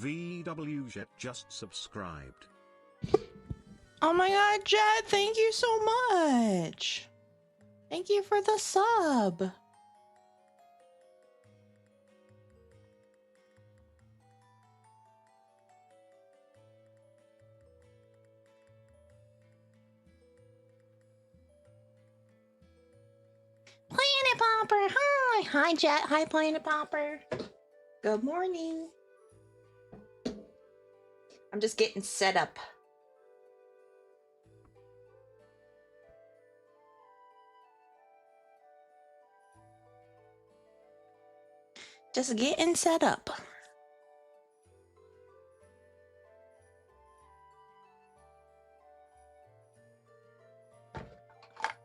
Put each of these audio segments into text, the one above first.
VW Jet just subscribed. Oh my god, Jet, thank you so much. Thank you for the sub. Planet Popper, hi. Hi, Jet. Hi, Planet Popper. Good morning. I'm just getting set up. Just getting set up.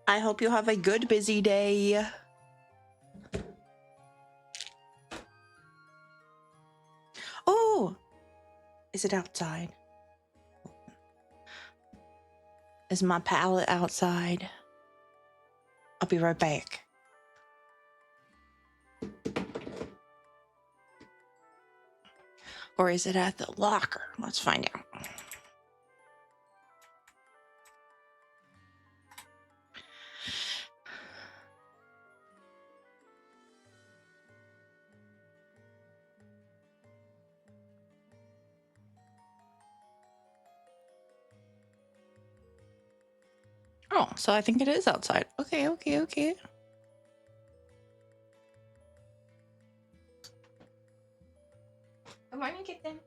I hope you have a good, busy day. Oh, is it outside? Is my pallet outside? I'll be right back. Or is it at the locker? Let's find out. Oh, so I think it is outside. Okay. Good morning, kitten.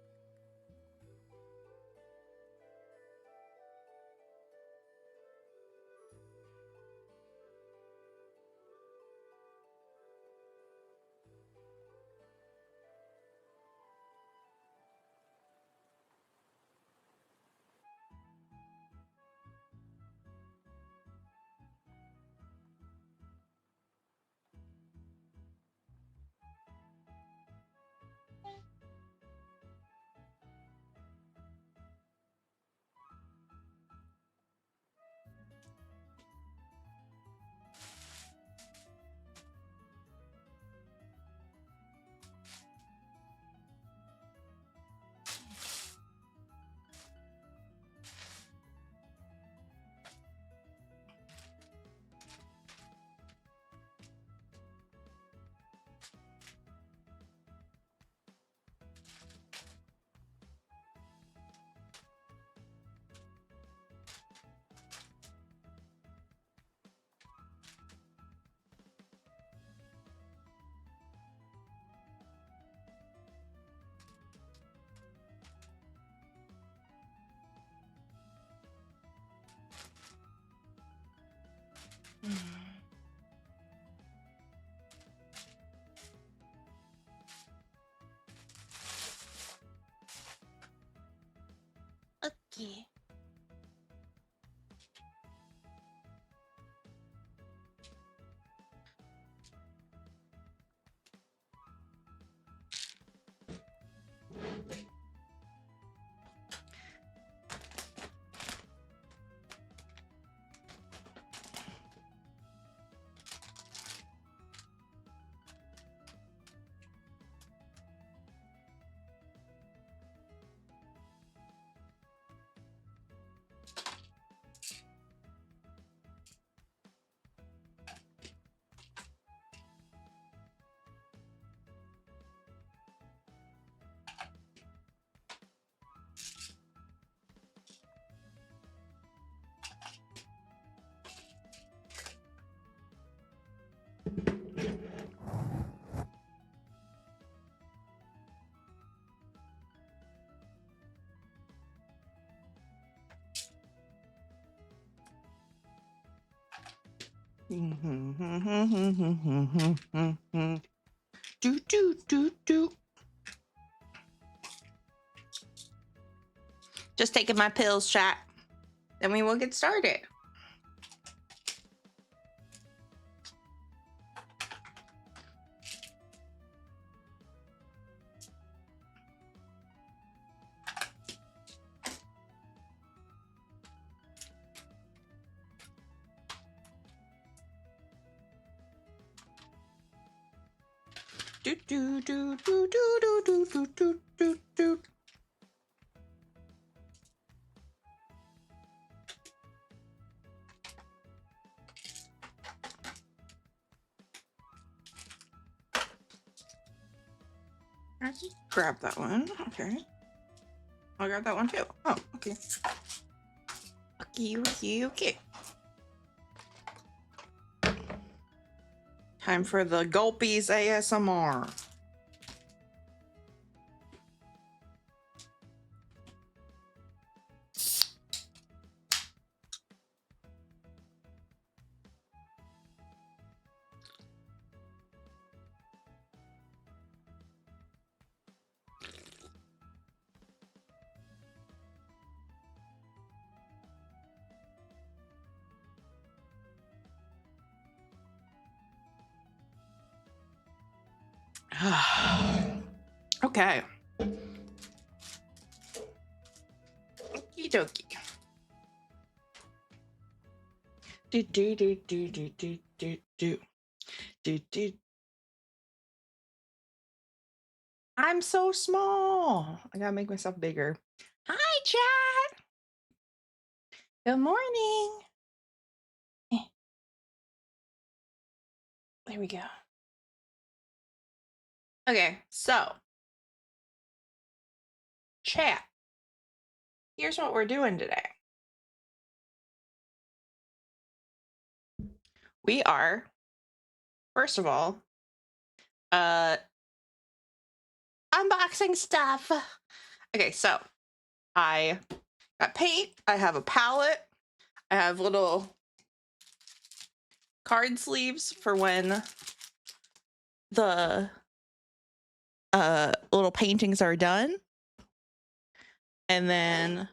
Okay. Do. Just taking my pills, chat. Then we will get started. Do. I just grab that one. Okay. I got that one too. Oh, okay. Okay. Time for the Gulpies ASMR. Okay. Okie dokie. Do. I'm so small. I gotta make myself bigger. Hi, chat. Good morning. There we go. Okay, so chat. Here's what we're doing today. We are, first of all, unboxing stuff. Okay, so I got paint, I have a palette, I have little card sleeves for when the little paintings are done. And then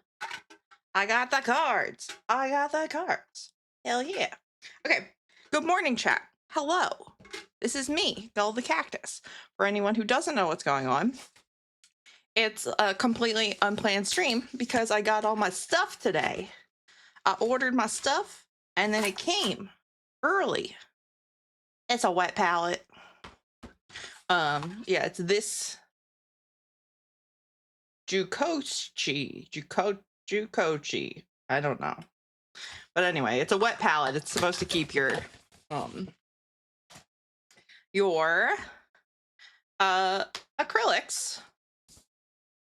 I got the cards. Hell yeah. Okay. Good morning, chat. Hello. This is me, Belle the Cactus. For anyone who doesn't know what's going on, it's a completely unplanned stream because I got all my stuff today. I ordered my stuff and then it came early. It's a wet palette. Yeah, it's this Jukochi. I don't know. But anyway, it's a wet palette. It's supposed to keep your acrylics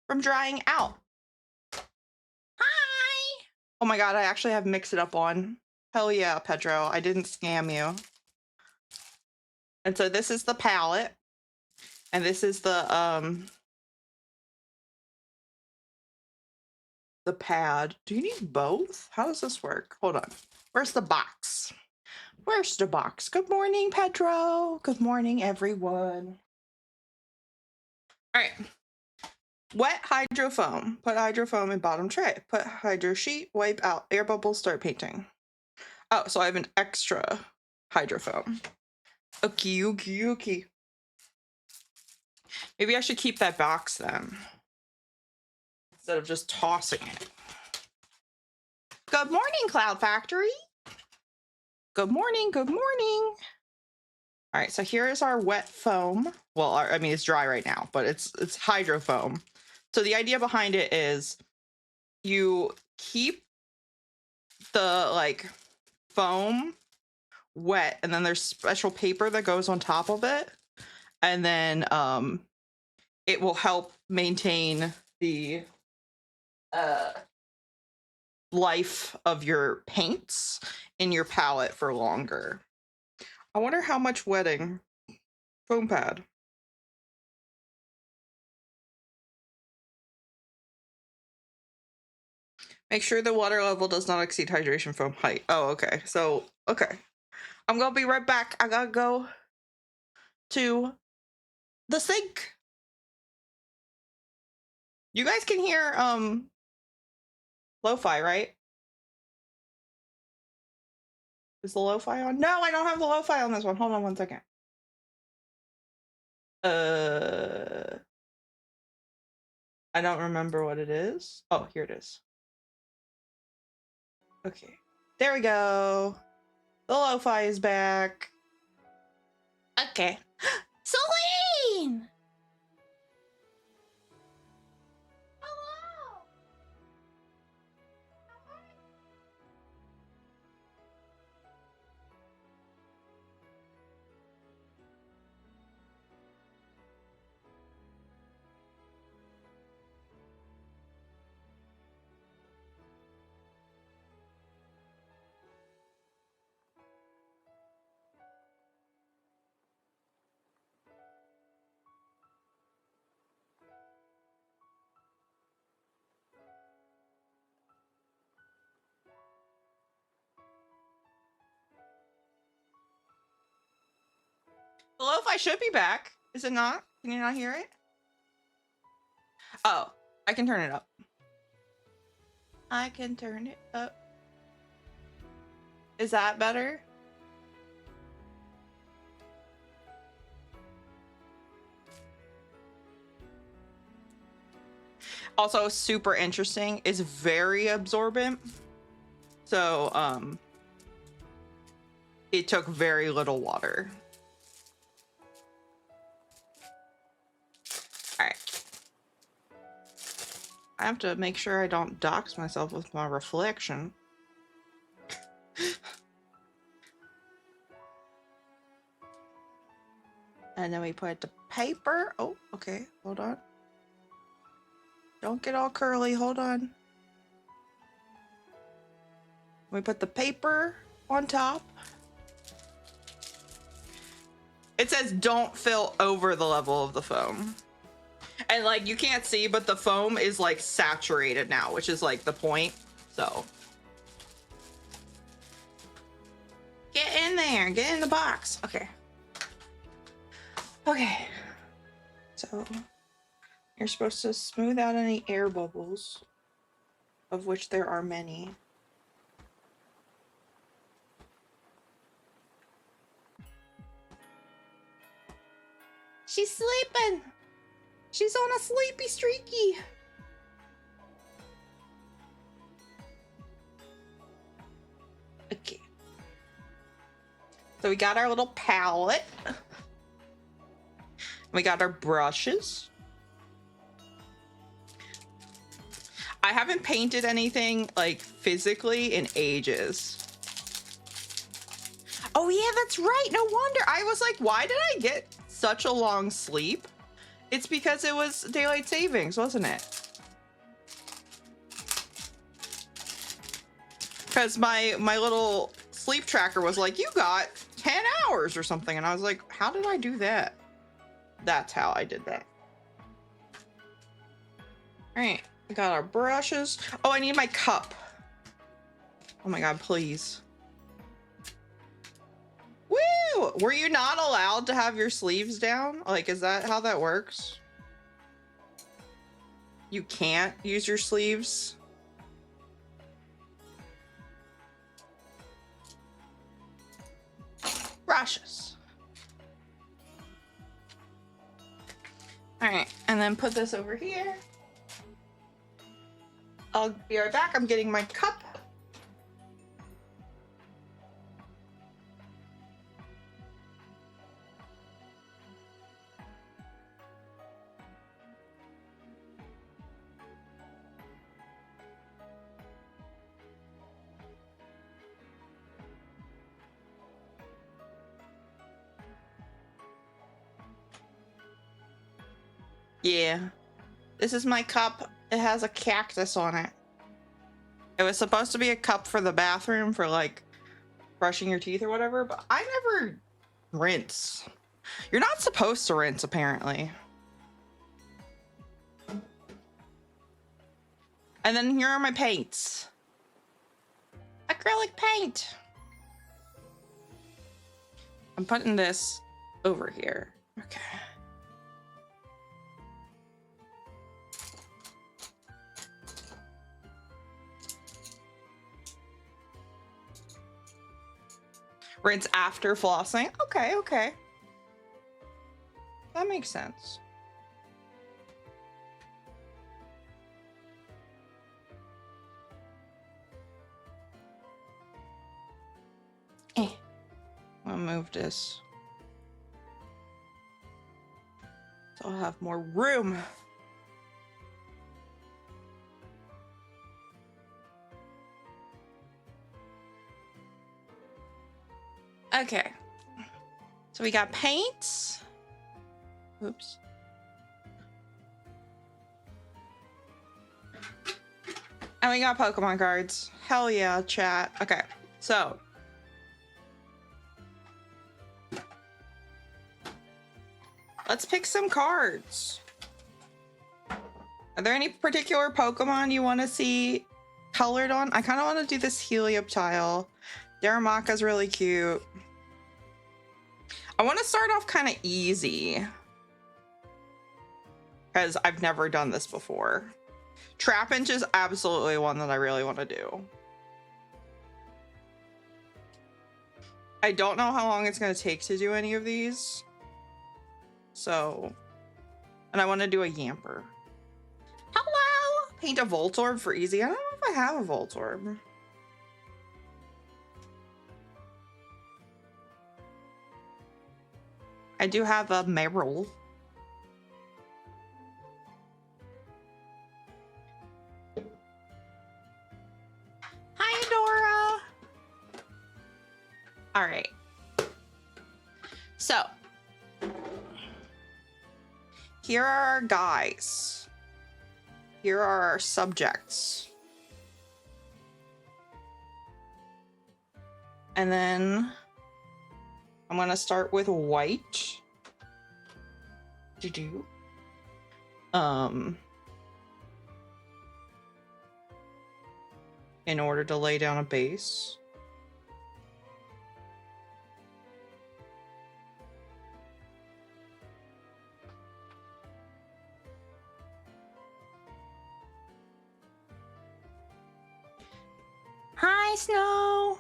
from drying out. Hi. Oh my god, I actually have Mix It Up on. Hell yeah, Pedro. I didn't scam you. And so this is the palette. And this is the pad. Do you need both? How does this work? Hold on. Where's the box? Where's the box? Good morning, Pedro. Good morning, everyone. All right. Wet hydro foam. Put hydro foam in bottom tray. Put hydro sheet. Wipe out air bubbles. Start painting. Oh, so I have an extra hydro foam. Okay. Maybe I should keep that box then, instead of just tossing it. Good morning, Cloud Factory. Good morning. All right, so here is our wet foam. Well, I mean, it's dry right now, but it's hydro foam. So the idea behind it is you keep the foam wet, and then there's special paper that goes on top of it, and then it will help maintain the life of your paints in your palette for longer. I wonder how much wetting foam pad. Make sure the water level does not exceed hydration foam height. Oh, okay. So, okay. I'm gonna be right back. I gotta go to the sink. You guys can hear lo-fi, right? Is the lo-fi on? No, I don't have the lo-fi on this one. Hold on one second. I don't remember what it is. Oh, here it is. Okay. There we go. The lo-fi is back. Okay. Celine! Hello! Lo-Fi should be back. Is it not? Can you not hear it? Oh, I can turn it up. I can turn it up. Is that better? Also, super interesting, is very absorbent. So, it took very little water. All right. I have to make sure I don't dox myself with my reflection. And then we put the paper. Oh, okay. Hold on. Don't get all curly. Hold on. We put the paper on top. It says don't fill over the level of the foam. And like you can't see, but the foam is like saturated now, which is like the point. So get in there, get in the box. Okay. Okay. So you're supposed to smooth out any air bubbles, of which there are many. She's sleeping. She's on a sleepy streaky. Okay. So we got our little palette. We got our brushes. I haven't painted anything like physically in ages. Oh yeah, that's right. No wonder. I was like, why did I get such a long sleep? It's because it was daylight savings, wasn't it? Because my little sleep tracker was like, you got 10 hours or something. And I was like, how did I do that? That's how I did that. All right, we got our brushes. Oh, I need my cup. Oh my God, please. Woo! Were you not allowed to have your sleeves down? Like, is that how that works? You can't use your sleeves? Brushes. All right, and then put this over here. I'll be right back. I'm getting my cup. Yeah, this is my cup. It has a cactus on it. It was supposed to be a cup for the bathroom for like brushing your teeth or whatever, but I never rinse. You're not supposed to rinse, apparently. And then here are my paints. Acrylic paint. I'm putting this over here. Okay. Rinse after flossing. Okay, okay. That makes sense. I'll move this so I'll have more room. Okay, so we got paints. Oops. And we got Pokemon cards. Hell yeah, chat. Okay, so let's pick some cards. Are there any particular Pokemon you want to see colored on? I kind of want to do this Helioptile. Darumaka's really cute. I want to start off kind of easy because I've never done this before. Trapinch is absolutely one that I really want to do. I don't know how long it's going to take to do any of these. So, and I want to do a Yamper. Hello! Paint a Voltorb for easy. I don't know if I have a Voltorb. I do have a Meryl. Hi, Dora. All right. So, here are our guys. Here are our subjects. And then I'm going to start with white. In order to lay down a base. Hi, Snow.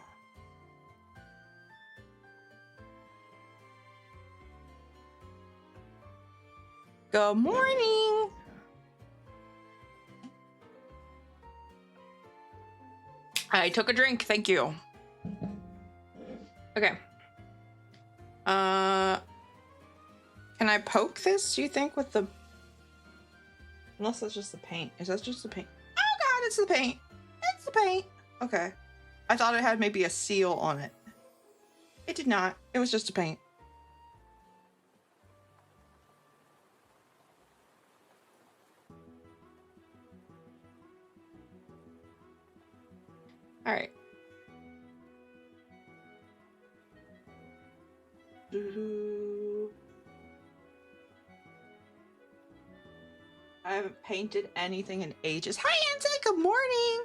Good morning. I took a drink, thank you. Okay. Can I poke this, do you think, with the... Unless that's just the paint. Is that just the paint? Oh god, it's the paint. It's the paint. Okay. I thought it had maybe a seal on it. It did not. It was just a paint. All right. I haven't painted anything in ages. Hi, Auntie. Good morning.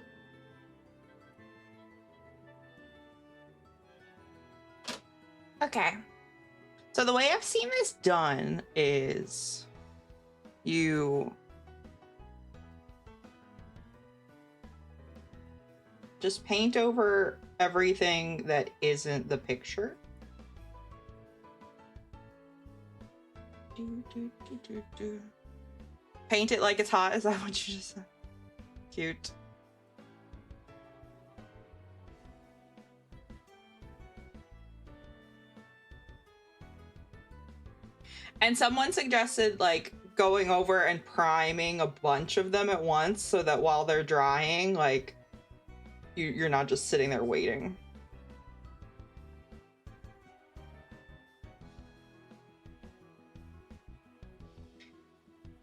Okay. So the way I've seen this done is you just paint over everything that isn't the picture. Paint it like it's hot. Is that what you just said? Cute. And someone suggested like going over and priming a bunch of them at once so that while they're drying, like you're not just sitting there waiting.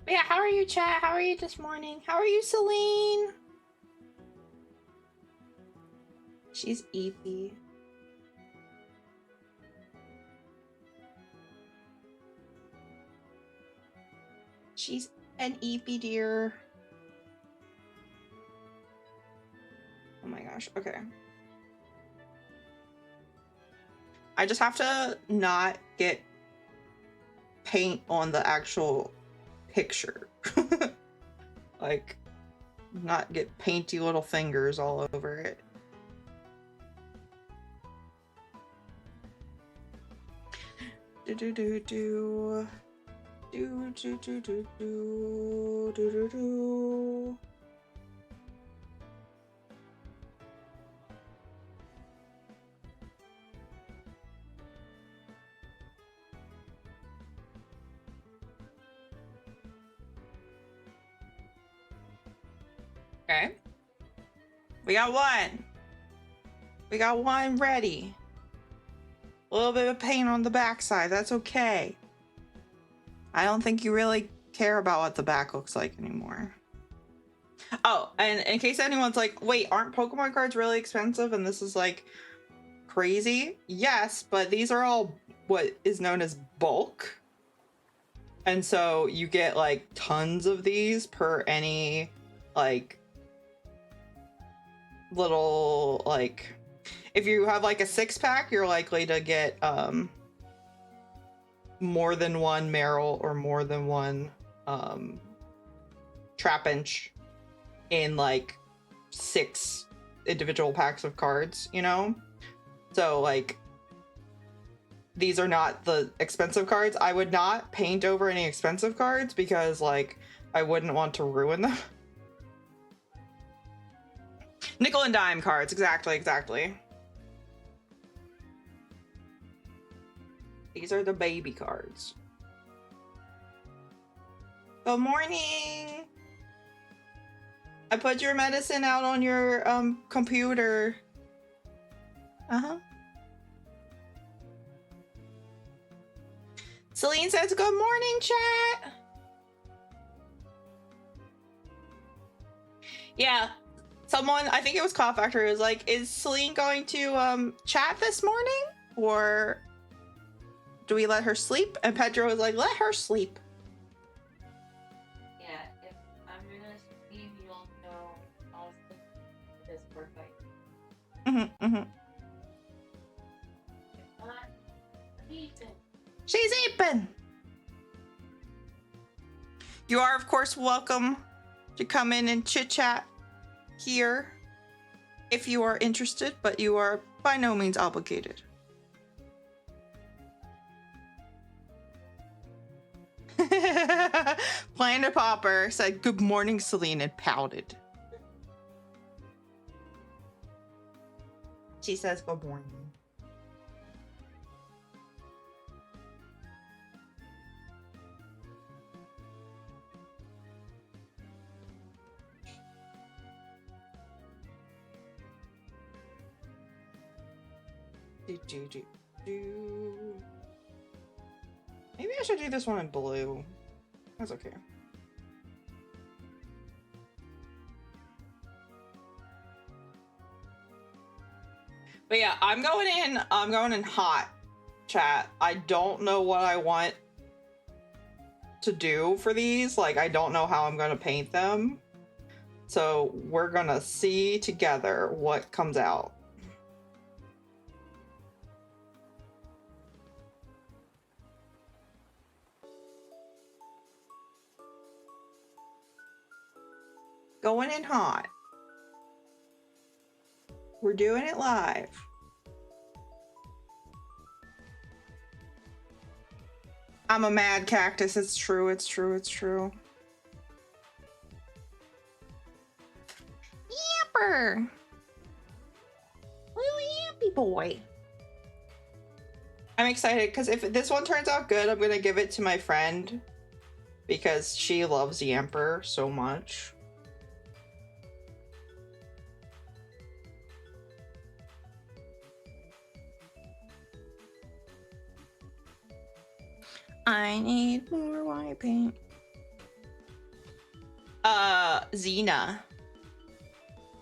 Yeah, how are you, chat? How are you this morning? How are you, Celine? She's Evie. She's an Evie dear. Oh my gosh, okay. I just have to not get paint on the actual picture. Like, not get painty little fingers all over it. Do. Okay. We got one. We got one ready. A little bit of paint on the backside. That's okay. I don't think you really care about what the back looks like anymore. Oh, and in case anyone's like, wait, aren't Pokemon cards really expensive and this is like crazy? Yes, but these are all what is known as bulk. And so you get like tons of these per any like little, like, if you have like a 6-pack, you're likely to get more than one Meryl or more than one Trapinch in like 6 individual packs of cards, you know? So like these are not the expensive cards. I would not paint over any expensive cards because like I wouldn't want to ruin them. Nickel and dime cards, exactly. These are the baby cards. Good morning. I put your medicine out on your computer. Uh-huh. Celine says, good morning, chat. Yeah. Someone, I think it was Cloud Factory, was like, is Celine going to chat this morning? Or do we let her sleep? And Pedro was like, let her sleep. Yeah, if I'm gonna sleep, you'll know I'll sleep this for fight. Mm-hmm. If not, I'm eating. She's eating. You are, of course, welcome to come in and chit-chat here if you are interested, but you are by no means obligated. Planet Popper said, good morning, Celine, and pouted. She says, good morning. Maybe I should do this one in blue. That's okay. But yeah, I'm going in hot, chat. I don't know what I want to do for these. Like, I don't know how I'm gonna paint them. So we're gonna see together what comes out. Going in hot. We're doing it live. I'm a mad cactus. It's true. Yamper. Little yampy boy. I'm excited because if this one turns out good, I'm going to give it to my friend because she loves Yamper so much. I need more white paint. Xena.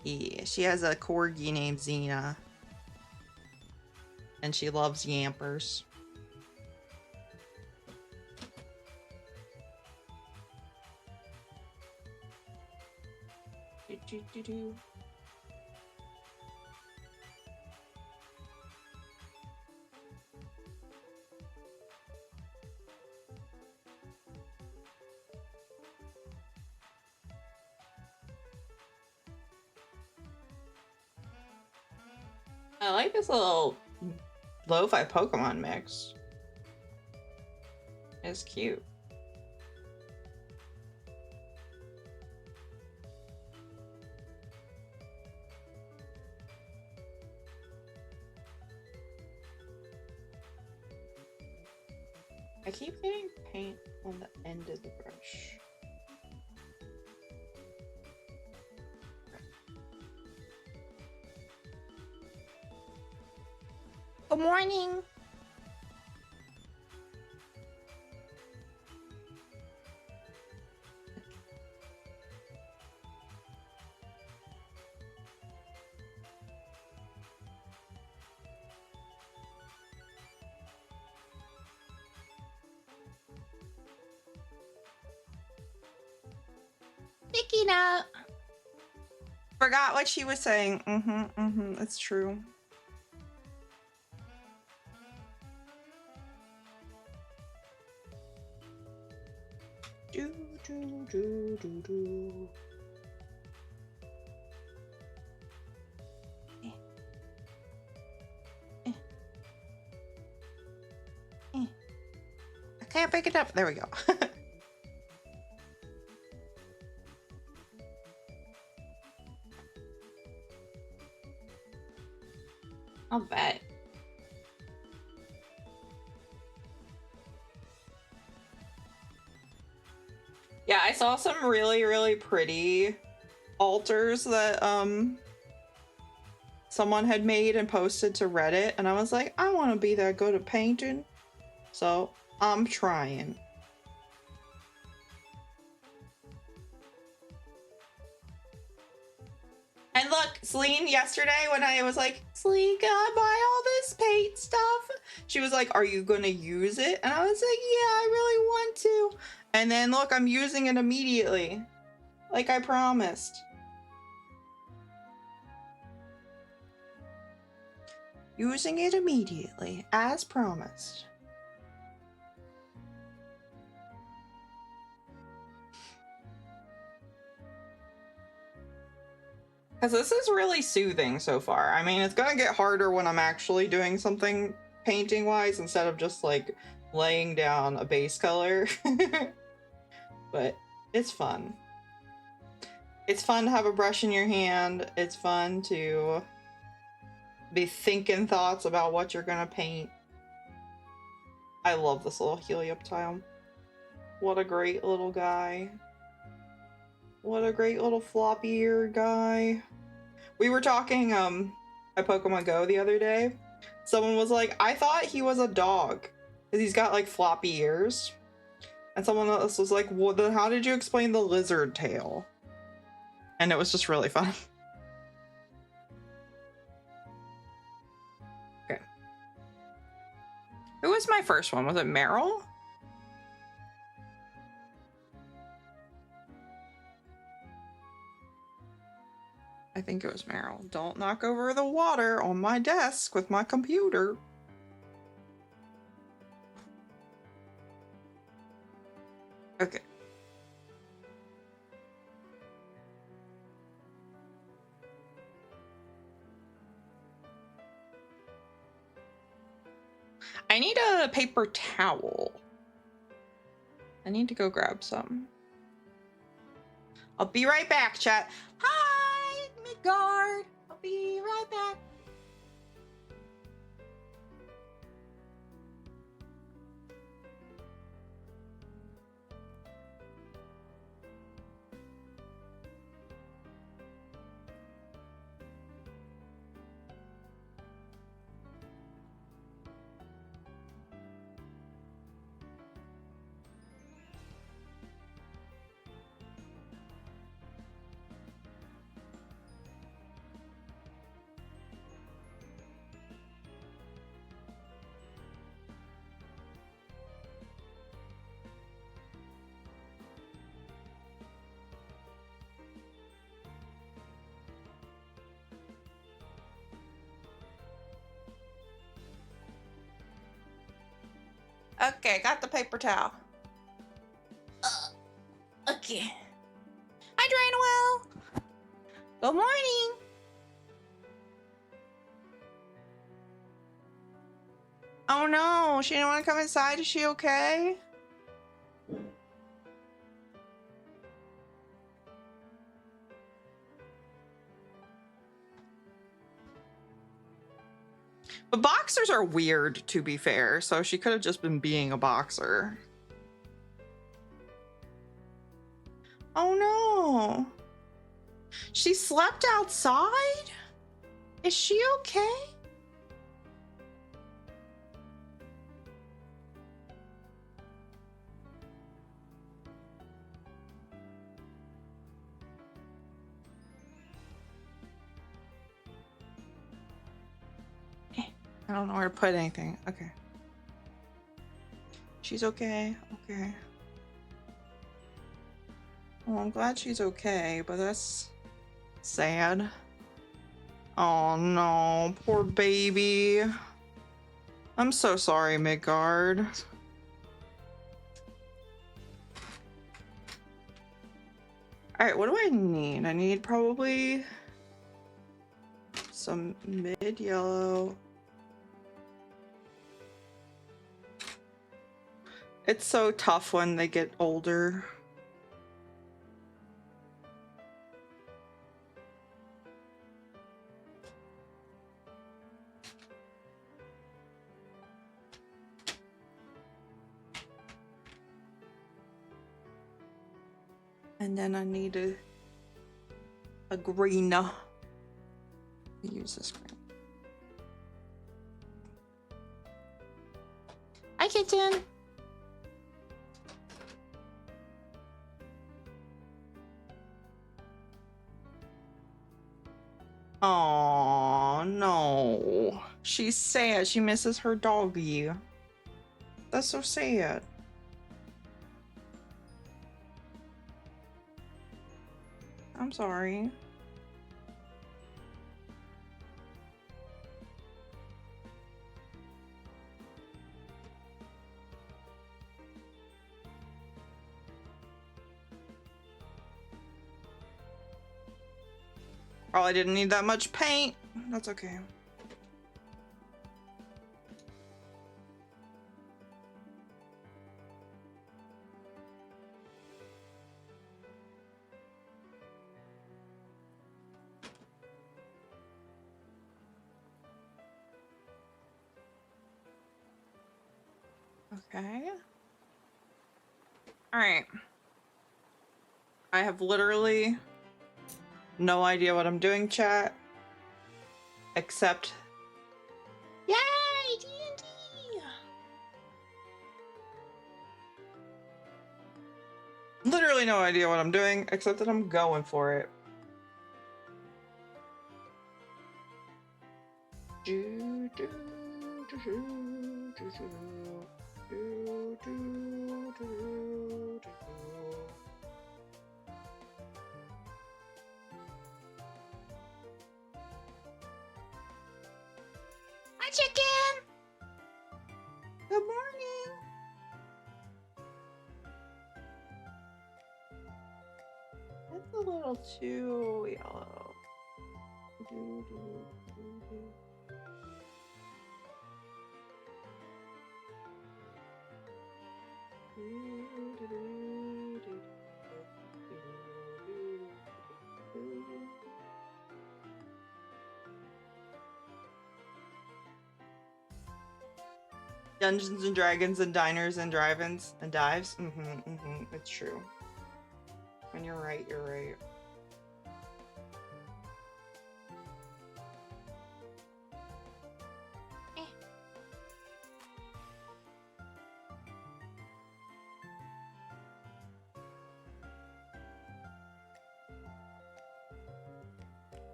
Yeah, she has a corgi named Xena. And she loves Yampers. Do. I like this little lo-fi Pokemon mix. It's cute. I keep getting paint on the end of the brush. Good morning. Sticky nut. Forgot what she was saying. It's true. do, do, do, do. I can't pick it up. There we go. I'll bet. Yeah, I saw some really pretty altars that someone had made and posted to Reddit, and I was like, I want to be that good at painting, so I'm trying. And look, Celine, yesterday when I was like, Celine, can I buy all this paint stuff? She was like, are you gonna use it? And I was like, yeah, I really want to. And then look, I'm using it immediately, like I promised. Using it immediately, as promised. Because this is really soothing so far. I mean, it's gonna get harder when I'm actually doing something painting-wise instead of just like laying down a base color. But it's fun. It's fun to have a brush in your hand. It's fun to be thinking thoughts about what you're gonna paint. I love this little Helioptile. What a great little guy. What a great little floppy ear guy. We were talking at Pokemon Go the other day. Someone was like, I thought he was a dog because he's got like floppy ears. And someone else was like, well, then how did you explain the lizard tail? And it was just really fun. Okay. Who was my first one? Was it Meryl? I think it was Meryl. Don't knock over the water on my desk with my computer. Okay. I need a paper towel. I need to go grab some. I'll be right back, chat. Hi, Midgard. I'll be right back. Okay, got the paper towel. Okay. Hi, Drainwell. Good morning. Oh no, she didn't want to come inside. Is she okay? But boxers are weird, to be fair, so she could have just been being a boxer. Oh no. She slept outside? Is she okay? I don't know where to put anything. Okay. She's okay. Okay. Well, I'm glad she's okay, but that's sad. Oh no, poor baby. I'm so sorry, Midgard. Alright, what do I need? I need probably some mid-yellow. It's so tough when they get older. And then I need a green. Use this green. Hi, kitten. Oh no. She's sad. She misses her doggy. That's so sad. I'm sorry. Probably didn't need that much paint. That's okay. Okay. All right. I have literally no idea what I'm doing, chat. Except, yay, D&D! Literally no idea what I'm doing, except that I'm going for it. Do, do, do, do, do, do, do, do, do, do. Hi, chicken! Good morning! That's a little too yellow. Do, do, do, do. Dungeons and Dragons and diners and drive-ins and dives. It's true. And you're right, you're right.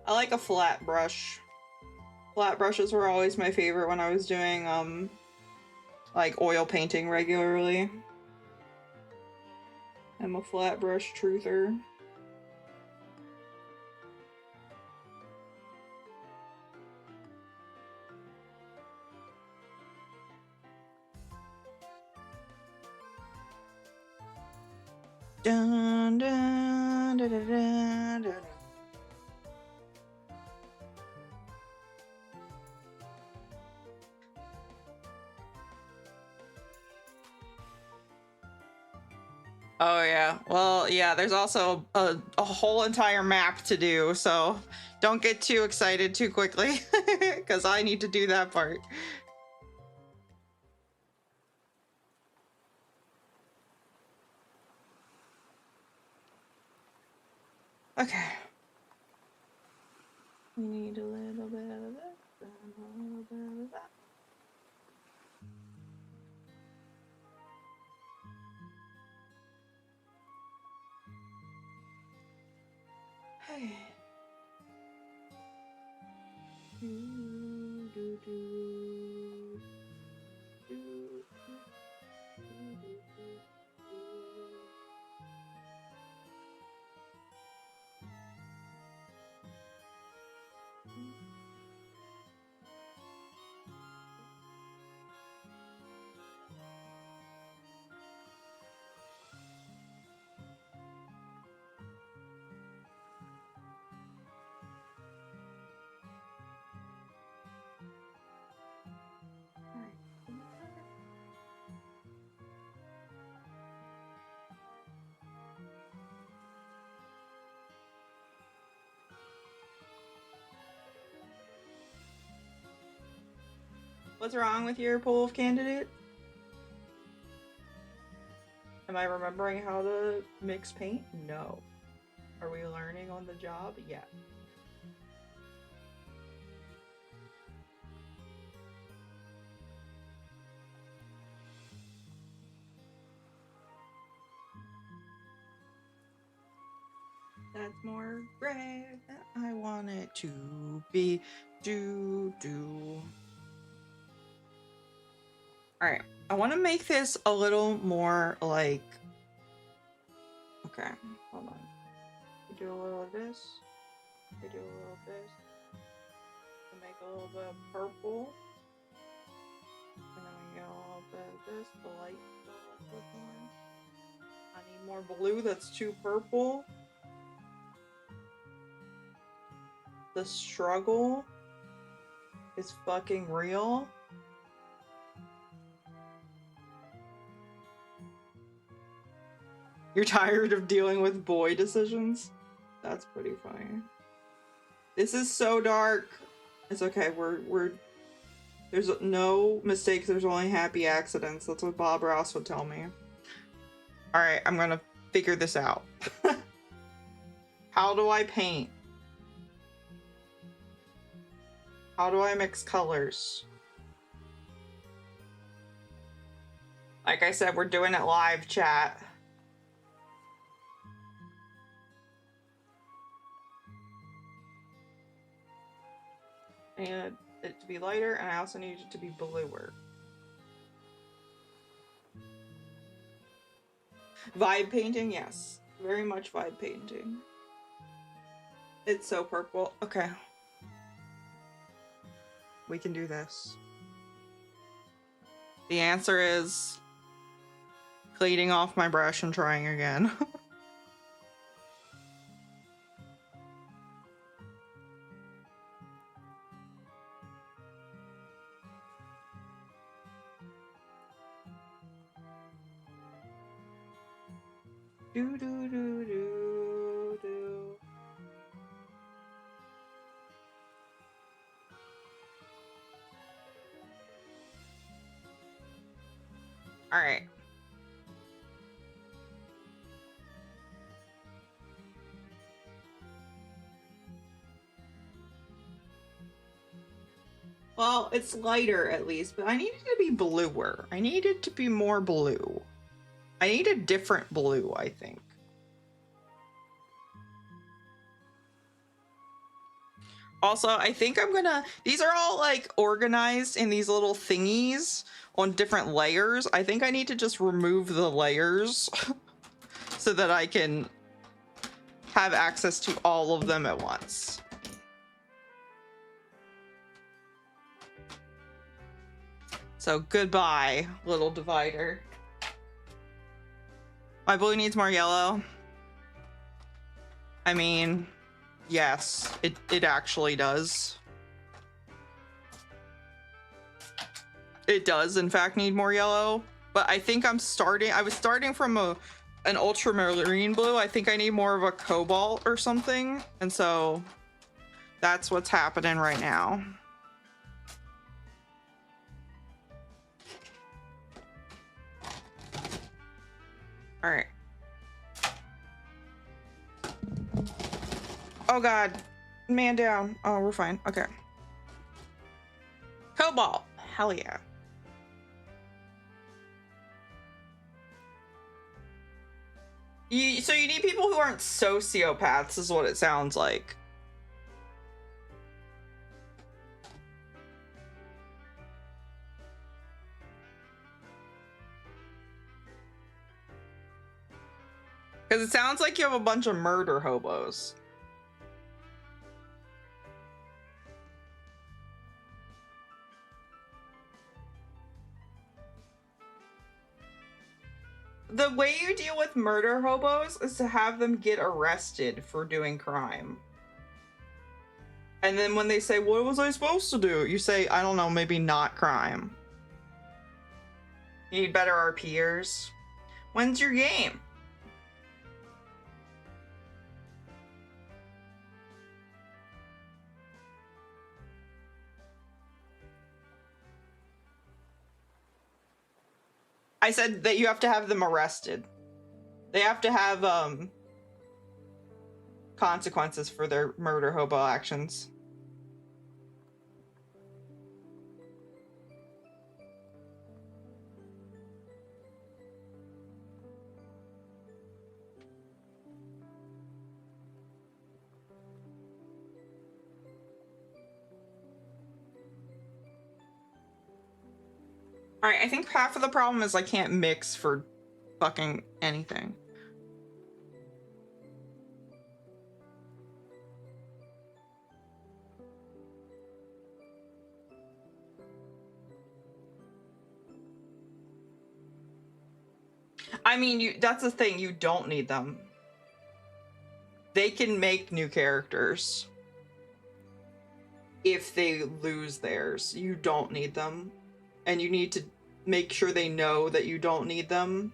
I like a flat brush. Flat brushes were always my favorite when I was doing like oil painting regularly. I'm a flat brush truther. Dun, dun, dun, dun, dun, dun. Oh yeah. Well, yeah, there's also a whole entire map to do, so don't get too excited too quickly because I need to do that part. Okay. We need a little bit of this and a little bit of that. Hey. Do, do, do, do, do, do, do, do. What's wrong with your pool of candidates? Am I remembering how to mix paint? No. Are we learning on the job? Yeah. That's more gray than I want it to be. Alright, I want to make this a little more like... Okay, hold on. We do a little of this. We do a little of this. We make a little bit of purple. And then we get a little bit of this, the light a little bit more. I need more blue, that's too purple. The struggle is fucking real. You're tired of dealing with boy decisions? That's pretty funny. This is so dark. It's okay, we're there's no mistakes, there's only happy accidents. That's what Bob Ross would tell me. Alright, I'm gonna figure this out. How do I paint? How do I mix colors? Like I said, we're doing it live, chat. I need it to be lighter, and I also need it to be bluer. Vibe painting, yes. Very much vibe painting. It's so purple. Okay. We can do this. The answer is cleaning off my brush and trying again. Do do do do do. All right. Well, it's lighter at least, but I need it to be bluer. I need it to be more blue. I need a different blue, I think. Also, I think I'm gonna... These are all, like, organized in these little thingies on different layers. I think I need to just remove the layers so that I can have access to all of them at once. So, goodbye, little divider. My blue needs more yellow. I mean... Yes, it actually does. It does, in fact, need more yellow. But I think I was starting from an ultramarine blue. I think I need more of a cobalt or something. And so that's what's happening right now. All right. Oh God, man down. Oh, we're fine. Okay. Cobalt, hell yeah. So you need people who aren't sociopaths is what it sounds like. Because it sounds like you have a bunch of murder hobos. The way you deal with murder hobos is to have them get arrested for doing crime. And then when they say, what was I supposed to do? You say, I don't know, maybe not crime. You need better RPers. When's your game? I said that you have to have them arrested. They have to have consequences for their murder hobo actions. Alright, I think half of the problem is I can't mix for fucking anything. I mean, that's the thing, you don't need them. They can make new characters if they lose theirs. You don't need them. And you need to make sure they know that you don't need them.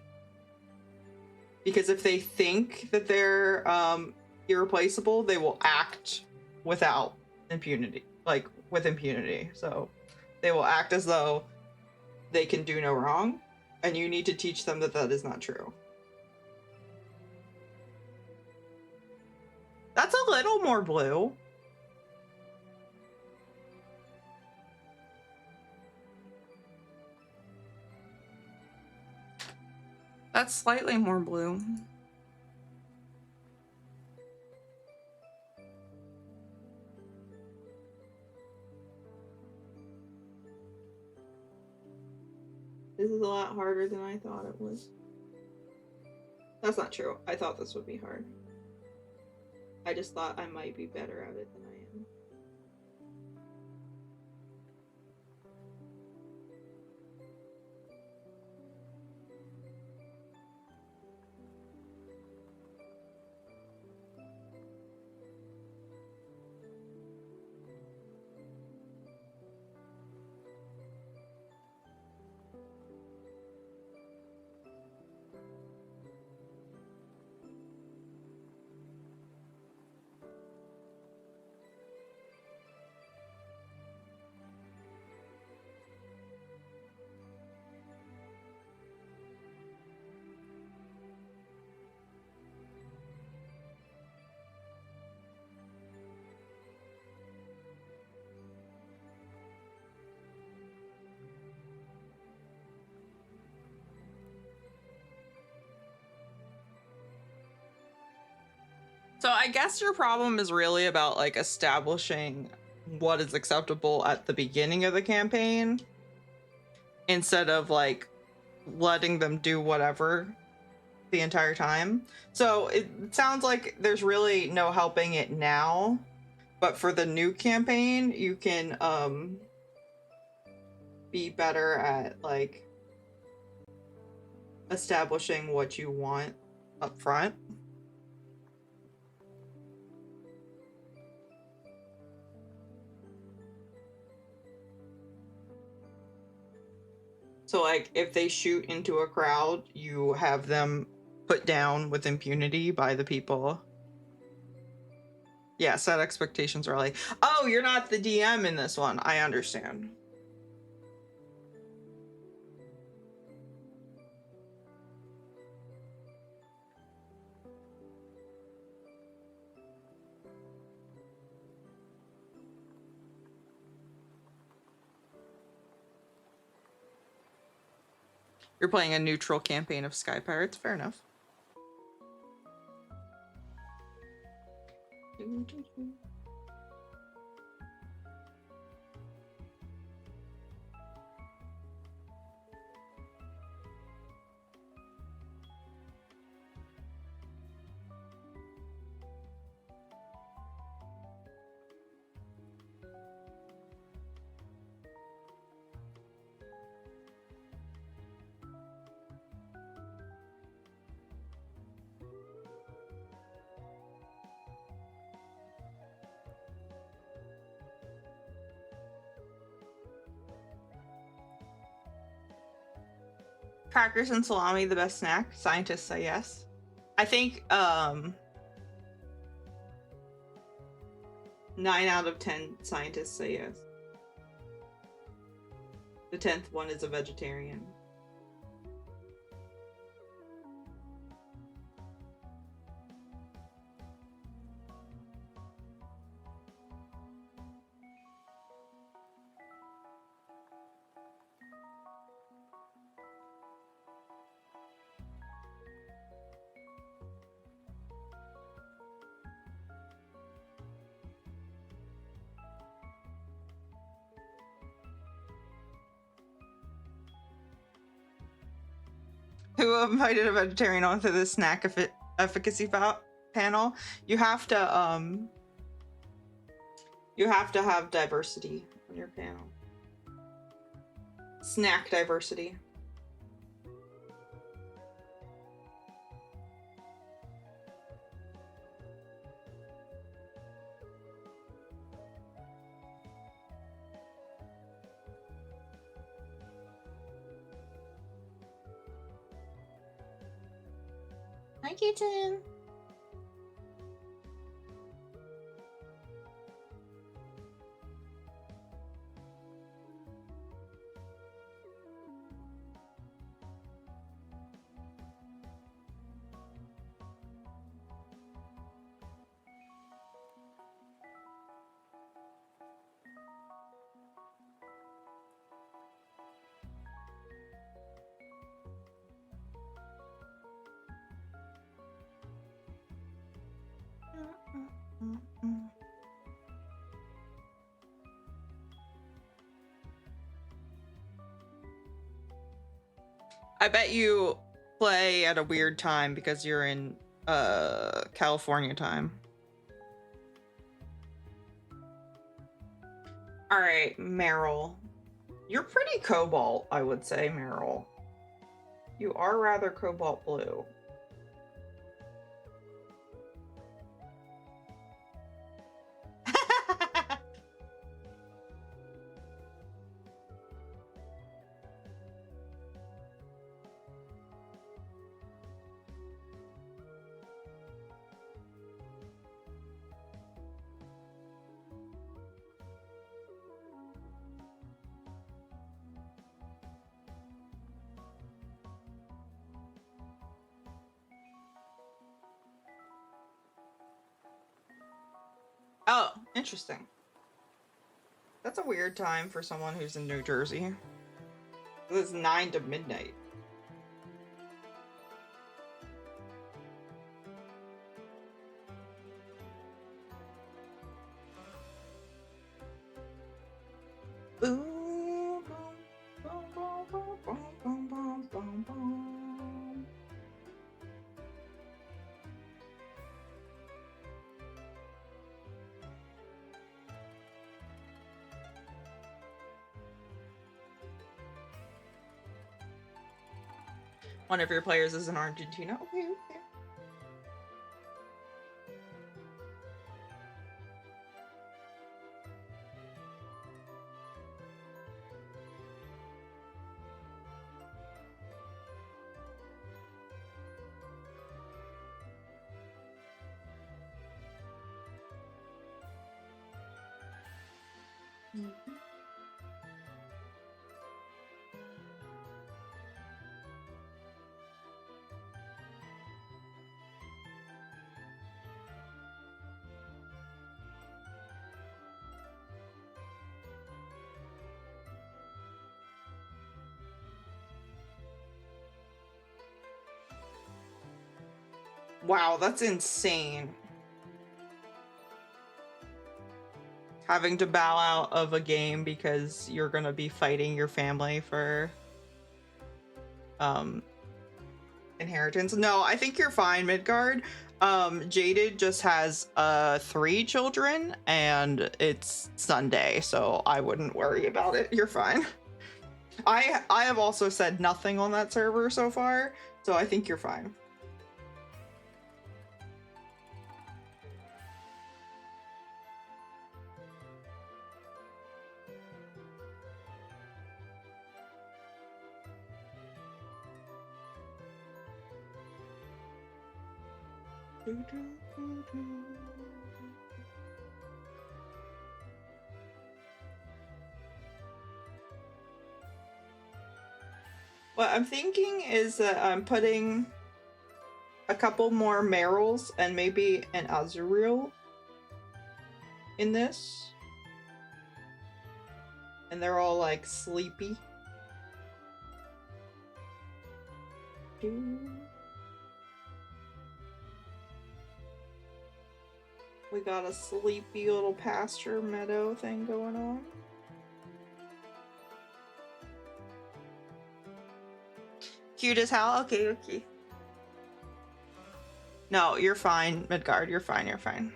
Because if they think that they're irreplaceable, they will act without impunity. Like, with impunity. So, they will act as though they can do no wrong. And you need to teach them that that is not true. That's a little more blue. That's slightly more blue. This is a lot harder than I thought it was. That's not true. I thought this would be hard. I just thought I might be better at it than I am. So I guess your problem is really about like establishing what is acceptable at the beginning of the campaign instead of like letting them do whatever the entire time. So it sounds like there's really no helping it now, but for the new campaign, you can be better at like establishing what you want up front. So like if they shoot into a crowd, you have them put down with impunity by the people. Yeah, set expectations are like, oh, you're not the DM in this one. I understand. You're playing a neutral campaign of Sky Pirates. Fair enough. Crackers and salami, the best snack. Scientists say yes. I think 9 out of 10 scientists say yes. The 10th one is a vegetarian. who invited a vegetarian onto the snack efficacy panel. You have to have diversity on your panel. Snack diversity. Hi, Keaton. I bet you play at a weird time because you're in California time. All right, Meryl. You're pretty cobalt, I would say, Meryl. You are rather cobalt blue. Oh, interesting. That's a weird time for someone who's in New Jersey. It's 9 to midnight. Boom, boom, boom, boom, boom, boom, boom, boom, boom. One of your players is in Argentina. Okay, okay. Wow, that's insane. Having to bow out of a game because you're gonna be fighting your family for inheritance. No, I think you're fine, Midgard. Jaded just has 3 children and it's Sunday, so I wouldn't worry about it. You're fine. I have also said nothing on that server so far, so I think you're fine. What I'm thinking is that I'm putting a couple more Meryls and maybe an Azuriel in this. And they're all like sleepy. We got a sleepy little pasture meadow thing going on. Cute as hell? Okay, okay. No, you're fine, Midgard. You're fine, you're fine.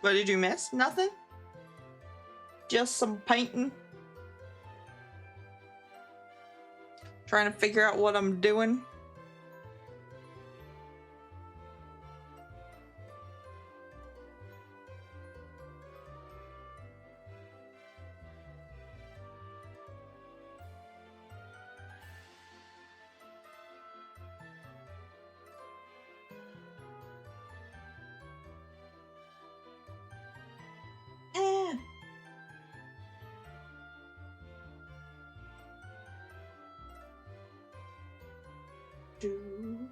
What did you miss? Nothing? Just some painting? Trying to figure out what I'm doing? Eh. Do.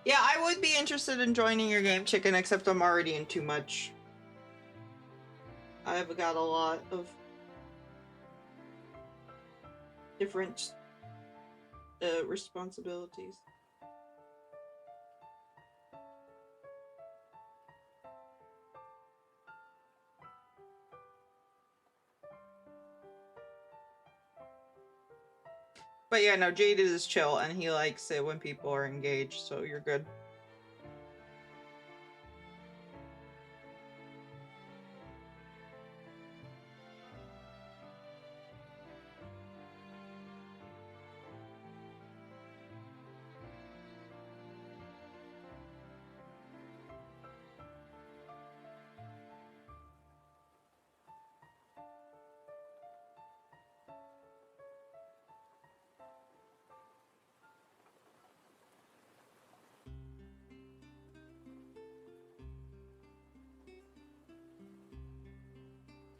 Yeah, I would be interested in joining your game, Chicken, except I'm already in too much. I've got a lot of different responsibilities. But yeah, no, Jaded is chill, and he likes it when people are engaged, so you're good.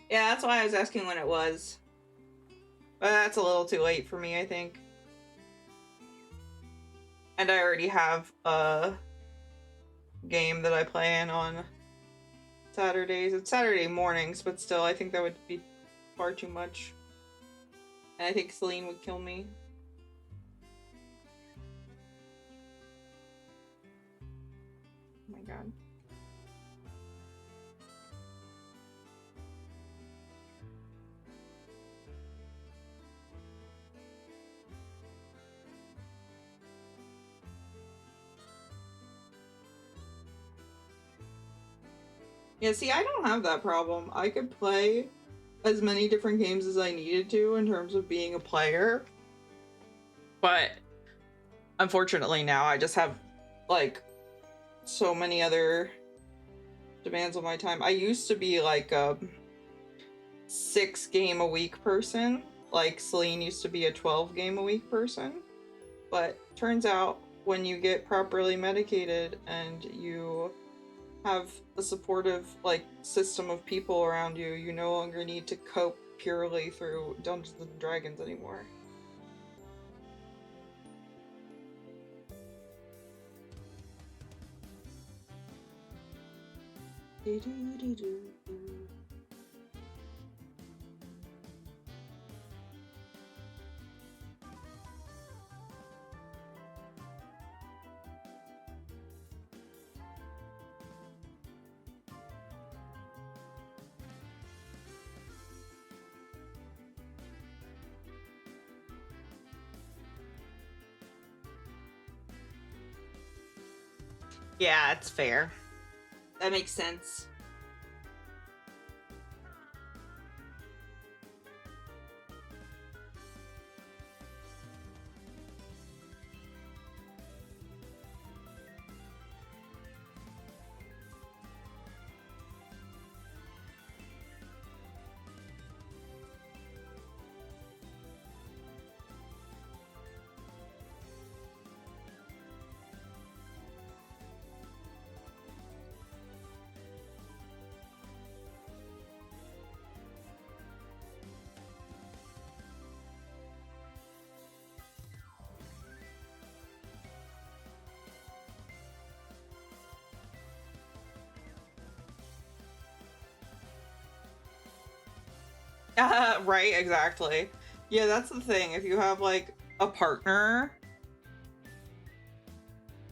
Yeah, that's why I was asking when it was. But that's a little too late for me, I think. And I already have a game that I play in on Saturdays. It's Saturday mornings, but still, I think that would be far too much. And I think Celine would kill me. Oh my god. Yeah, see, I don't have that problem. I could play as many different games as I needed to in terms of being a player. But unfortunately now I just have, like, so many other demands on my time. I used to be, like, a 6-game-a-week person. Like, Celine used to be a 12-game-a-week person. But turns out when you get properly medicated and you have a supportive, like, system of people around you, you no longer need to cope purely through Dungeons and Dragons anymore. Yeah, it's fair. That makes sense. Right, exactly. Yeah, that's the thing. If you have like a partner,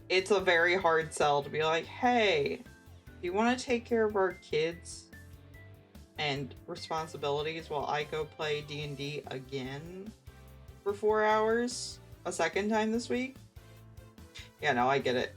it's a very hard sell to be like, hey, do you want to take care of our kids and responsibilities while I go play D&D again for 4 hours a second time this week? Yeah, no, I get it.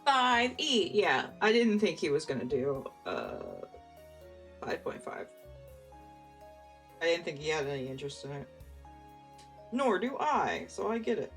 Five E, yeah. I didn't think he was gonna do 5.5. I didn't think he had any interest in it. Nor do I, so I get it.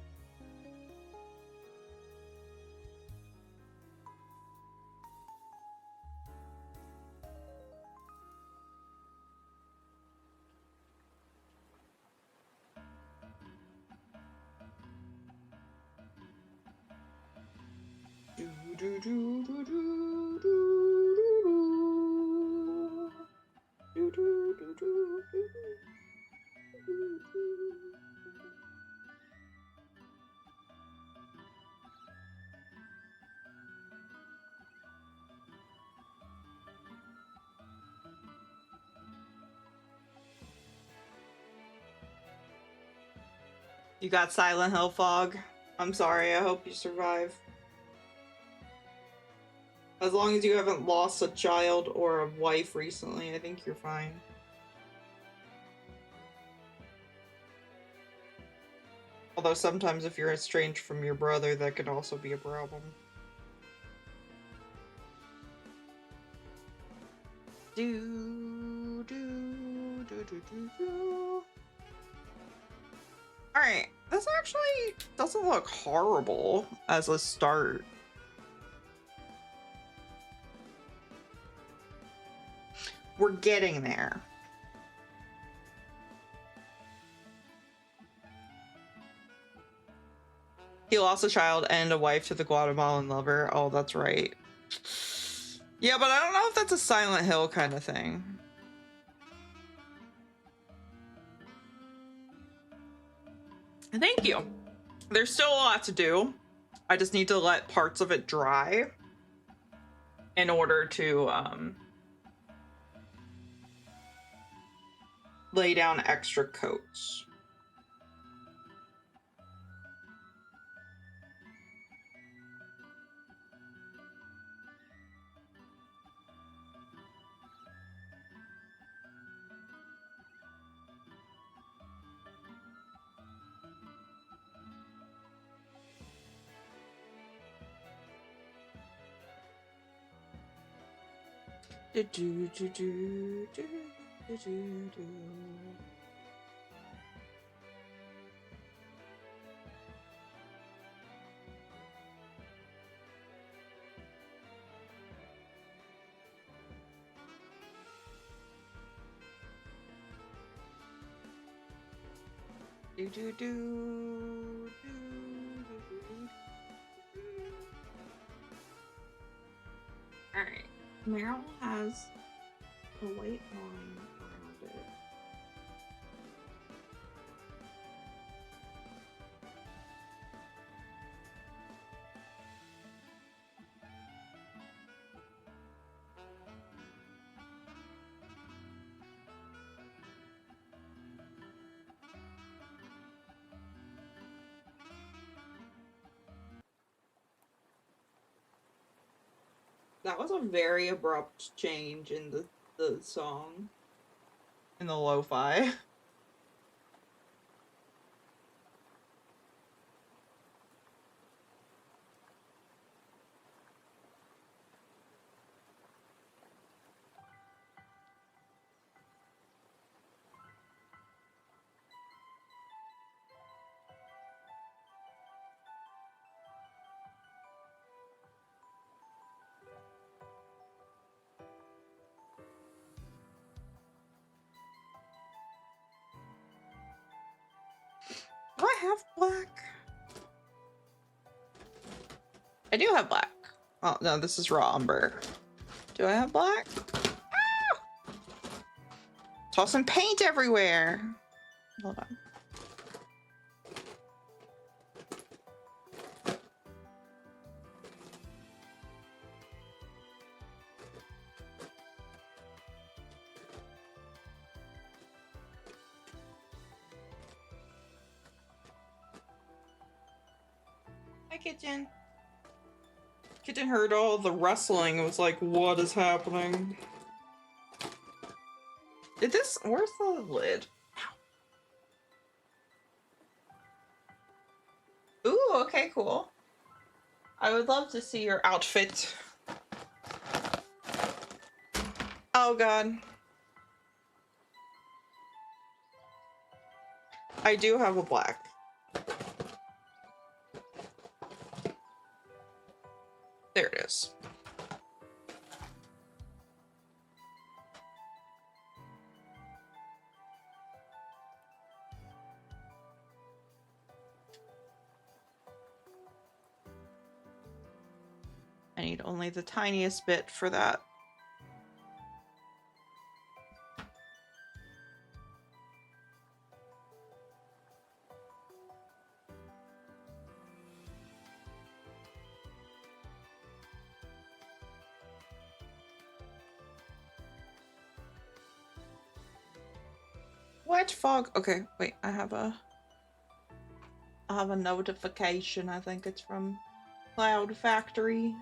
You got Silent Hill Fog. I'm sorry, I hope you survive. As long as you haven't lost a child or a wife recently, I think you're fine. Although sometimes if you're estranged from your brother, that could also be a problem. Alright, this actually doesn't look horrible as a start. We're getting there. He lost a child and a wife to the Guatemalan lover. Oh, that's right. Yeah, but I don't know if that's a Silent Hill kind of thing. Thank you. There's still a lot to do. I just need to let parts of it dry in order to lay down extra coats. Alright, Meryl has a white line around it. That was a very abrupt change in the song. In the lo-fi. have black? I do have black. Oh, no, this is raw umber. Do I have black? Ah! Tossing paint everywhere. Hold on. Hi, Kitchen. Kitchen heard all the rustling and was like, what is happening? Did this... Where's the lid? Ooh, okay, cool. I would love to see your outfit. Oh, God. I do have a black. There it is. I need only the tiniest bit for that. What fog? Okay, wait, I have a notification. I think it's from Cloud Factory.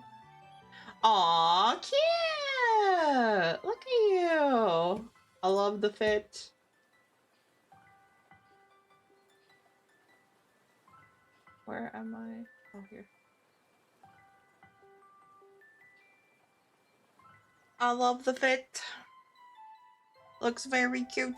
Aw, cute! Look at you! I love the fit. Where am I? Oh, here. I love the fit. Looks very cute.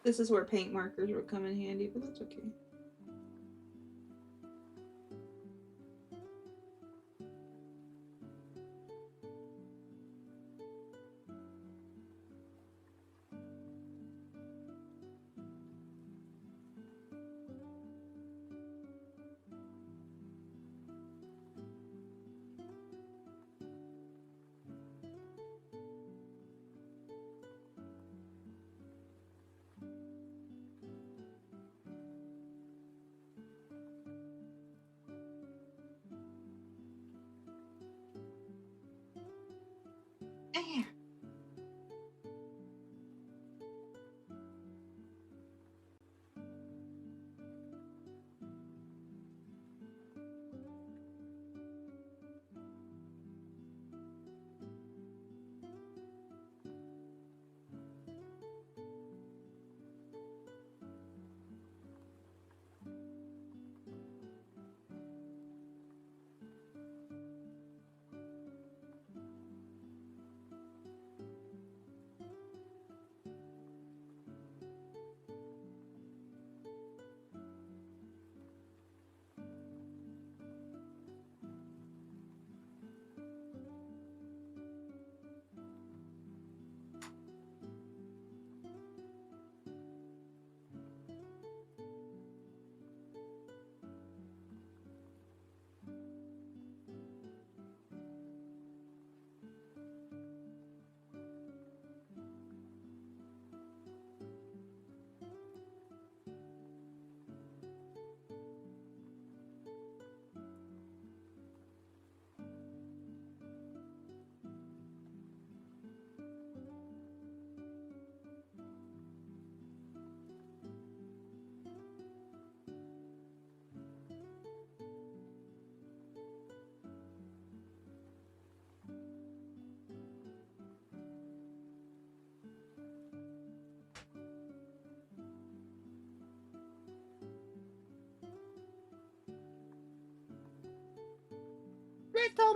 This is where paint markers would come in handy, but that's okay.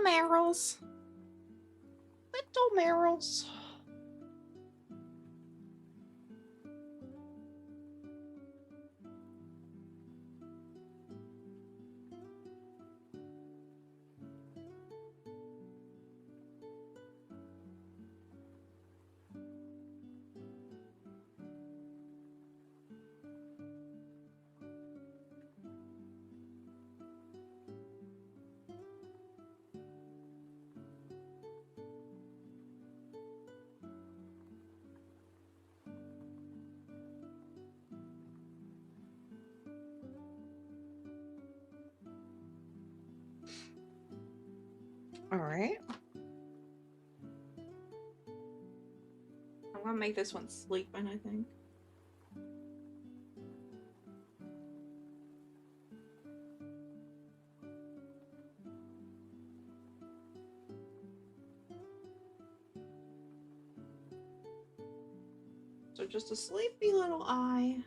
Merrills. Little Merrills. All right. I'm gonna make this one sleeping, I think. So just a sleepy little eye.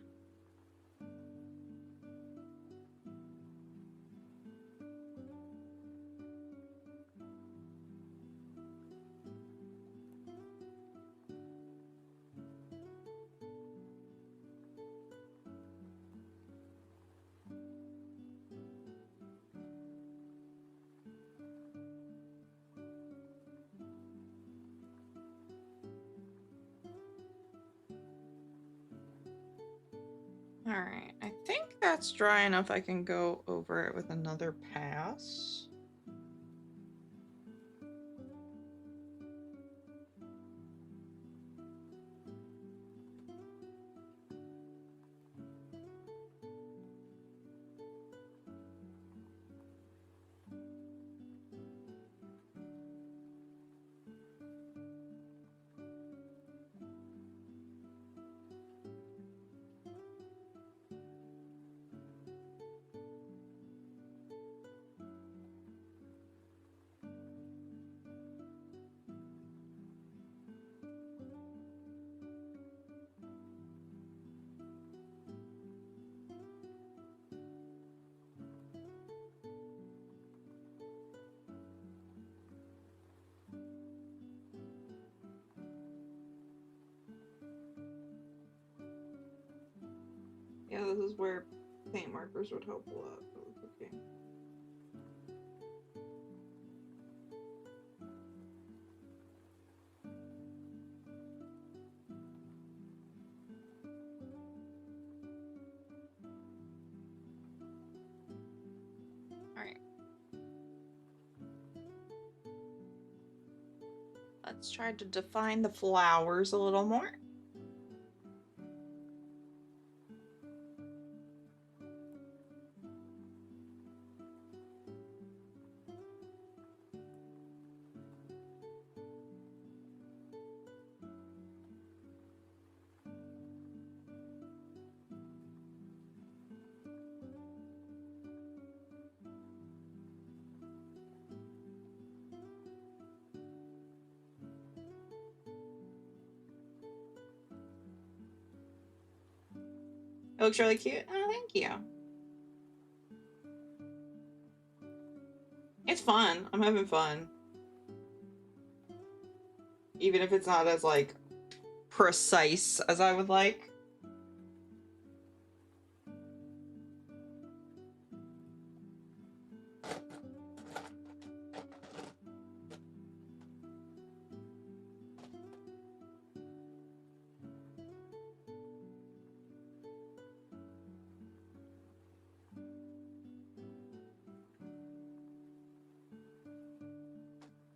All right, I think that's dry enough. I can go over it with another pass. Yeah, this is where paint markers would help a lot. Okay. All right. Let's try to define the flowers a little more. It looks really cute. Oh, thank you. It's fun. I'm having fun. Even if it's not as, like, precise as I would like.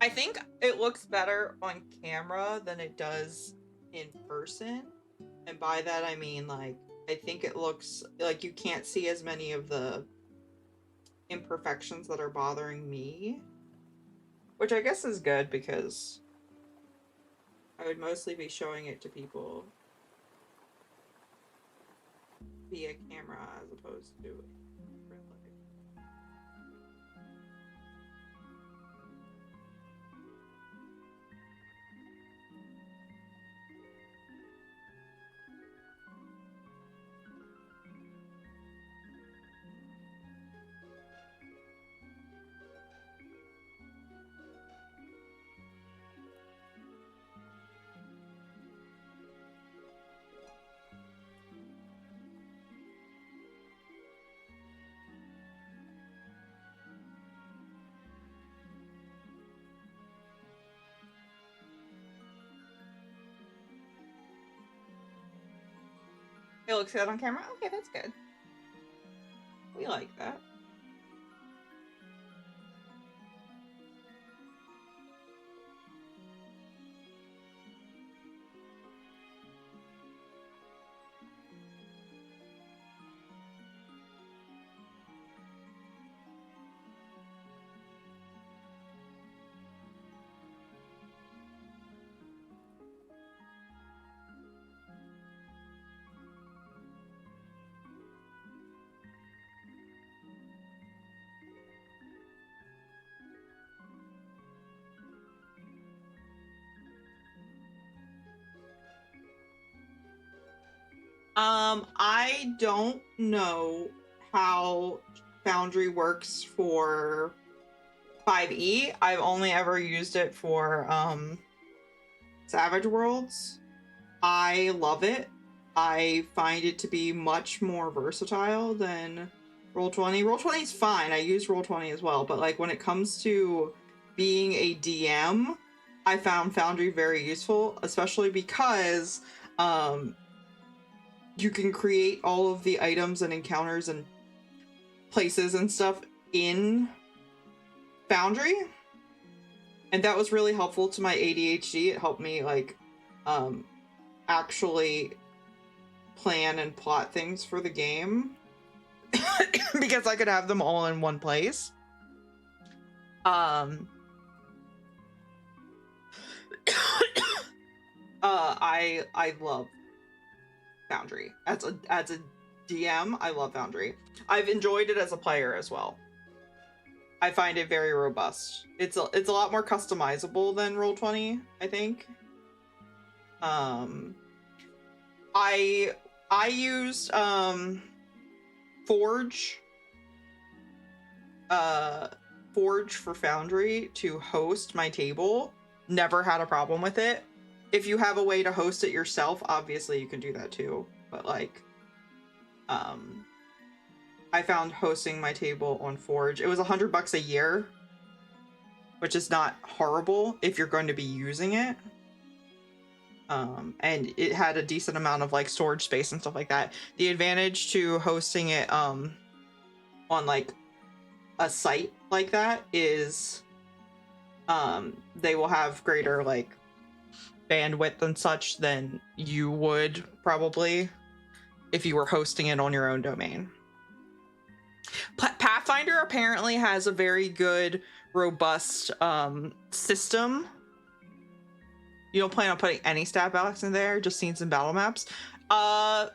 I think it looks better on camera than it does in person. And by that I mean, like, I think it looks like you can't see as many of the imperfections that are bothering me. Which I guess is good because I would mostly be showing it to people via camera as opposed to real life. It looks good on camera? Okay, that's good. We like that. I don't know how Foundry works for 5e. I've only ever used it for Savage Worlds. I love it. I find it to be much more versatile than Roll20. Roll20 is fine. I use Roll20 as well, but like when it comes to being a DM, I found Foundry very useful, especially because you can create all of the items and encounters and places and stuff in Foundry. And that was really helpful to my ADHD. It helped me like actually plan and plot things for the game because I could have them all in one place. I love Foundry. As a DM, I love Foundry. I've enjoyed it as a player as well. I find it very robust. It's a lot more customizable than Roll20, I think. I used Forge for Foundry to host my table. Never had a problem with it. If you have a way to host it yourself, obviously you can do that too. But like, I found hosting my table on Forge. It was $100 a year, which is not horrible if you're going to be using it. And it had a decent amount of like storage space and stuff like that. The advantage to hosting it on like a site like that is they will have greater like bandwidth and such than you would probably if you were hosting it on your own domain. Pathfinder apparently has a very good, robust system. You don't plan on putting any stat balance in there, just scenes and battle maps. I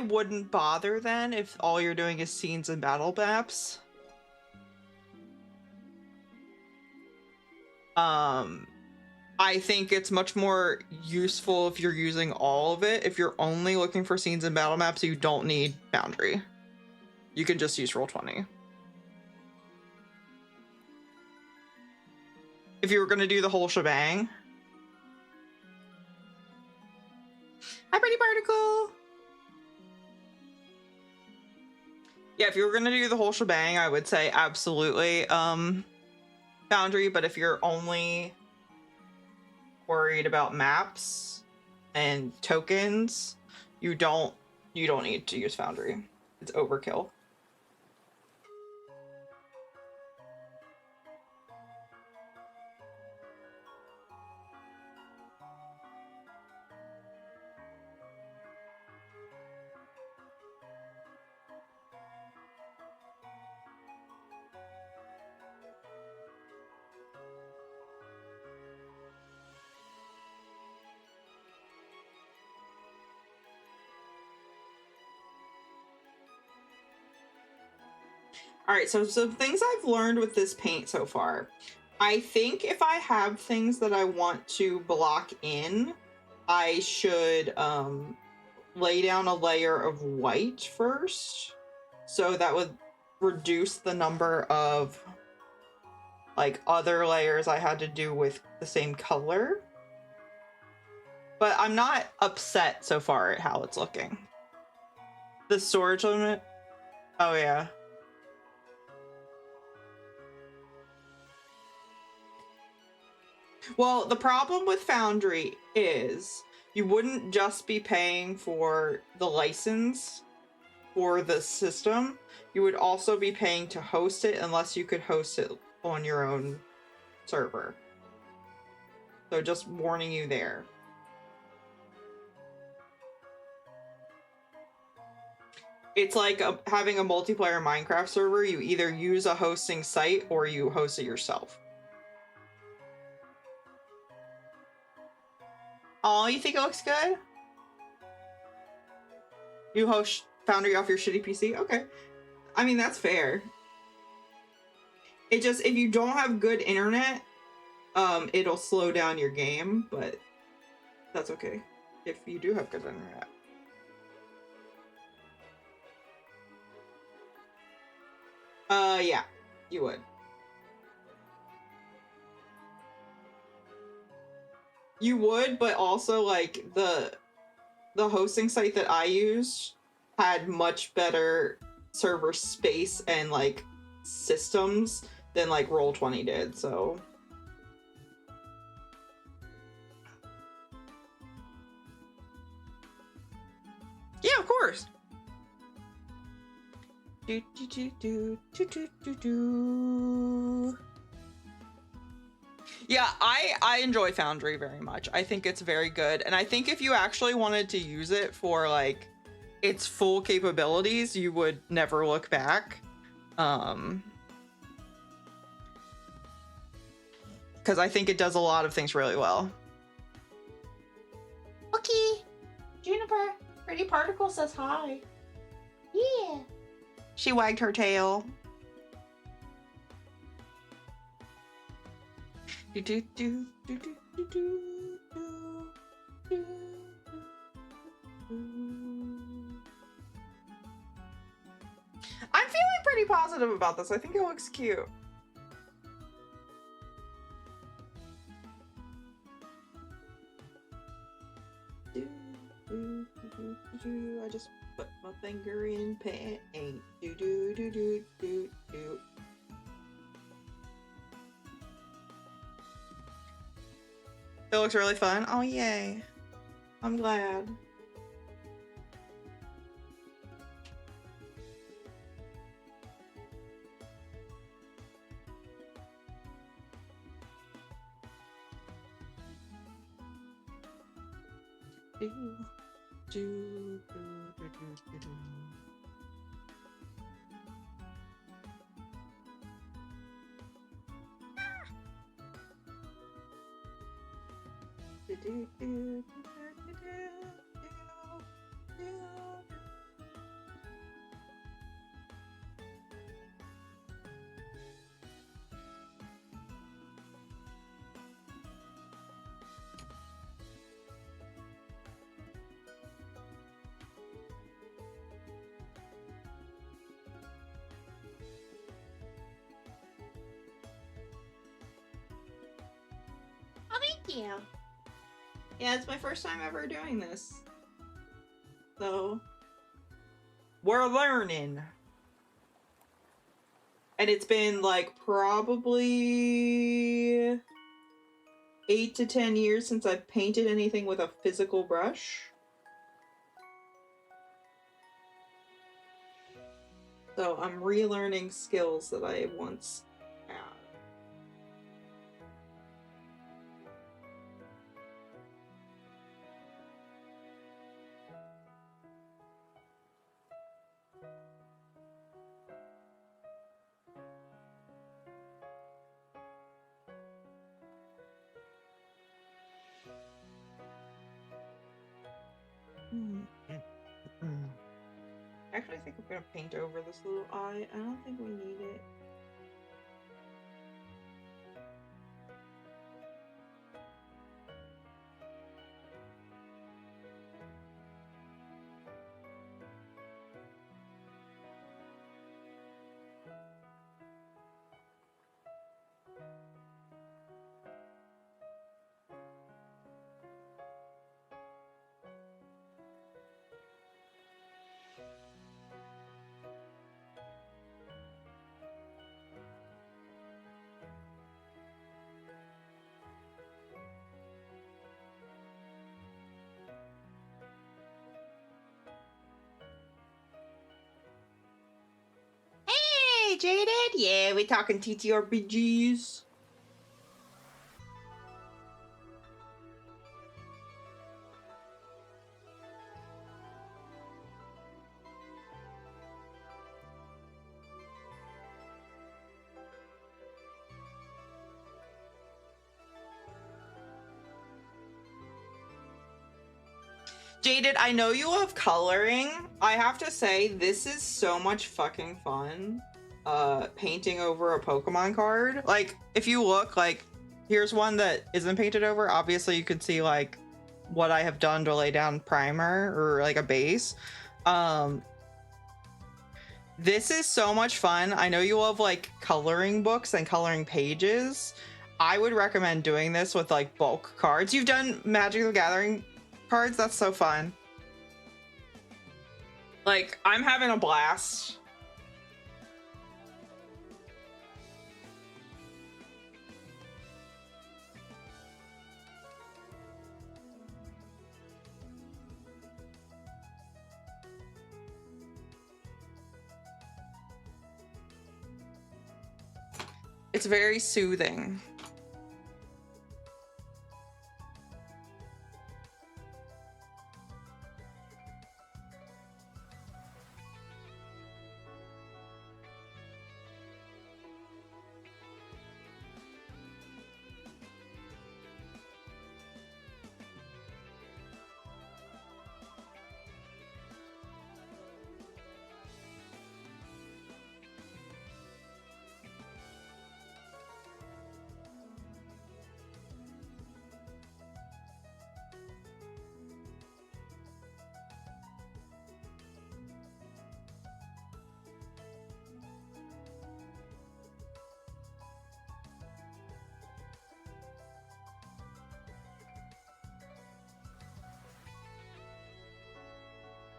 wouldn't bother then if all you're doing is scenes and battle maps. I think it's much more useful if you're using all of it. If you're only looking for scenes and battle maps, you don't need Foundry. You can just use Roll20. If you were going to do the whole shebang. Hi, Pretty Particle! Yeah, if you were going to do the whole shebang, I would say absolutely Foundry, but if you're only worried about maps and tokens, you don't need to use Foundry. It's overkill. All right, so some things I've learned with this paint so far. I think if I have things that I want to block in, I should lay down a layer of white first. So that would reduce the number of like other layers I had to do with the same color. But I'm not upset so far at how it's looking. The storage limit? Oh yeah. Well, the problem with Foundry is you wouldn't just be paying for the license for the system. You would also be paying to host it unless you could host it on your own server. So just warning you there. It's like having a multiplayer Minecraft server. You either use a hosting site or you host it yourself. Oh, you think it looks good? You host Foundry off your shitty PC? Okay. I mean, that's fair. It just, if you don't have good internet, it'll slow down your game, but that's okay if you do have good internet. Yeah, you would. You would, but also like the hosting site that I used had much better server space and like systems than like Roll20 did, so yeah, of course. Do, do, do, do, do, do, do, do. Yeah, I enjoy Foundry very much. I think it's very good. And I think if you actually wanted to use it for like its full capabilities, you would never look back. Because I think it does a lot of things really well. Okay. Juniper, Pretty Particle says hi. Yeah. She wagged her tail. Do, do, do, do, do, do, do, do, do. I'm feeling pretty positive about this. I think it looks cute. I just put my finger in paint. Do do do do do do. It looks really fun. Oh yay! I'm glad. Do, do, do, do, do, do. Do, do, do, do, do, do, do. Oh, thank you. Yeah, it's my first time ever doing this. So, we're learning. And it's been like probably 8 to 10 years since I've painted anything with a physical brush. So I'm relearning skills that I once had. Actually, I think I'm gonna paint over this little eye. I don't think we need it. Hey, Jaded. Yeah, we talking TTRPGs. Jaded, I know you love coloring. I have to say, this is so much fucking fun. Painting over a Pokemon card. Like, if you look, like, here's one that isn't painted over. Obviously, you could see, like, what I have done to lay down primer or, like, a base. This is so much fun. I know you love, like, coloring books and coloring pages. I would recommend doing this with, like, bulk cards. You've done Magic the Gathering cards? That's so fun. Like, I'm having a blast. It's very soothing.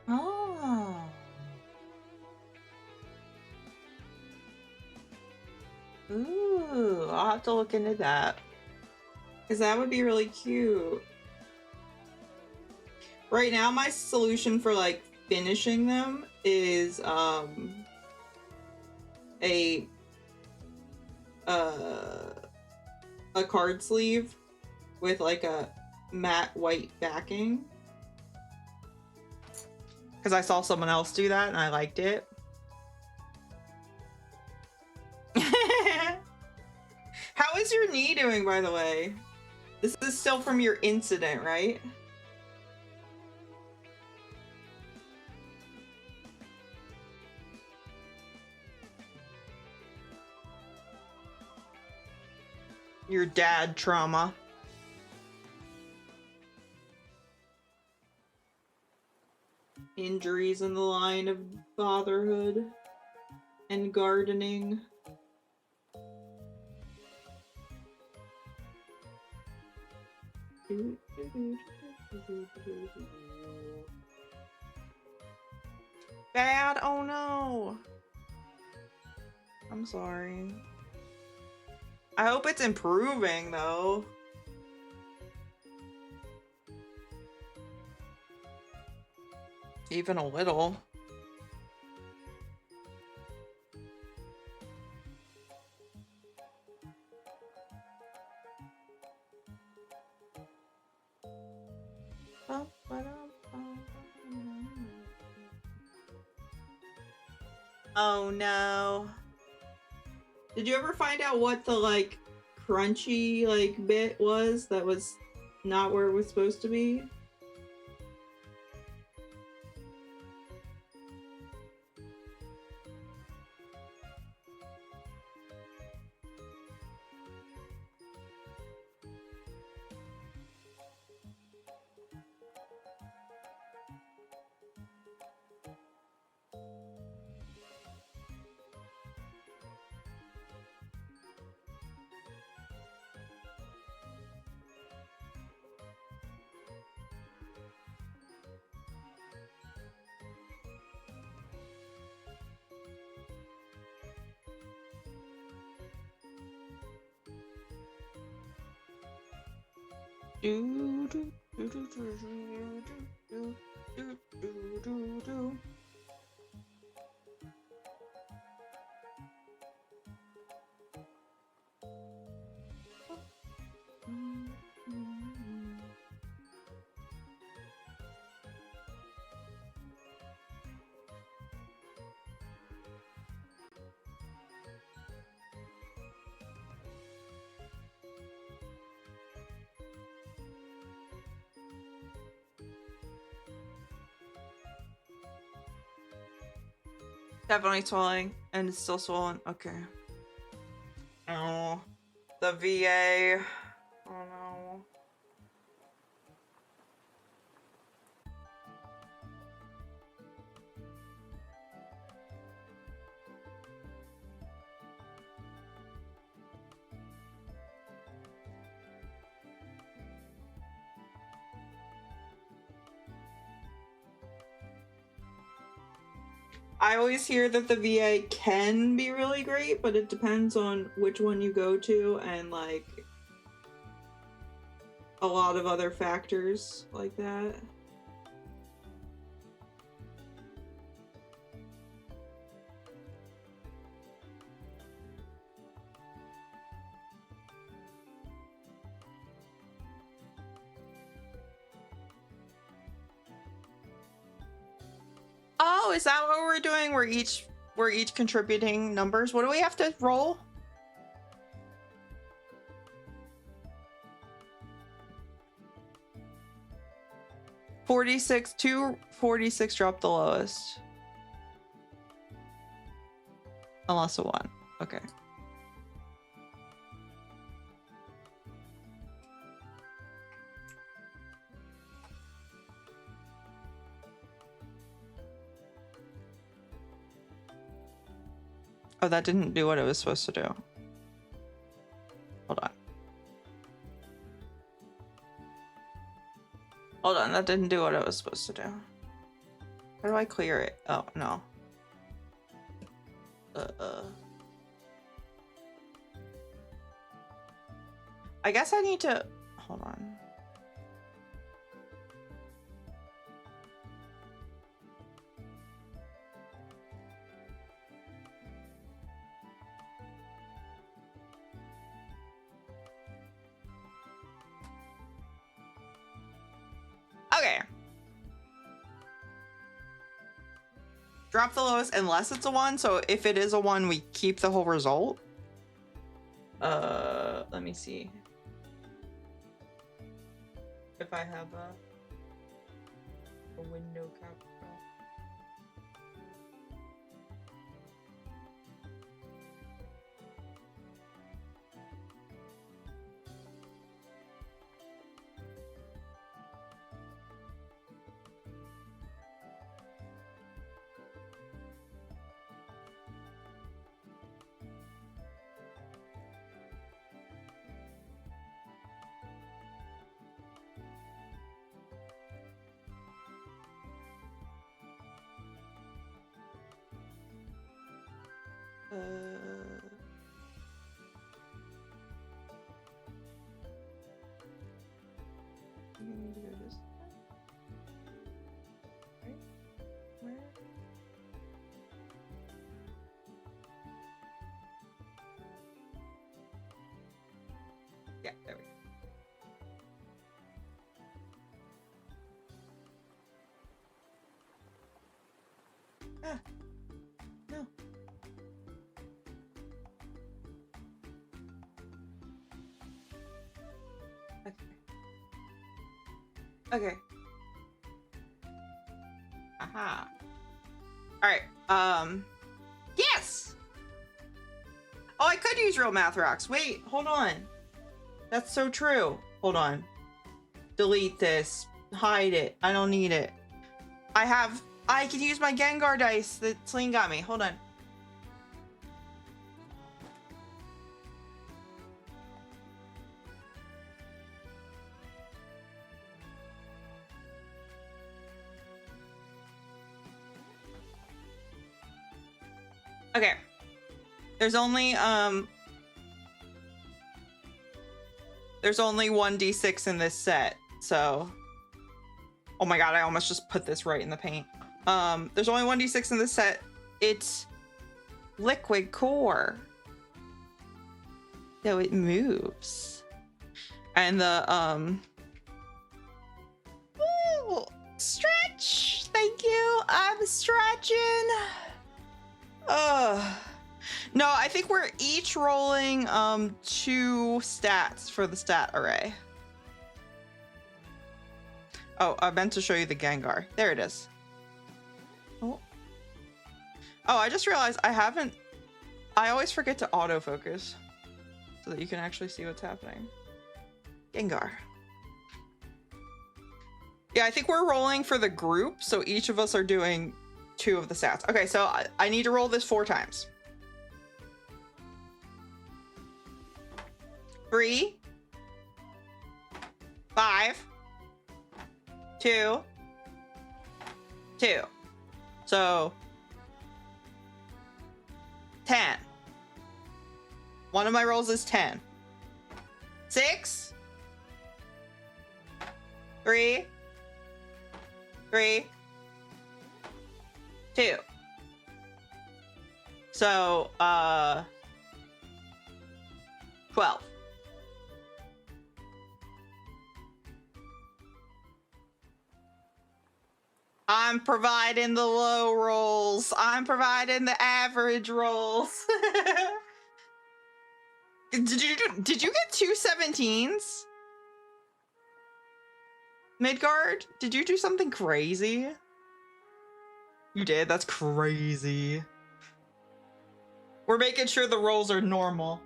Oh. Ooh, I'll have to look into that. Because that would be really cute. Right now, my solution for, like, finishing them is, a card sleeve with, like, a matte white backing. Because I saw someone else do that and I liked it. How is your knee doing, by the way? This is still from your incident, right? Your dad trauma. Injuries in the line of fatherhood and gardening. Bad? Oh no. I'm sorry. I hope it's improving though. Even a little. Oh no. Did you ever find out what the, like, crunchy, like, bit was that was not where it was supposed to be? Do, do, do, do, do, do, do, do, do, do. Definitely swelling, and it's still swollen. Okay. Oh, the VA. Oh no. I always hear that the VA can be really great, but it depends on which one you go to and like a lot of other factors like that. Oh, is that what we're doing? We're each contributing numbers. What do we have to roll? $46, 246 dropped the lowest. Unless a 1. Okay. Oh, that didn't do what it was supposed to do. Hold on. Hold on, that didn't do what it was supposed to do. How do I clear it? Oh, no. I guess I need to... Hold on. Okay. Drop the lowest unless it's a 1. So if it is a 1, we keep the whole result. Let me see. If I have a window cap. I need to go this way. Right? Where? Yeah, there we go. Ah, no. Okay. Aha. All right. Yes. Oh, I could use real math rocks. Wait, hold on. That's so true. Hold on. Delete this. Hide it. I don't need it. I can use my Gengar dice that Celine got me. Hold on. Okay. There's only 1d6 in this set, so oh my god, I almost just put this right in the paint. There's only 1d6 in this set. It's liquid core. So it moves. And the ooh, stretch. Thank you. I'm stretching. No, I think we're each rolling 2 stats for the stat array. Oh, I meant to show you the Gengar. There it is. Oh. Oh, I just realized I always forget to autofocus so that you can actually see what's happening. Gengar. Yeah, I think we're rolling for the group, so each of us are doing 2 of the stats. Okay, so I need to roll this 4 times. 3, 5, 2, 2. So 10. One of my rolls is 10. 6, 3, 3, 2. So 12. I'm providing the low rolls. I'm providing the average rolls. Did you get 2 17s? Midgard? Did you do something crazy? You did? That's crazy. We're making sure the rolls are normal.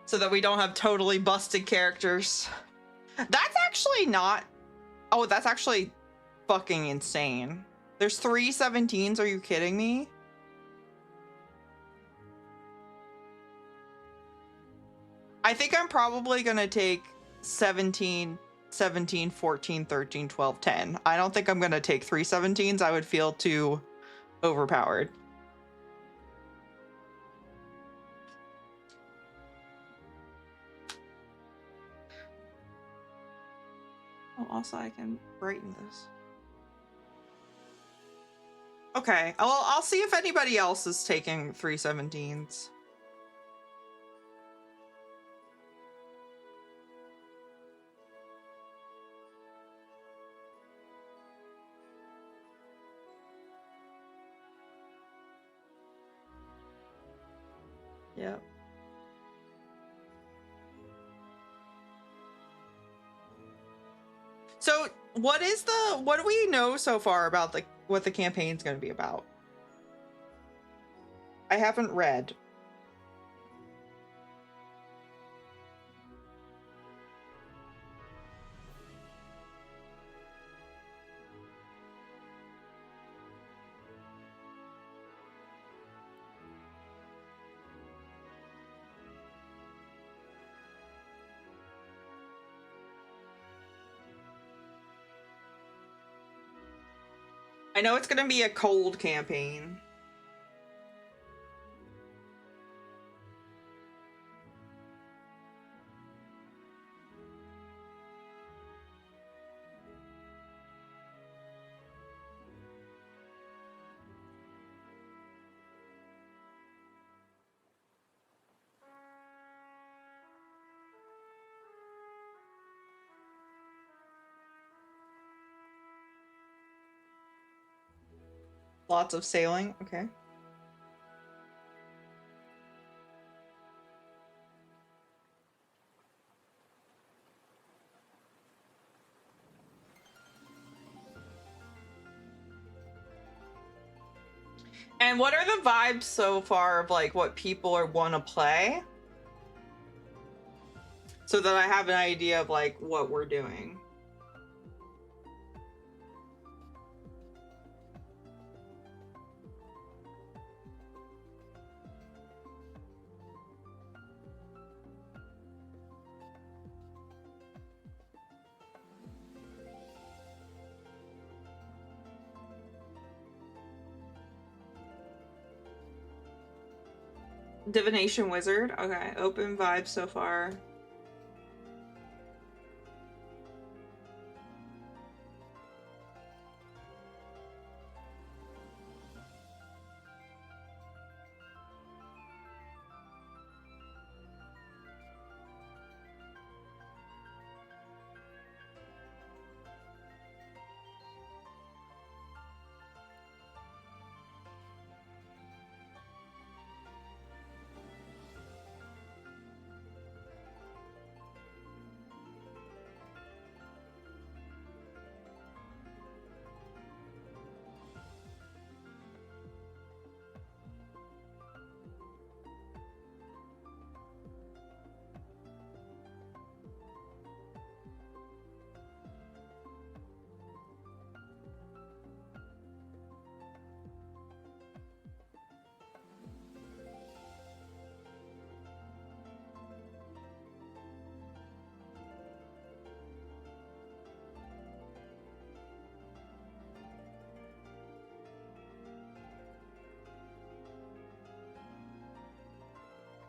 So that we don't have totally busted characters. That's actually not... Oh, that's actually fucking insane. There's 3 17s, are you kidding me? I think I'm probably gonna take 17, 17, 14, 13, 12, 10. I don't think I'm gonna take 3 17s. I would feel too overpowered. Oh, also I can brighten this. Okay, well, I'll see if anybody else is taking 3 17s. Yep. So what do we know so far about what the campaign's going to be about? I haven't read. I know it's going to be a cold campaign. Lots of sailing. Okay. And what are the vibes so far of like what people want to play? So that I have an idea of like what we're doing. Divination Wizard. Okay, open vibes so far.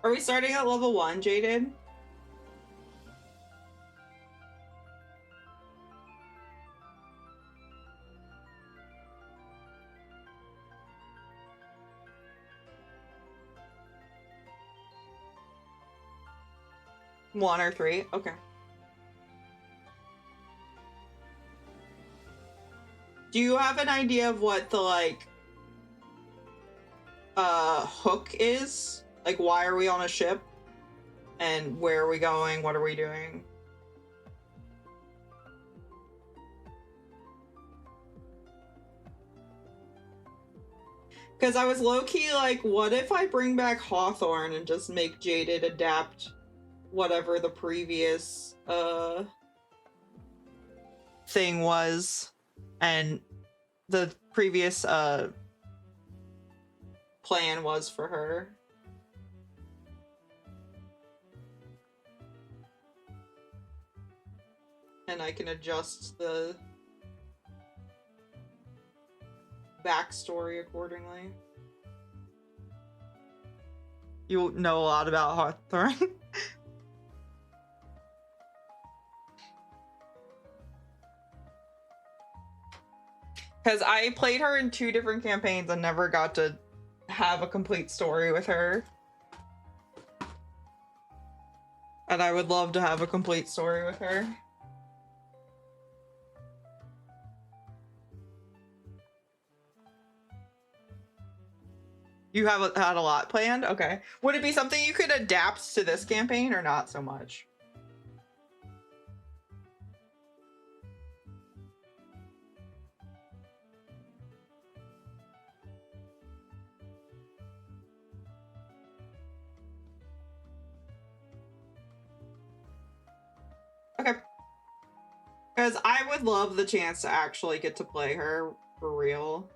Are we starting at level 1, Jaded? One or three? Okay. Do you have an idea of what the, like, hook is? Like, why are we on a ship? And where are we going? What are we doing? Because I was low-key like, what if I bring back Hawthorne and just make Jaded adapt whatever the previous thing was, and the previous plan was for her. And I can adjust the backstory accordingly. You know a lot about Hawthorne. Because I played her in 2 different campaigns and never got to have a complete story with her. And I would love to have a complete story with her. You have had a lot planned? Okay. Would it be something you could adapt to this campaign or not so much? Okay. Because I would love the chance to actually get to play her for real.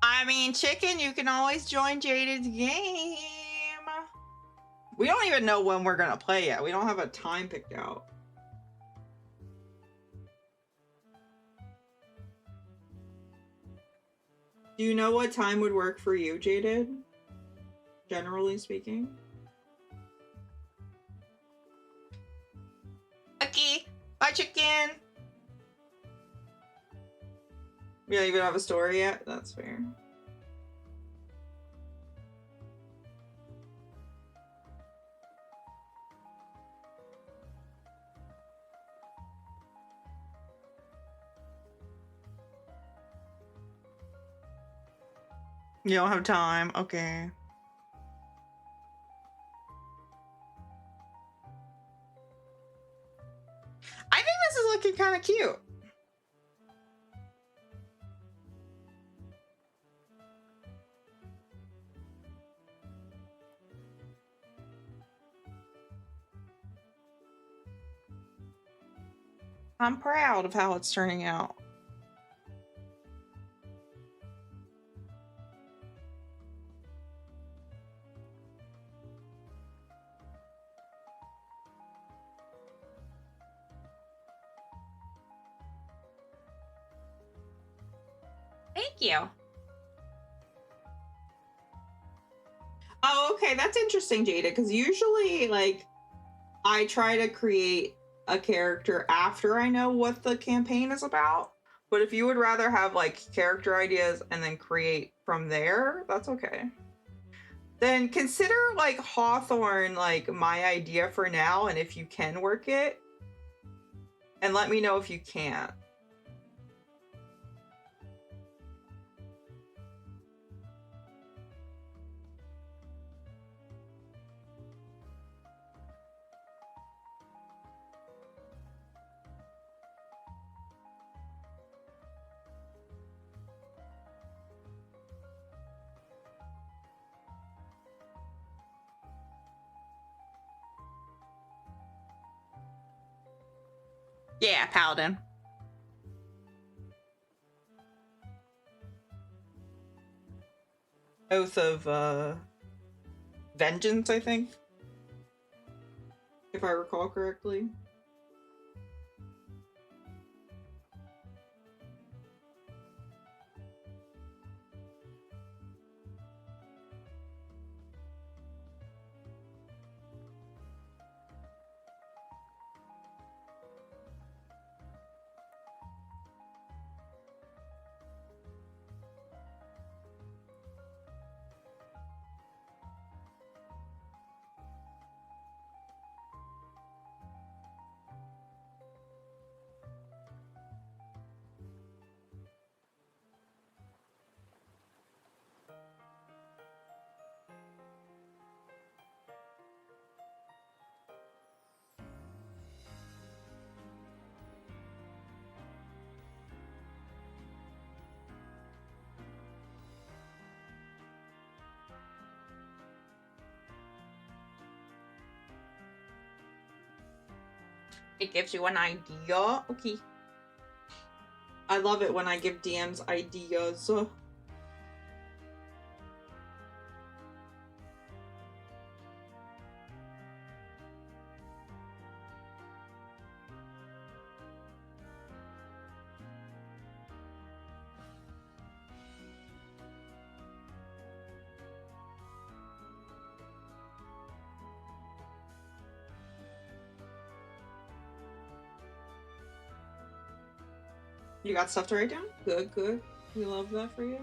I mean, Chicken, you can always join Jaded's game. We don't even know when we're gonna play yet. We don't have a time picked out. Do you know what time would work for you, Jaded? Generally speaking. Okay. Bye, Chicken. We don't even have a story yet? That's fair. You don't have time. Okay. I think this is looking kind of cute. I'm proud of how it's turning out. Thank you. Oh, okay, that's interesting, Jada, because usually, like, I try to create a character after I know what the campaign is about. But if you would rather have, like, character ideas and then create from there, that's okay. Then consider, like, Hawthorne, like, my idea for now, and if you can work it. And let me know if you can't. Yeah, Paladin. Oath of Vengeance, I think. If I recall correctly. It gives you an idea. Okay. I love it when I give DMs ideas. You got stuff to write down? Good, good. We love that for you.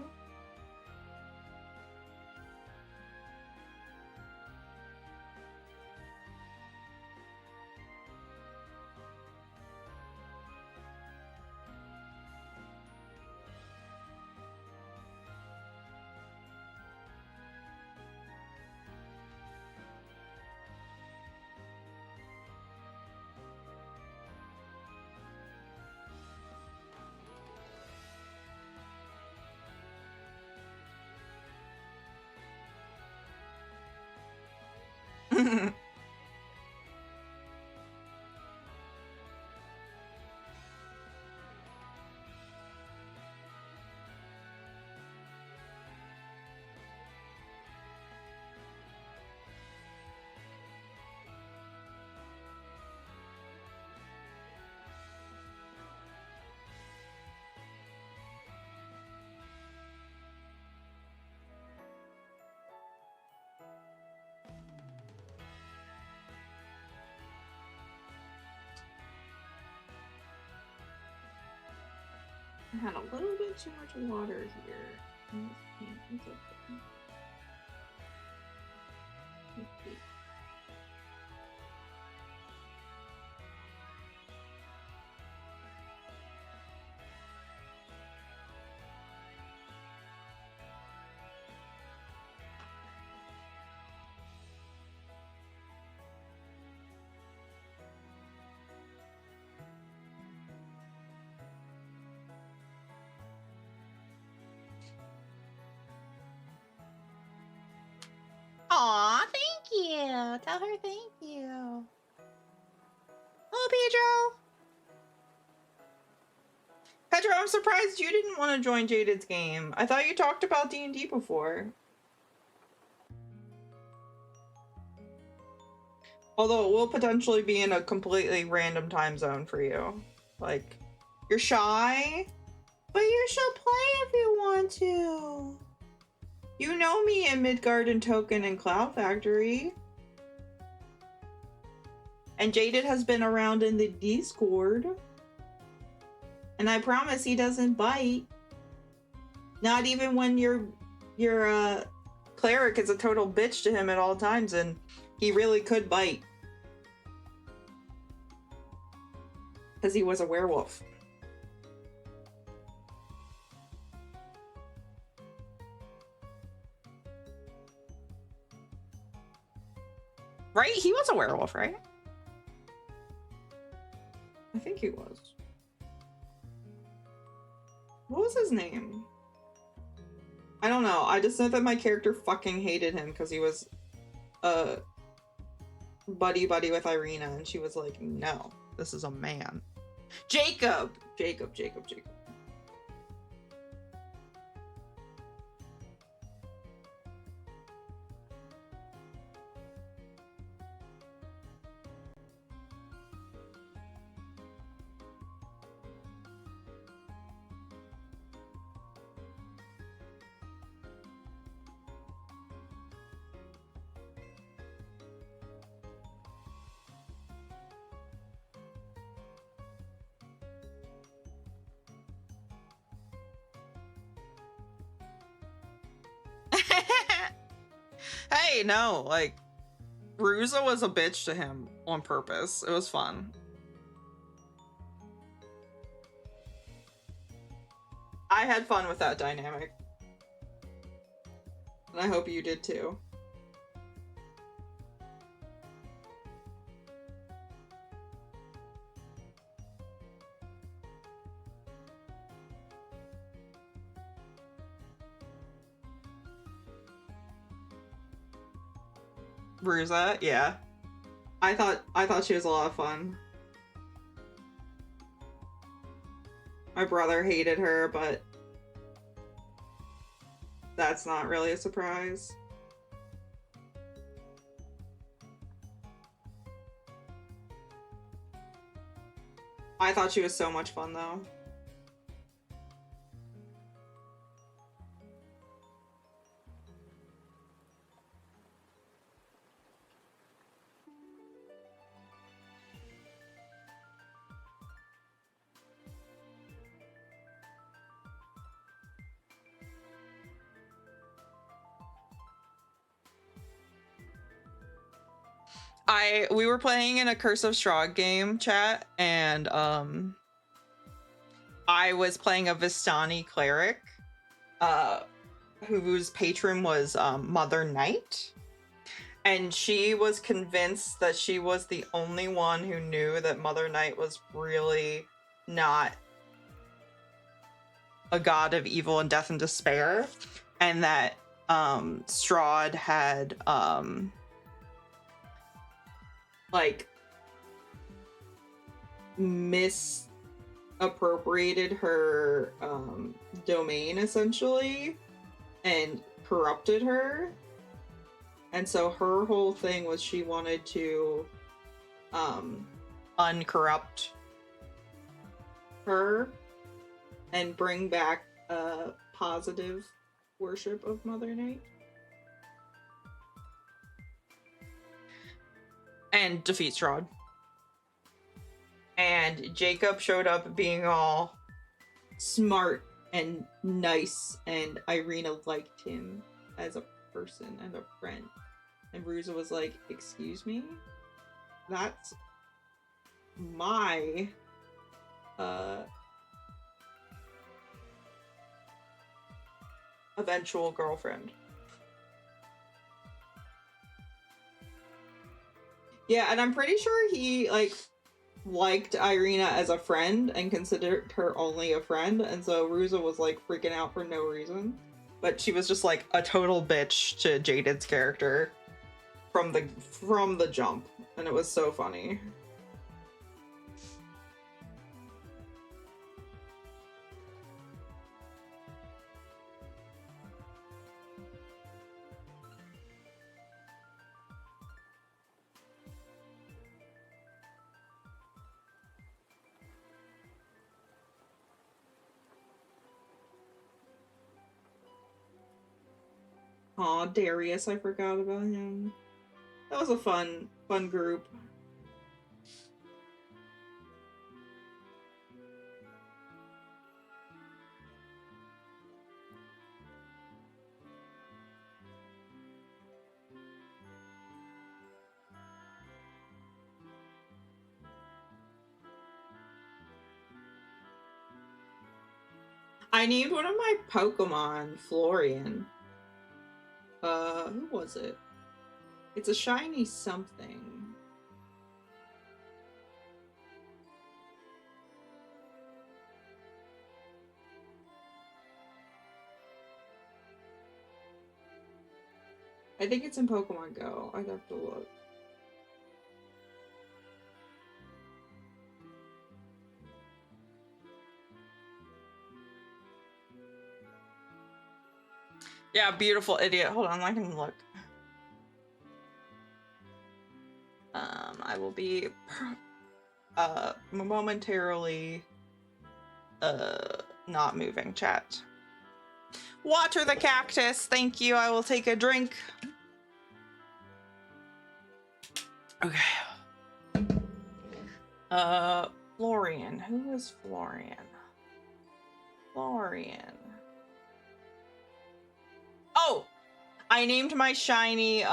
I had a little bit too much water here. It's okay. Okay. Aw, thank you. Tell her thank you. Oh, Pedro. Pedro, I'm surprised you didn't want to join Jaded's game. I thought you talked about D&D before. Although it will potentially be in a completely random time zone for you. Like, you're shy, But you should play if you want to. You know me in Midgarden Token and Cloud Factory. And Jaded has been around in the Discord. And I promise he doesn't bite. Not even when your cleric is a total bitch to him at all times, and he really could bite. Because he was a werewolf. Right? He was a werewolf, right? I think he was. What was his name? I don't know. I just know that my character fucking hated him because he was buddy with Irina, and she was like, no, this is a man. Jacob! Jacob. Hey, no, like, Ruza was a bitch to him on purpose. It was fun. I had fun with that dynamic. And I hope you did too. Ruza, yeah. I thought she was a lot of fun. My brother hated her, but that's not really a surprise. I thought she was so much fun though. We were playing in a Curse of Strahd game chat, and I was playing a Vistani cleric, whose patron was Mother Knight, and she was convinced that she was the only one who knew that Mother Knight was really not a god of evil and death and despair, and that Strahd had like misappropriated her domain essentially and corrupted her. And so her whole thing was she wanted to uncorrupt her and bring back a positive worship of Mother Knight. And defeat Strahd. And Jacob showed up being all smart and nice, and Irina liked him as a person and a friend. And Ruza was like, excuse me? That's my eventual girlfriend. Yeah, and I'm pretty sure he liked Irina as a friend and considered her only a friend, and so Ruza was like freaking out for no reason. But she was just like a total bitch to Jaded's character from the jump, and it was so funny. Aw, Darius, I forgot about him. That was a fun group. I named one of my Pokemon Florian. Who was it? It's a shiny something. I think it's in Pokemon Go. I'd have to look. Yeah, beautiful idiot. Hold on, I can look. I will be momentarily not moving, chat. Water the cactus. Thank you. I will take a drink. Okay. Florian. Who is Florian? Florian. Oh! I named my shiny,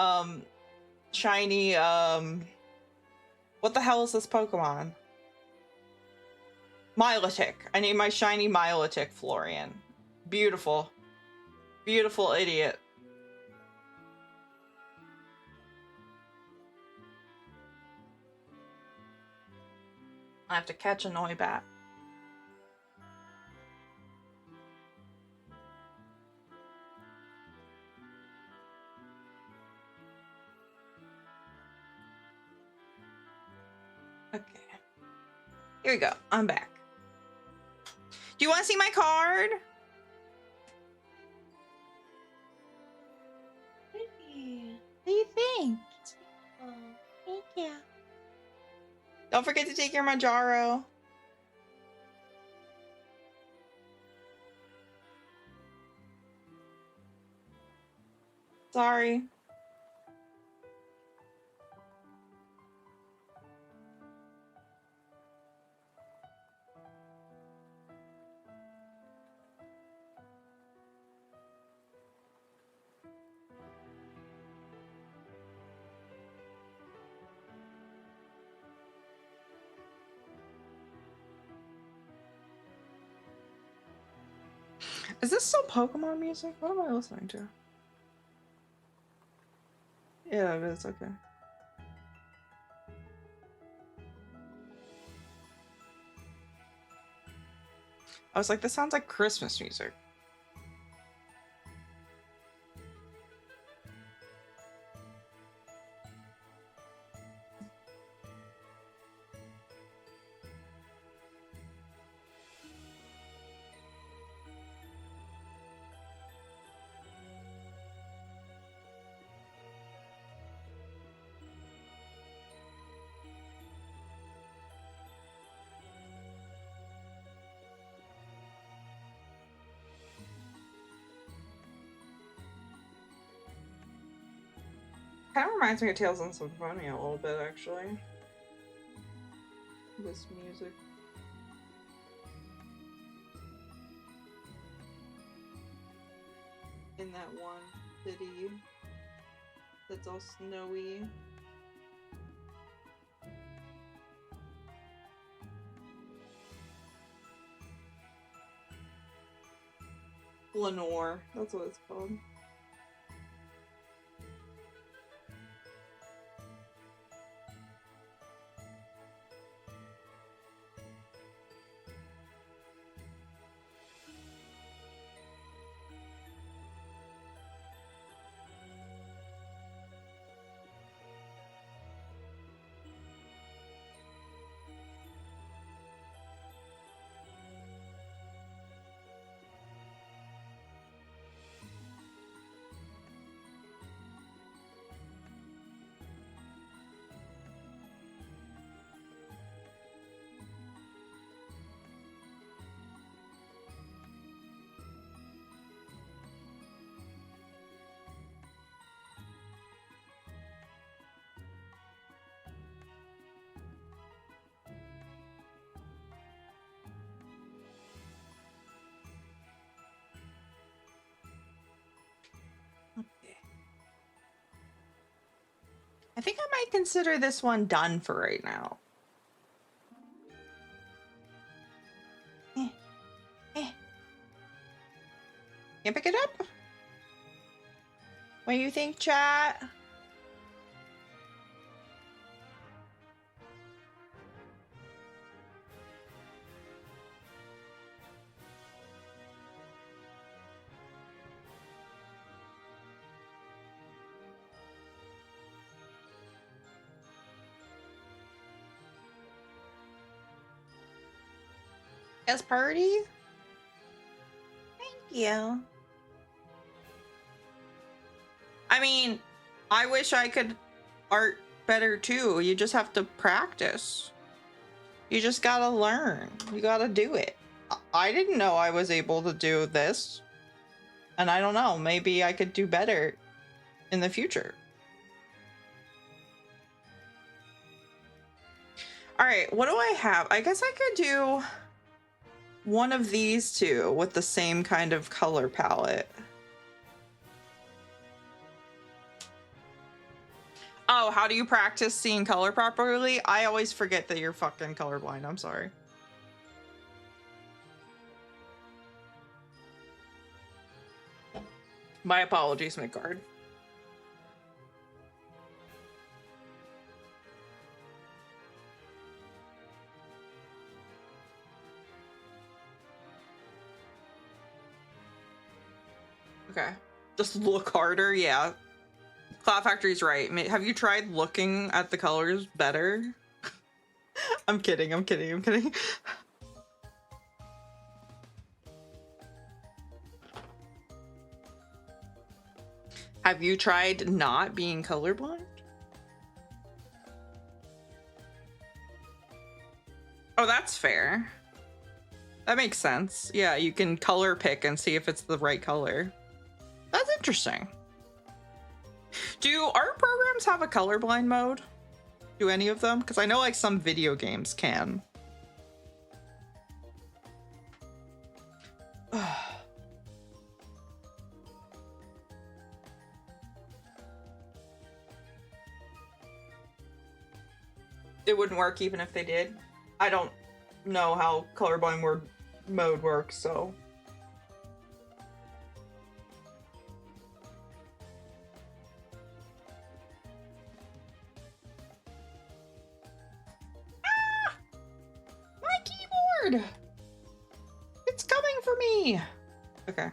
what the hell is this Pokemon? Milotic. I named my shiny Milotic Florian. Beautiful. Beautiful idiot. I have to catch a Noibat. Okay. Here we go. I'm back. Do you want to see my card? Pretty. What do you think? Oh, Thank you. Don't forget to take your Manjaro. Sorry. Is this still Pokemon music? What am I listening to? Yeah, it is. Okay. I was like, this sounds like Christmas music. Kind of reminds me of Tales of Symphonia a little bit, actually. This music. In that one city that's all snowy. Lenore, that's what it's called. I think I might consider this one done for right now. Can you pick it up? What do you think, chat? Yes, party? Thank you. I mean, I wish I could art better too. You just have to practice. You just gotta learn. You gotta do it. I didn't know I was able to do this. And I don't know, maybe I could do better in the future. All right, what do I have? I guess I could do one of these two with the same kind of color palette. Oh, how do you practice seeing color properly? I always forget that you're fucking colorblind. I'm sorry. My apologies, Midgard. Okay. Just look harder, yeah. Cloud Factory's right. Have you tried looking at the colors better? I'm kidding, I'm kidding, I'm kidding. Have you tried not being colorblind? Oh, that's fair. That makes sense. Yeah, you can color pick and see if it's the right color. That's interesting. Do art programs have a colorblind mode? Do any of them? Because I know like some video games can. It wouldn't work even if they did. I don't know how colorblind mode works, so. Ah! My keyboard! It's coming for me! Okay.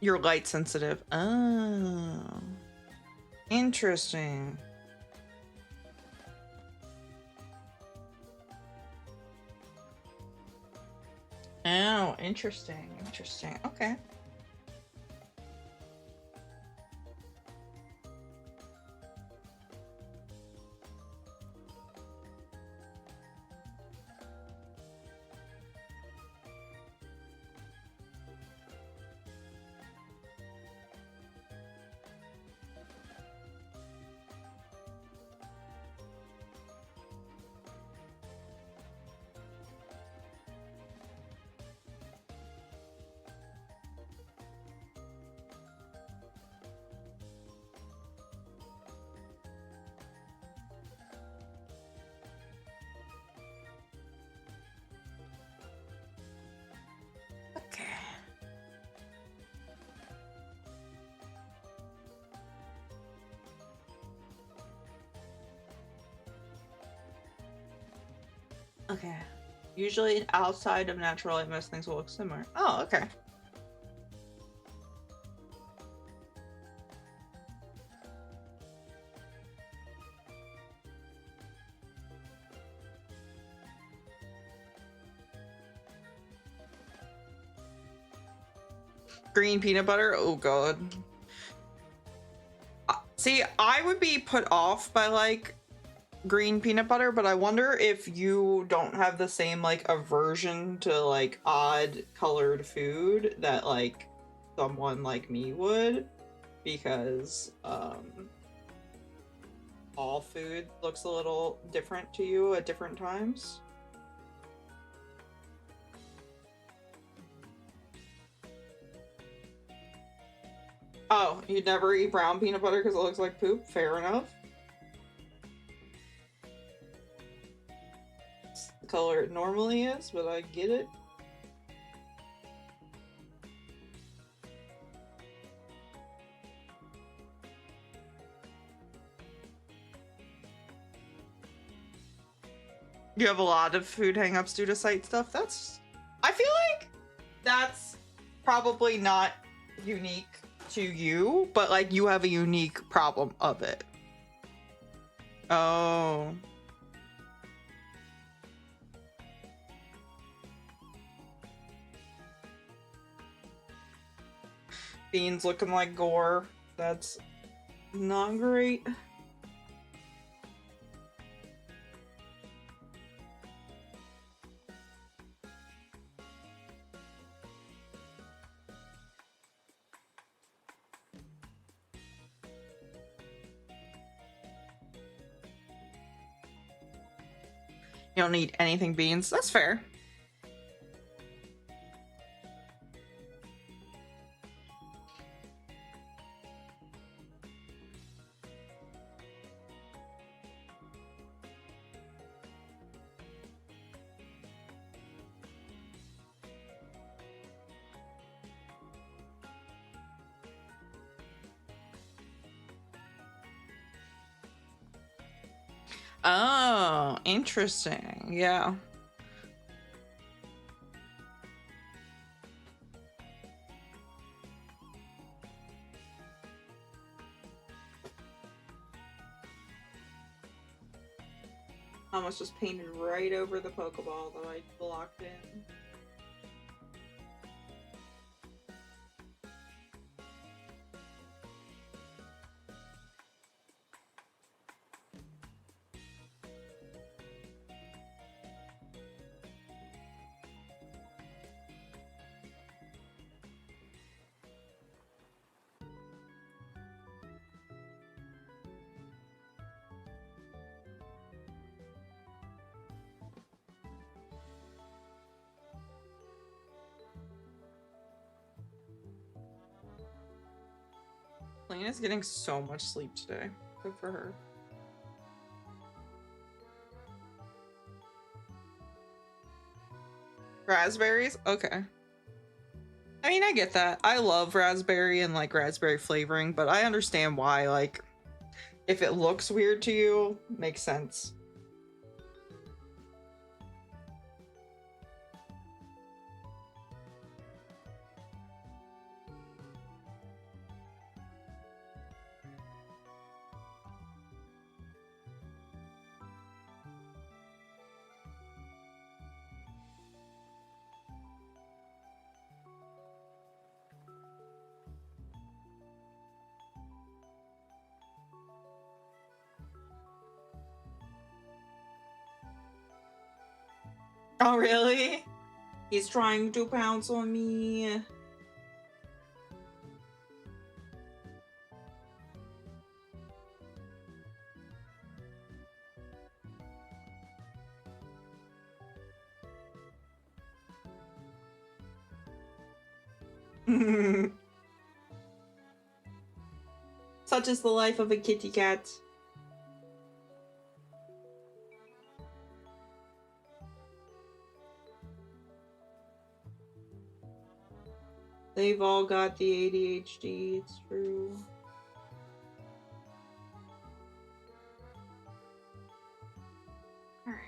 You're light sensitive. Oh. Interesting. Oh, interesting. Interesting. Okay. Okay. Usually outside of natural light, most things will look similar. Oh, okay. Green peanut butter? Oh god. See, I would be put off by like green peanut butter, but I wonder if you don't have the same like aversion to like odd colored food that like someone like me would, because all food looks a little different to you at different times. Oh, you'd never eat brown peanut butter because it looks like poop? Fair enough. It's the color it normally is, but I get it. You have a lot of food hangups due to site stuff? I feel like that's probably not unique to you, but like you have a unique problem of it. Oh. Beans looking like gore. That's not great. You don't need anything beans. That's fair. Oh, interesting. Yeah. Almost just painted right over the Pokeball that I blocked in. Lena's getting so much sleep today. Good for her. Raspberries? Okay. I mean, I get that. I love raspberry and like raspberry flavoring, but I understand why, like, if it looks weird to you, makes sense. Oh, really? He's trying to pounce on me. Such is the life of a kitty cat. They've all got the ADHD, it's true. Alright.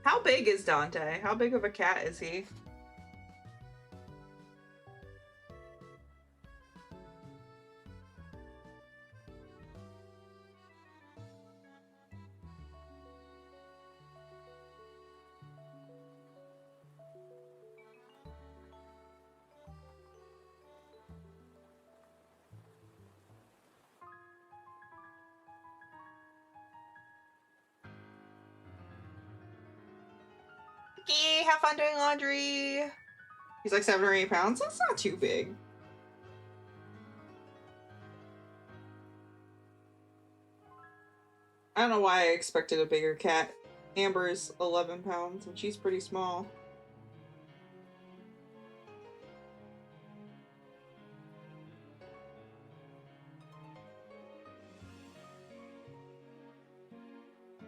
How big is Dante? How big of a cat is he? Vicky, have fun doing laundry. He's like 7 or 8 pounds. That's not too big. I don't know why I expected a bigger cat. Amber's 11 pounds and she's pretty small.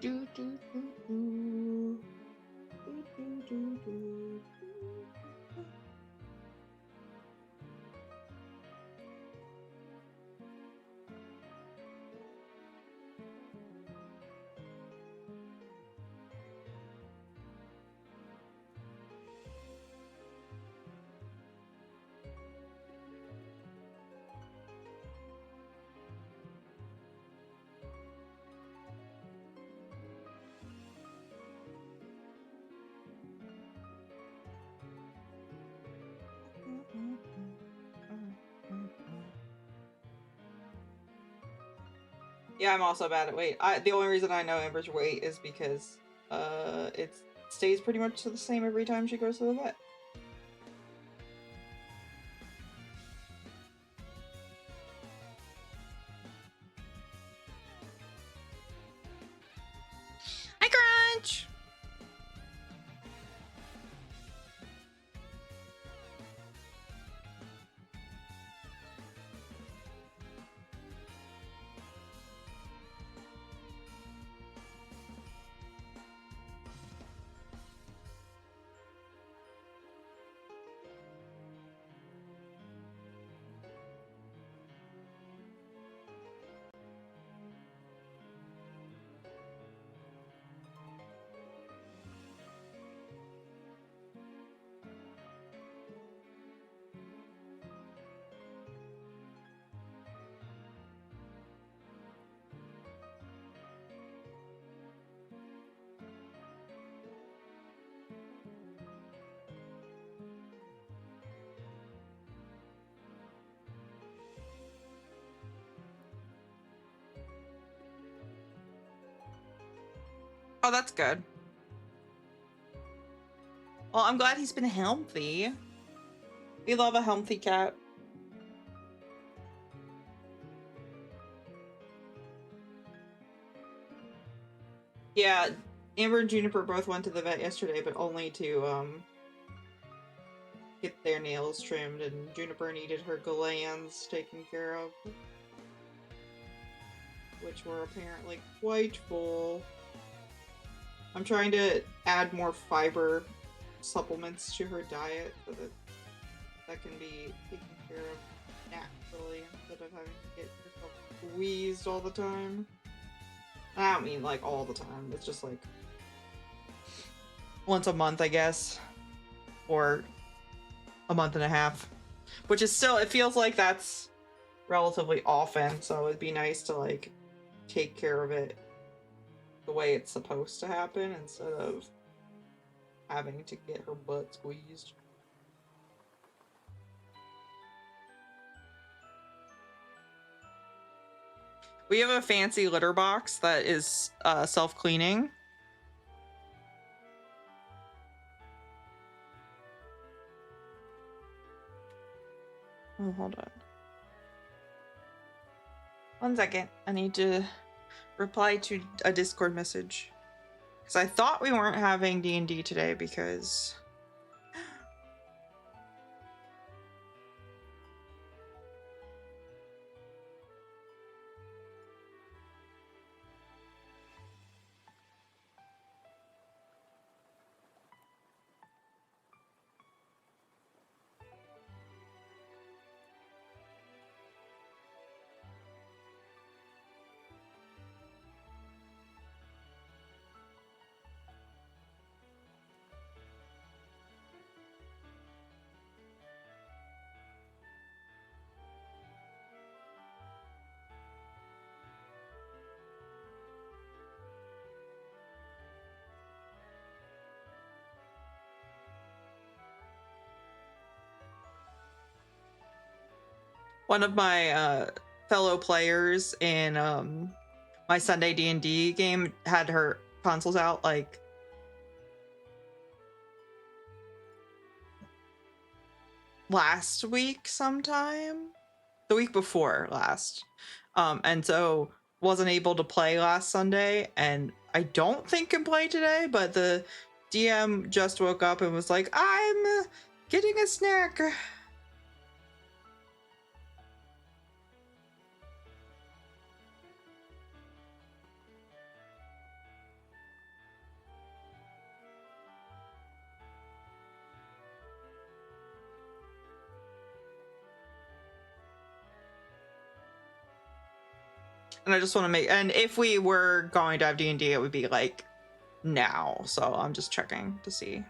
Do, do, do, do. Do, do, do, do. Yeah, I'm also bad at weight. The only reason I know Amber's weight is because it stays pretty much the same every time she goes to the vet. Hi, Crunch! Oh, that's good. Well, I'm glad he's been healthy. We love a healthy cat. Yeah, Amber and Juniper both went to the vet yesterday, but only to get their nails trimmed, and Juniper needed her glands taken care of, which were apparently quite full. I'm trying to add more fiber supplements to her diet so that can be taken care of naturally instead of having to get yourself squeezed all the time. I don't mean like all the time, it's just like once a month, I guess, or a month and a half, which is still, it feels like that's relatively often, so it'd be nice to like take care of it the way it's supposed to happen instead of having to get her butt squeezed. We have a fancy litter box that is self-cleaning. Oh, hold on. 1 second. I need to reply to a Discord message. Because I thought we weren't having D&D today because... One of my fellow players in my Sunday D&D game had her consoles out like last week sometime, the week before last, and so wasn't able to play last Sunday, and I don't think can play today, but the DM just woke up and was like, I'm getting a snack. And I just want to make, and if we were going to have D&D, it would be like now, so I'm just checking to see.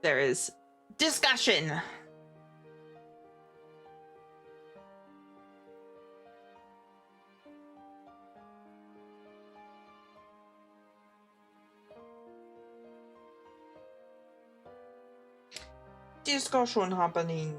There is discussion. Discussion happening.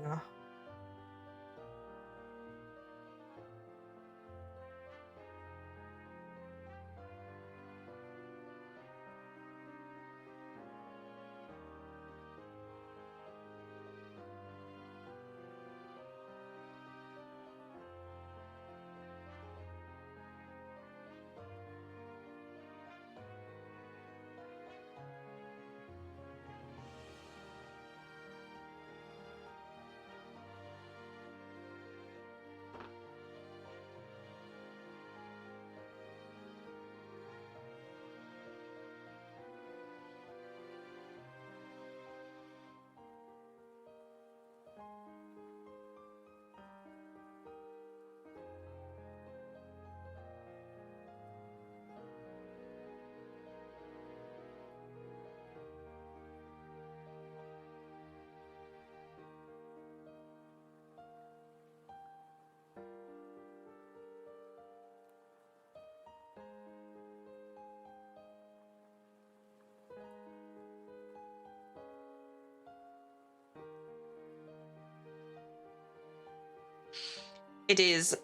It is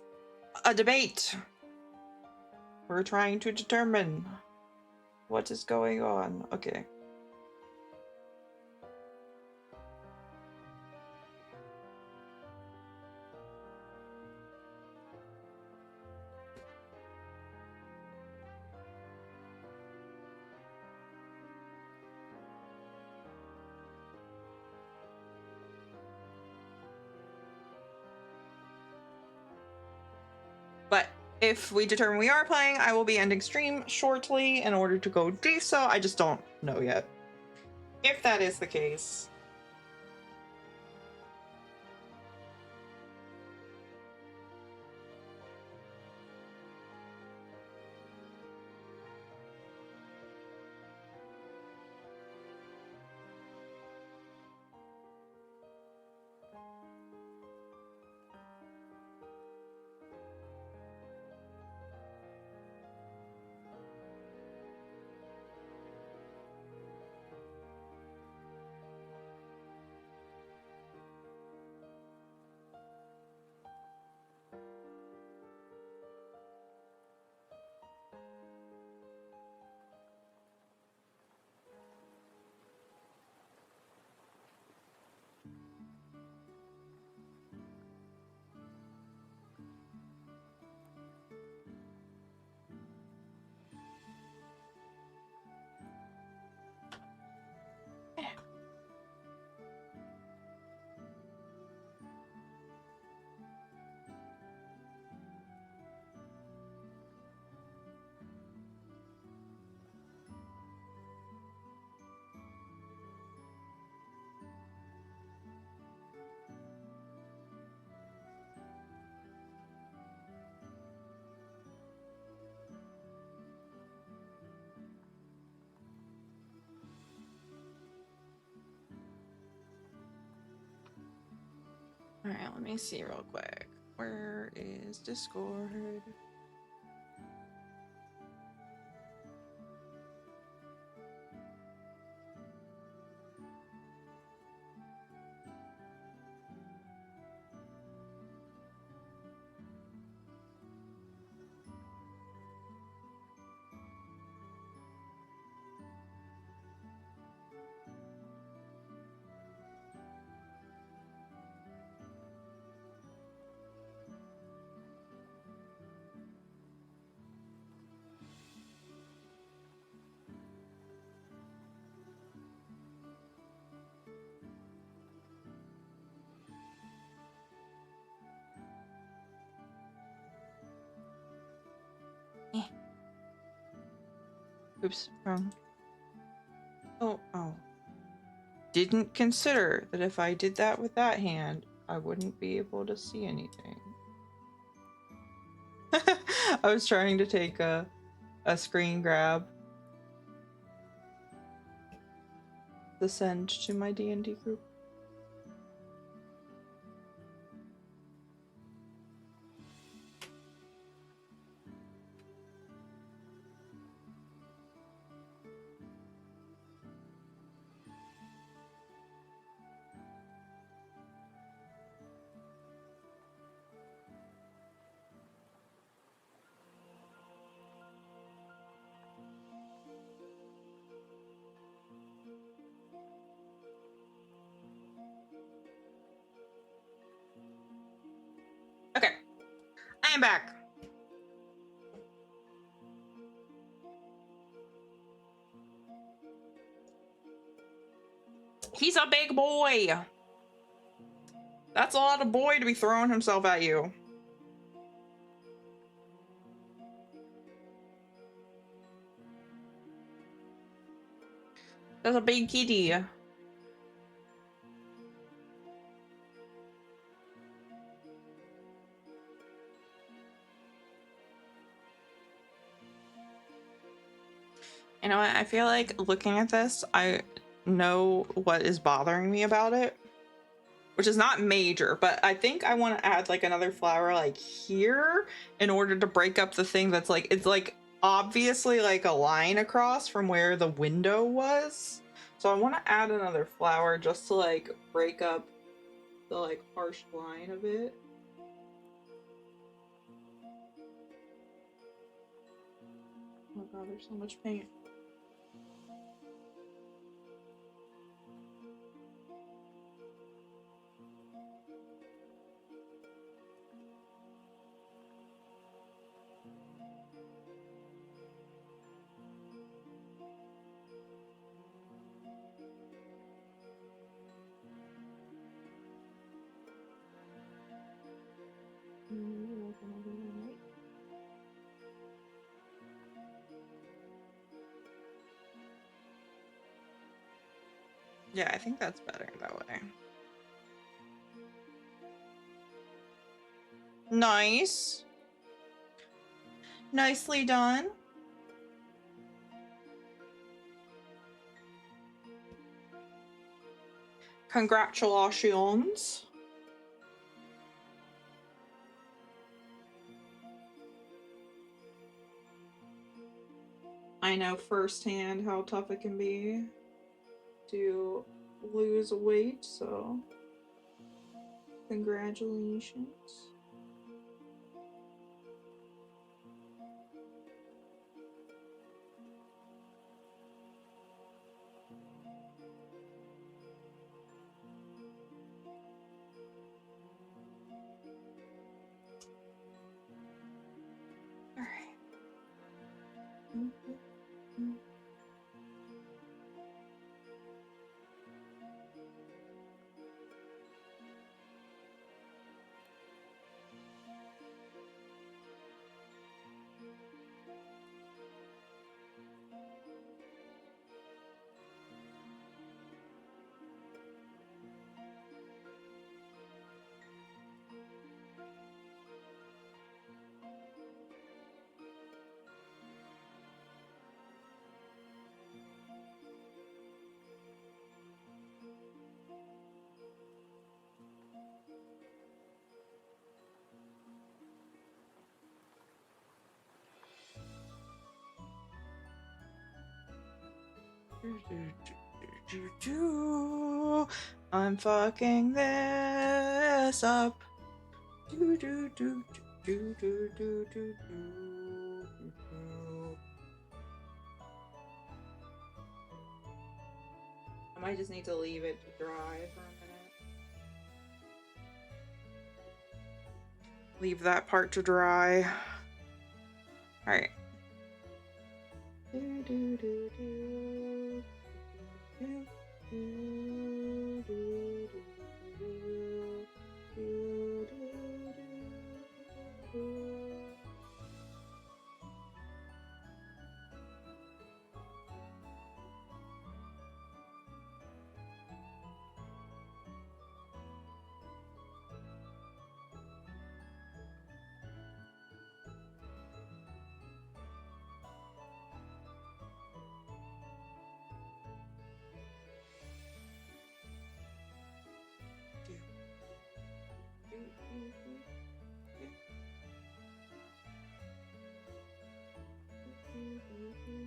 a debate. We're trying to determine what is going on. Okay. But if we determine we are playing, I will be ending stream shortly in order to go do so. I just don't know yet. If that is the case. Alright, let me see real quick. Where is Discord? Eh. Oops, wrong. Oh. Didn't consider that if I did that with that hand, I wouldn't be able to see anything. I was trying to take a screen grab to send to my D&D group. Okay, I am back. He's a big boy. That's a lot of boy to be throwing himself at you. That's a big kitty. You know what? I feel like looking at this, I know what is bothering me about it, which is not major, but I think I want to add like another flower like here in order to break up the thing that's like, it's like obviously like a line across from where the window was. So I want to add another flower just to like break up the like harsh line of it. Oh god, there's so much paint. Yeah, I think that's better that way. Nice. Nicely done. Congratulations. I know firsthand how tough it can be to lose weight, so congratulations. All right. I'm fucking this up. Do do do do do do do do do. I might just need to leave it to dry for a minute. Leave that part to dry. All right. Do do do do. Do do do do do. Do do do do.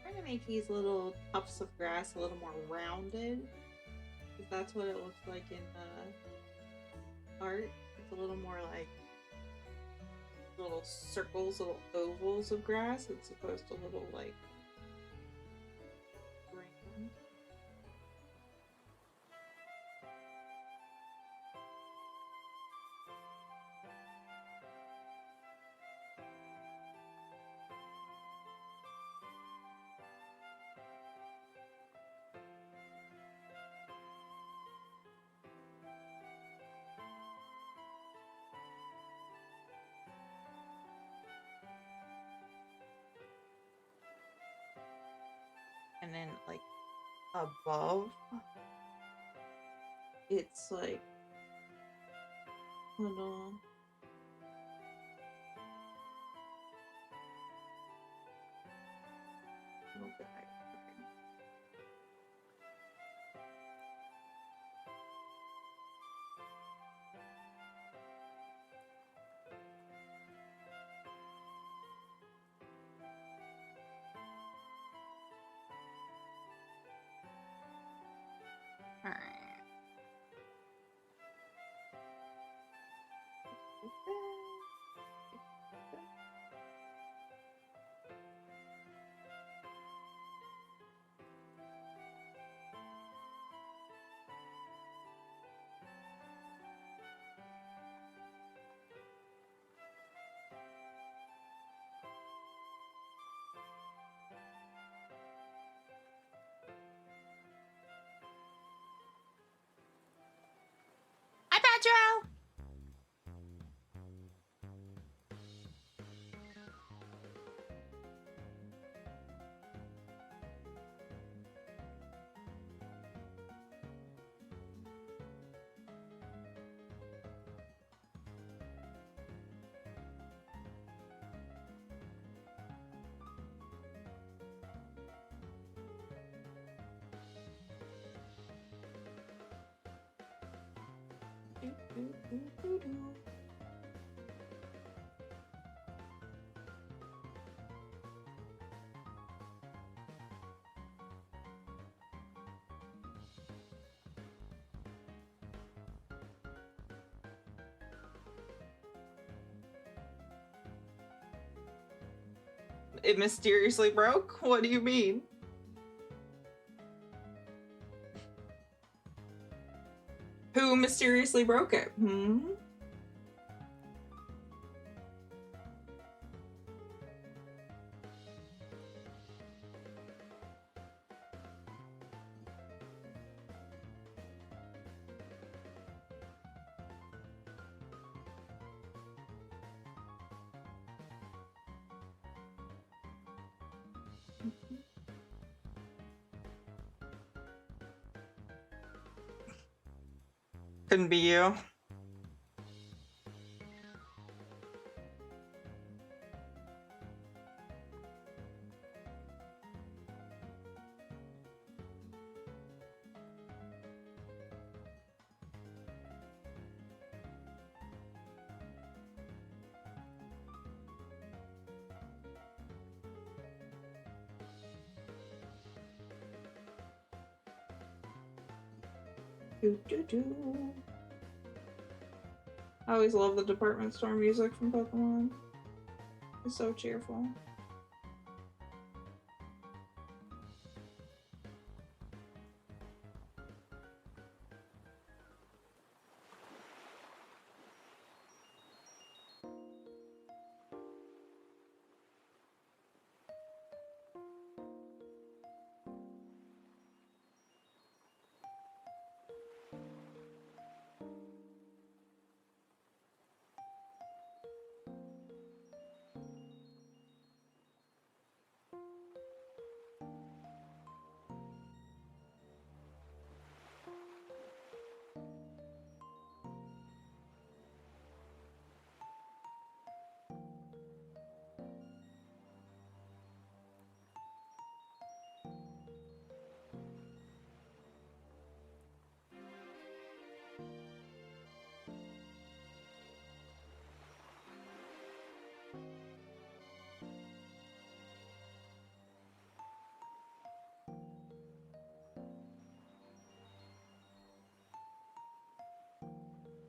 Trying to make these little tufts of grass a little more rounded, because that's what it looks like in the art. It's a little more like little circles, little ovals of grass. It's supposed to little like round. And then like above, it's like little guy. All right. Hi, Pedro. Do, do, do, do, do. It mysteriously broke? What do you mean? Who mysteriously broke it? Hmm? Couldn't be you. Do, do, do. I always love the department store music from Pokemon. It's so cheerful.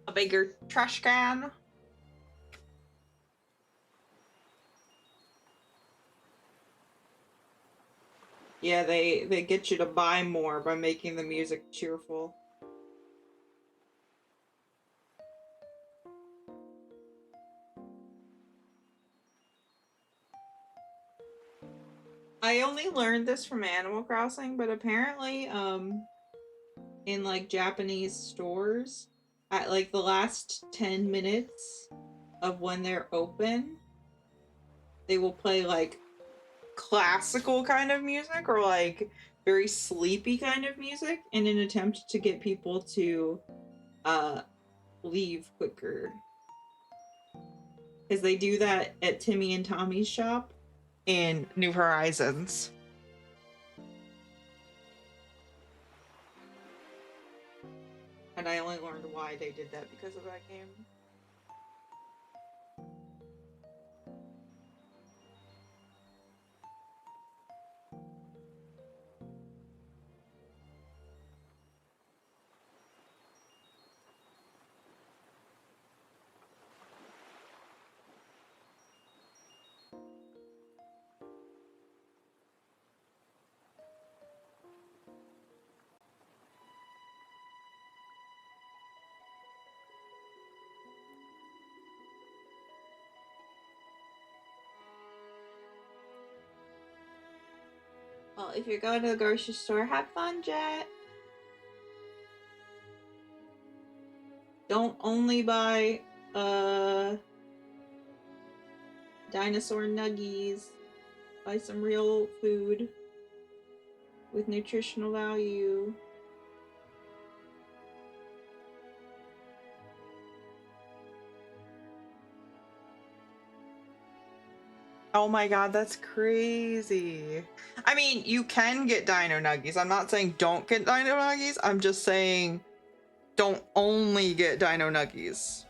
A bigger trash can. Yeah, they get you to buy more by making the music cheerful. I only learned this from Animal Crossing, but apparently, in like Japanese stores, at like the last 10 minutes of when they're open, they will play like classical kind of music or like very sleepy kind of music in an attempt to get people to leave quicker. Because they do that at Timmy and Tommy's shop in New Horizons. And I only learned why they did that because of that game. Well, if you're going to the grocery store, have fun, Jet. Don't only buy dinosaur nuggies. Buy some real food with nutritional value. Oh my god, that's crazy. I mean, you can get dino nuggies. I'm not saying don't get dino nuggies. I'm just saying don't only get dino nuggies.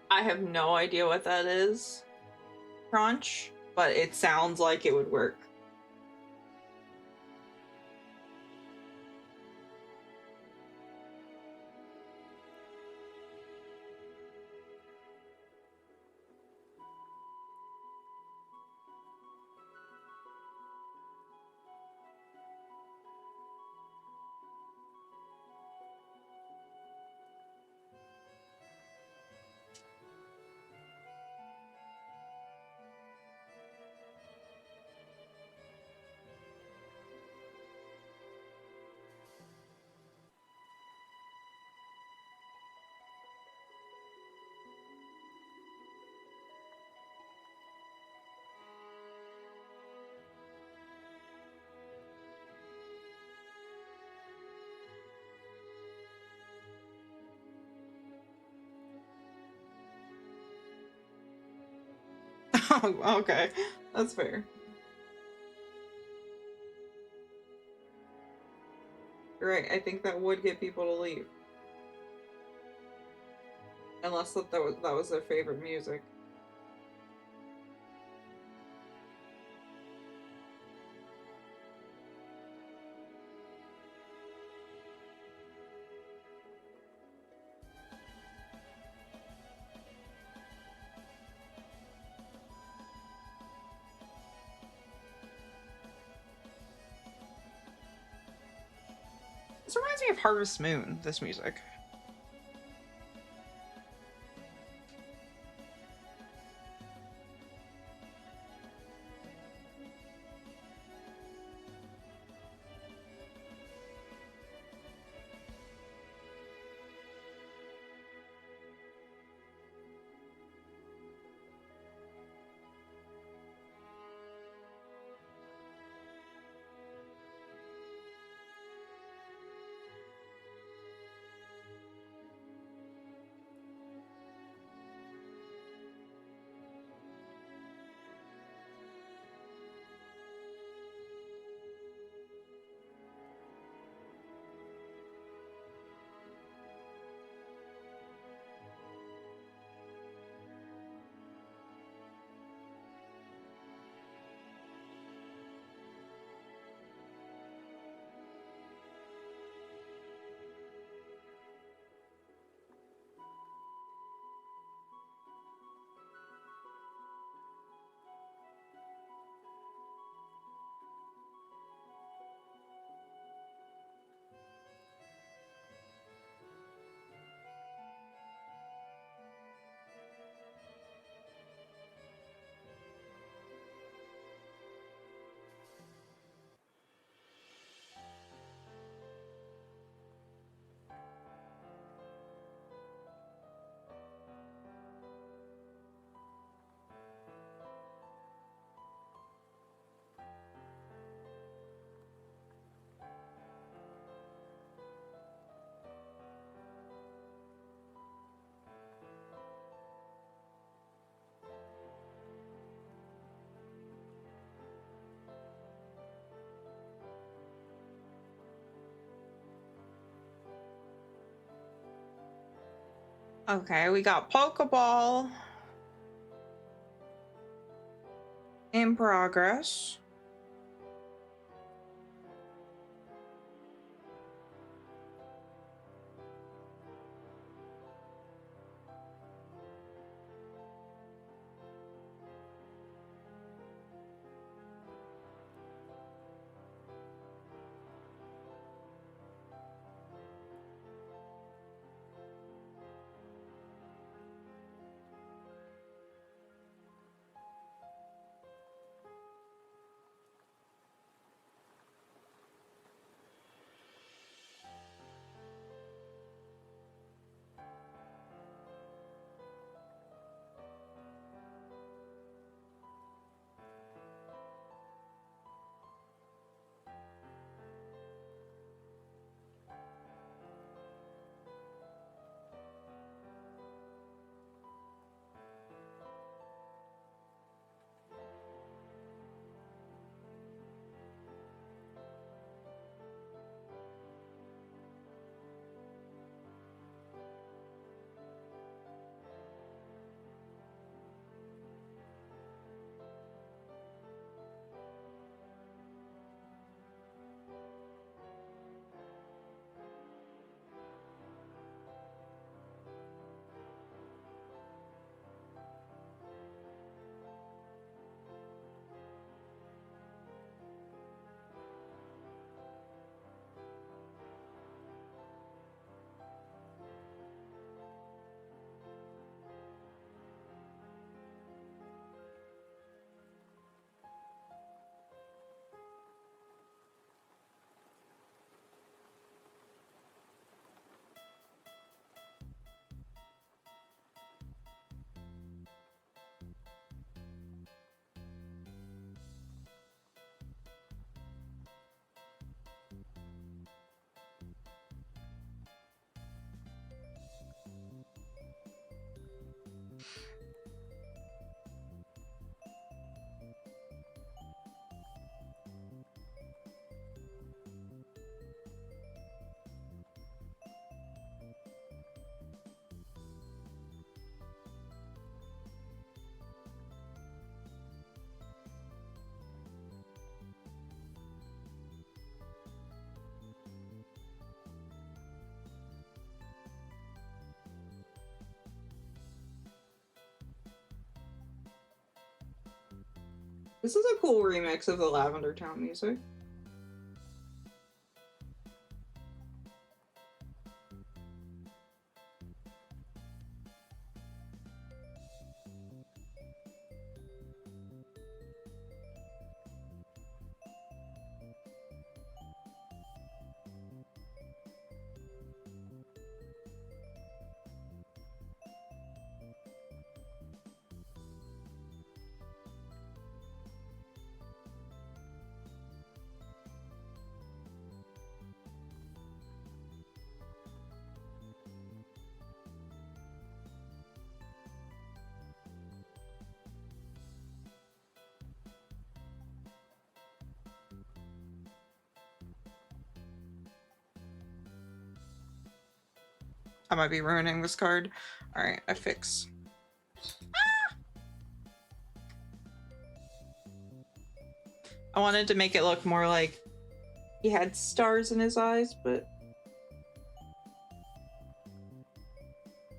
I have no idea what that is, Crunch, but it sounds like it would work. Oh, okay, that's fair. You're right, I think that would get people to leave. Unless that was their favorite music. This reminds me of Harvest Moon, this music. Okay, we got Pokeball in progress. This is a cool remix of the Lavender Town music. I might be ruining this card. Alright, I fix. I wanted to make it look more like he had stars in his eyes, but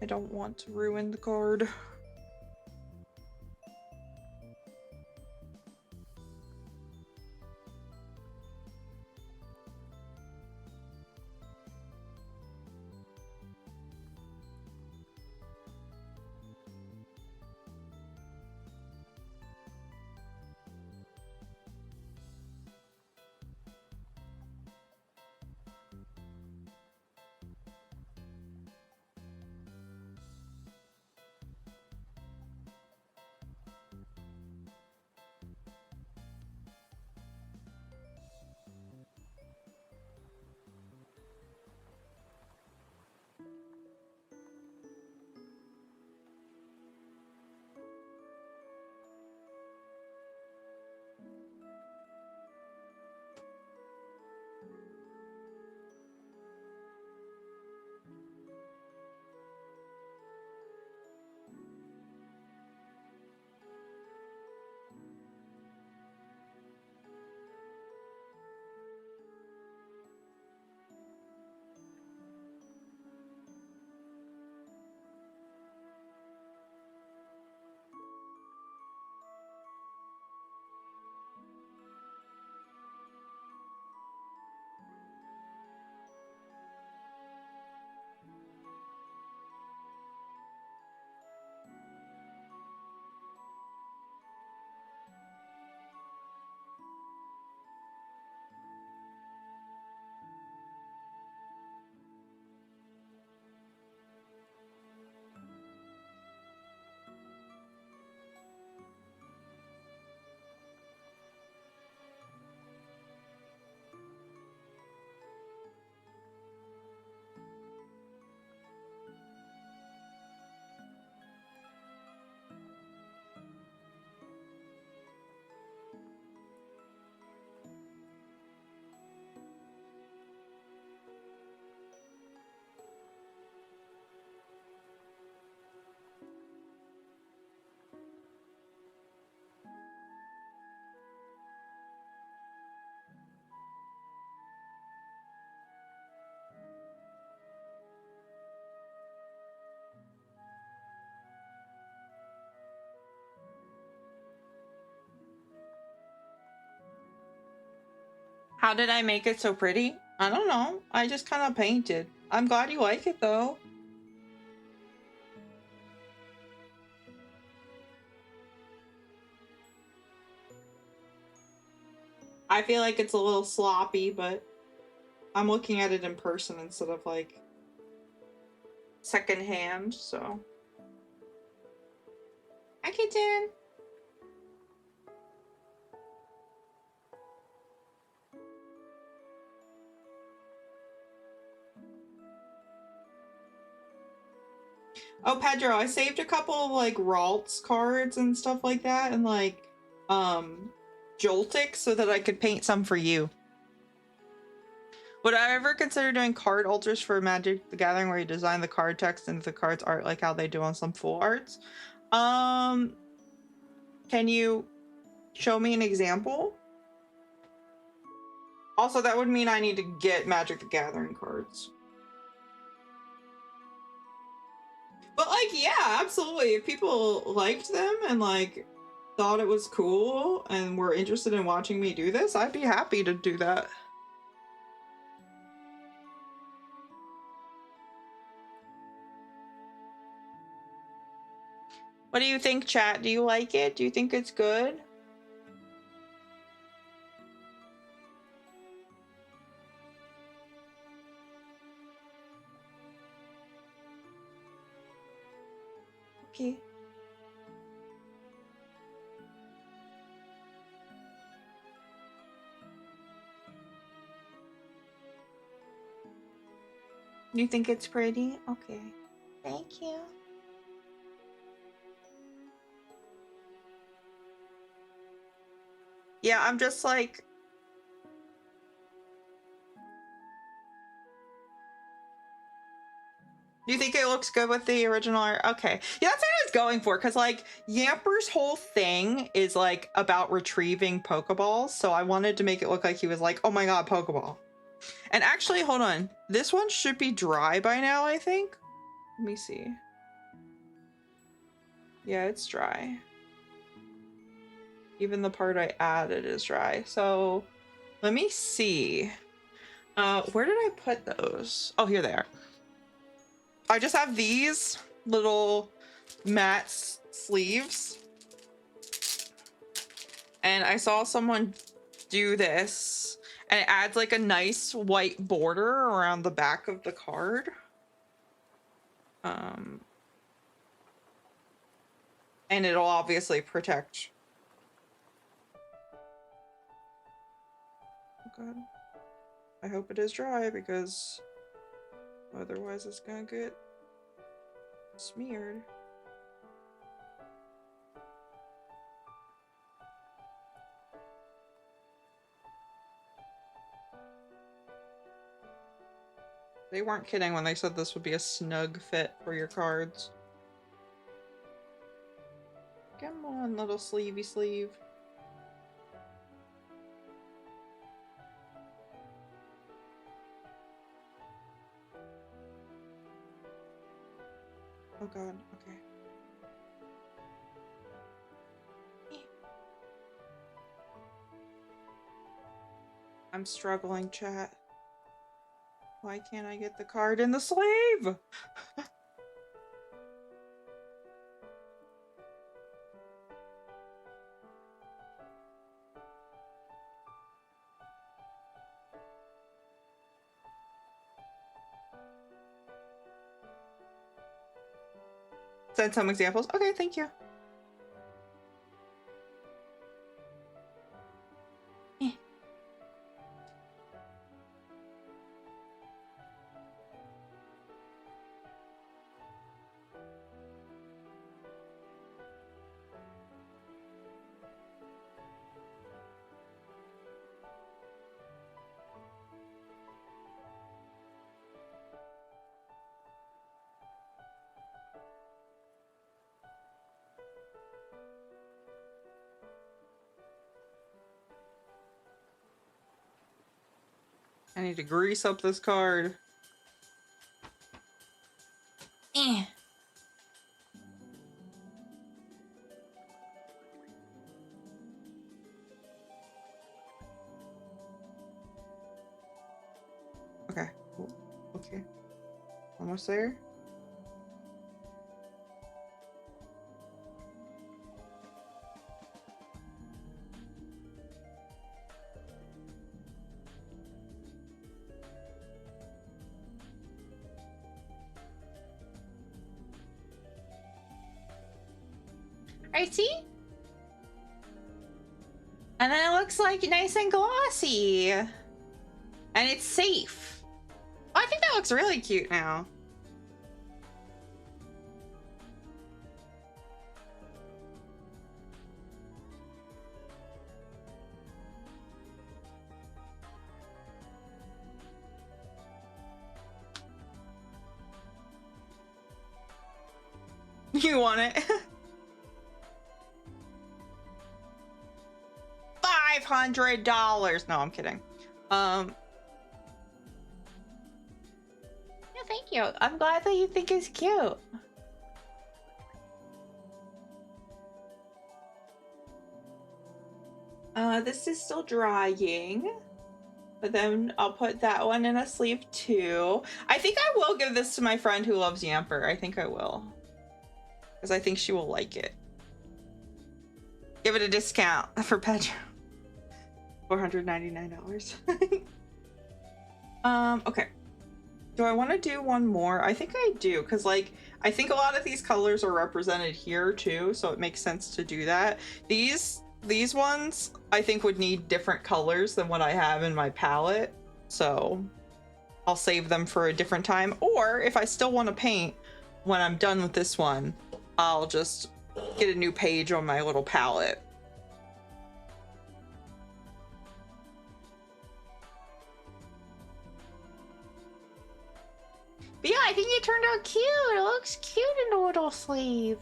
I don't want to ruin the card. How did I make it so pretty? I don't know. I just kind of painted. I'm glad you like it though. I feel like it's a little sloppy, but I'm looking at it in person instead of like secondhand, so. Hi, kitten. Oh, Pedro, I saved a couple of like Ralts cards and stuff like that, and like Joltik, so that I could paint some for you. Would I ever consider doing card alters for Magic the Gathering where you design the card text into the card's art like how they do on some full arts? Can you show me an example? Also, that would mean I need to get Magic the Gathering cards. But like, yeah, absolutely. If people liked them and like thought it was cool and were interested in watching me do this, I'd be happy to do that. What do you think, chat? Do you like it? Do you think it's good? Okay. You think it's pretty? Okay. Thank you. Yeah, I'm just like... Do you think it looks good with the original art? Okay. Yeah, that's what I was going for, because, like, Yamper's whole thing is, like, about retrieving Pokeballs, so I wanted to make it look like he was like, oh my god, Pokeball. And actually, hold on. This one should be dry by now, I think. Let me see. Yeah, it's dry. Even the part I added is dry. So, let me see. Where did I put those? Oh, here they are. I just have these little matte sleeves. And I saw someone do this. And it adds like a nice white border around the back of the card. And it'll obviously protect. Oh god. I hope it is dry because otherwise it's gonna get smeared. They weren't kidding when they said this would be a snug fit for your cards. Come on, little sleevey sleeve. Oh god, okay. I'm struggling, chat. Why can't I get the card in the sleeve? Send some examples. Okay, thank you. I need to grease up this card. Okay. Cool. Okay. Almost there. I see. And then it looks like nice and glossy. And it's safe. Oh, I think that looks really cute now. You want it? $500. No, I'm kidding. Yeah, thank you. I'm glad that you think it's cute. This is still drying, but then I'll put that one in a sleeve too. I think I will give this to my friend who loves Yamper. I think I will, because I think she will like it. Give it a discount for Pedro. $499. Okay. Do I want to do one more? I think I do, because like I think a lot of these colors are represented here too, so it makes sense to do that. These ones I think would need different colors than what I have in my palette, so I'll save them for a different time. Or if I still want to paint when I'm done with this one, I'll just get a new page on my little palette. But yeah, I think it turned out cute. It looks cute in a little sleeve.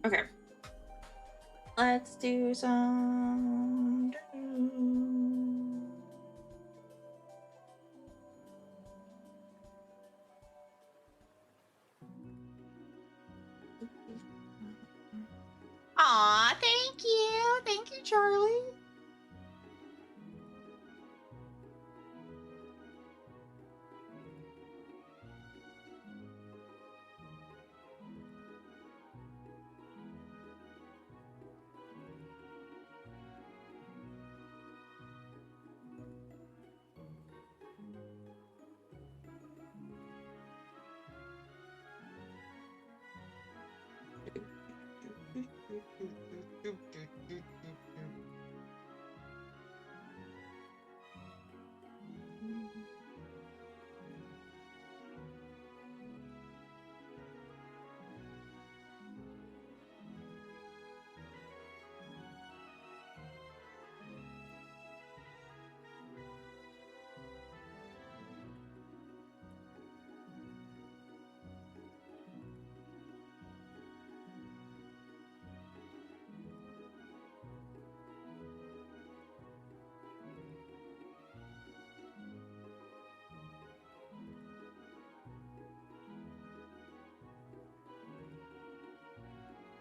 Okay. Let's do some... Aw, thank you. Thank you, Charlie.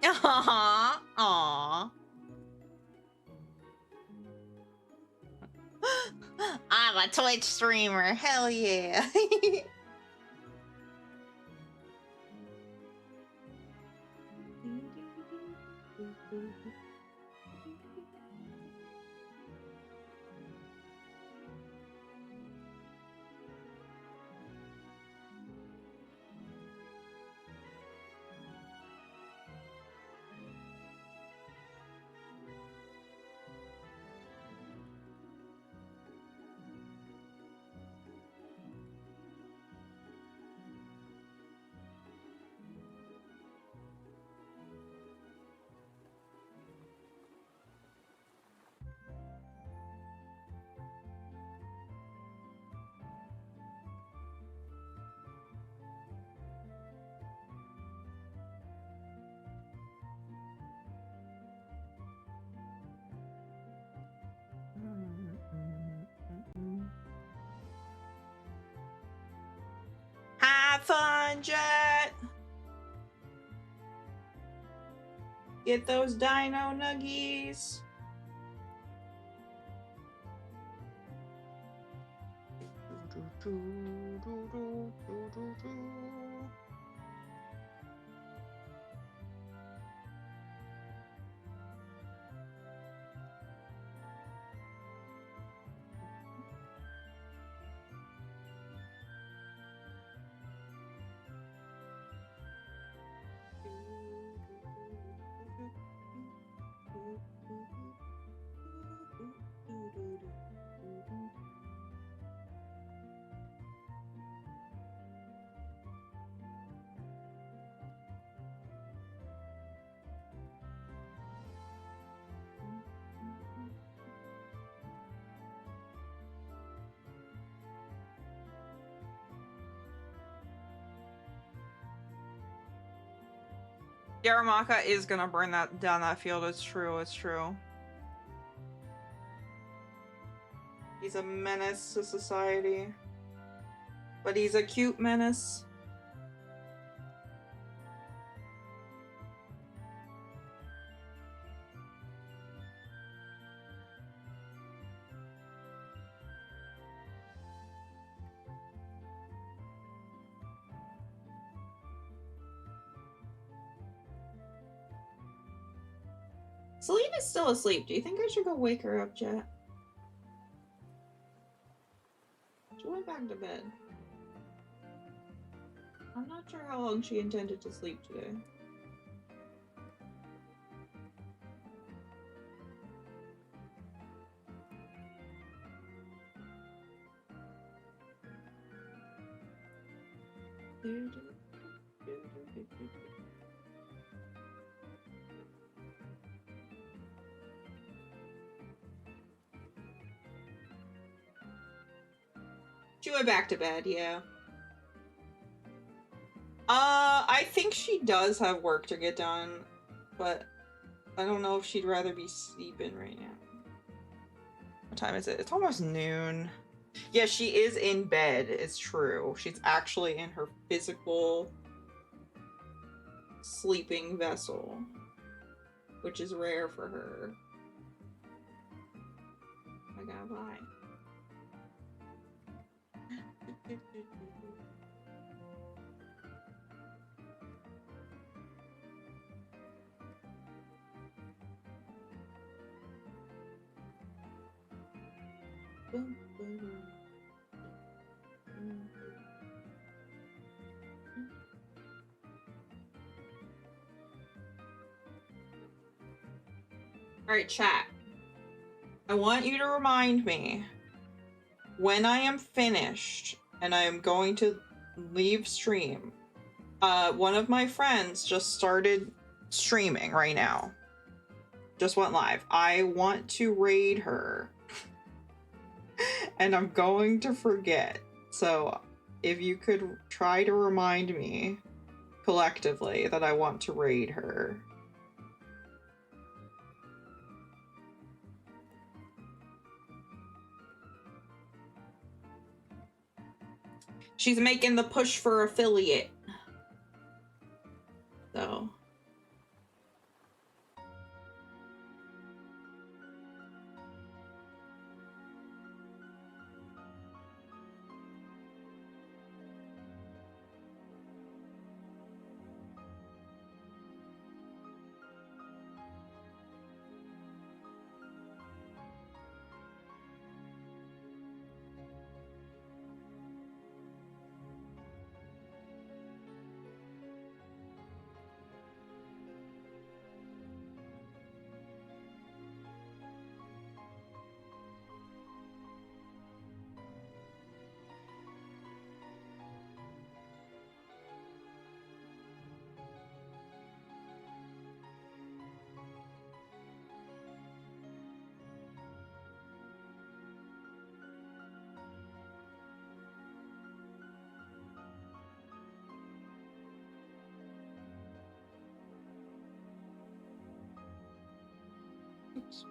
Aww, aww. I'm a Twitch streamer. Hell yeah. Have fun, Jet. Get those dino nuggies. Yaramaka is gonna burn that down that field. It's true. It's true. He's a menace to society, but he's a cute menace. Selena's still asleep. Do you think I should go wake her up, Jet? She went back to bed. I'm not sure how long she intended to sleep today. She went back to bed, yeah. I think she does have work to get done, but I don't know if she'd rather be sleeping right now. What time is it? It's almost noon. Yeah, she is in bed, it's true. She's actually in her physical sleeping vessel, which is rare for her. I gotta buy. Alright, chat. I want you to remind me when I am finished and I am going to leave stream. One of my friends just started streaming right now. Just went live. I want to raid her. And I'm going to forget. So if you could try to remind me collectively that I want to raid her. She's making the push for affiliate. So. Oops.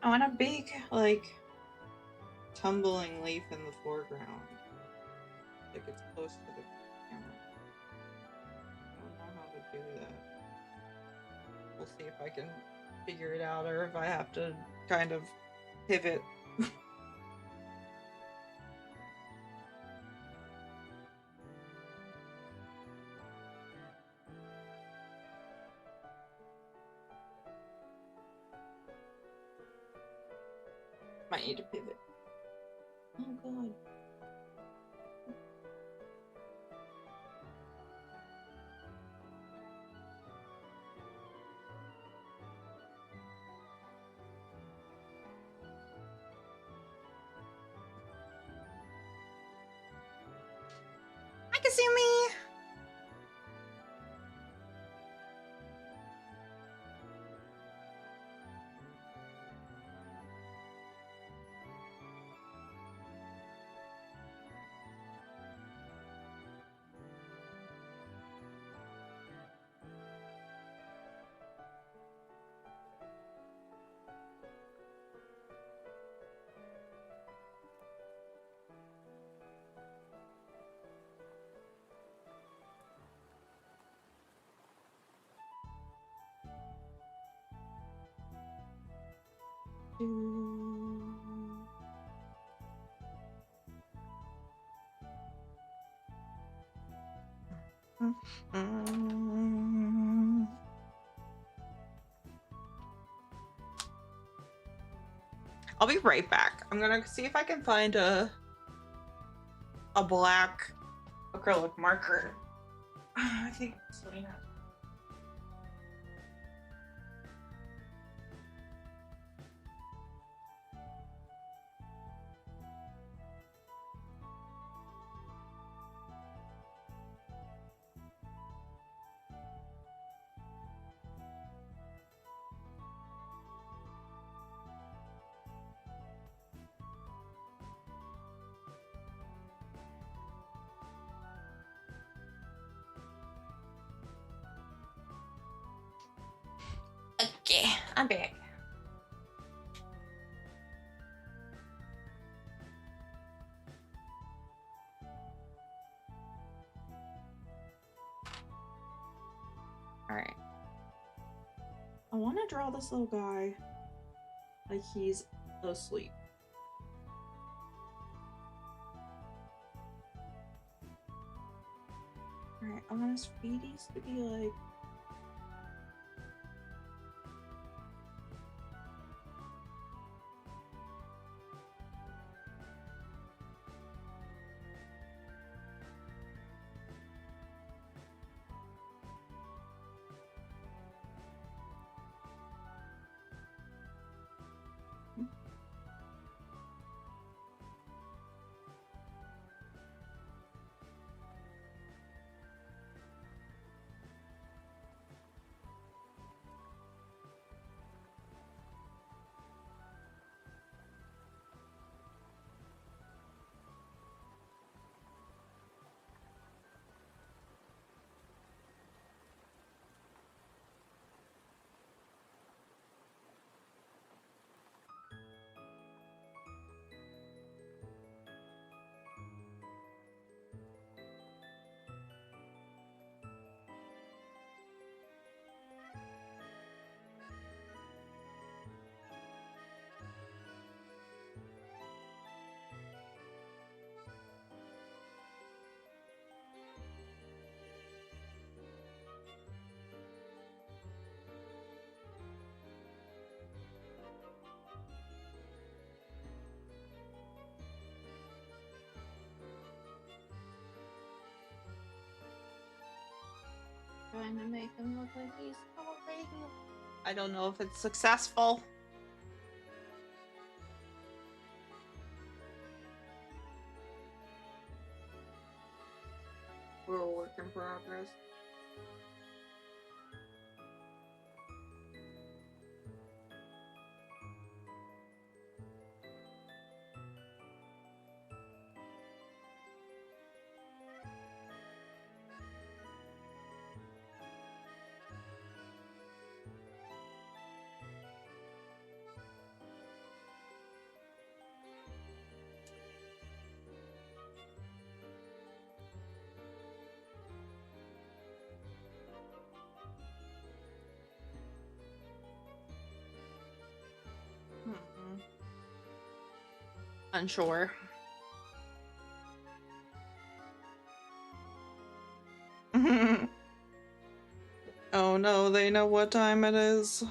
I want a big, like, tumbling leaf in the foreground. Like it's close to the camera. I don't know how to do that. We'll see if I can figure it out or if I have to kind of pivot. Might need to pivot. Oh god. I'll be right back. I'm gonna see if I can find a black acrylic marker. I think Selena. Okay, I'm back. All right. I want to draw this little guy like he's asleep. All right, I want his feeties to be like. Trying to make him look like he's sleeping. I don't know if it's successful. We're a work in progress. Unsure. Oh no, they know what time it is.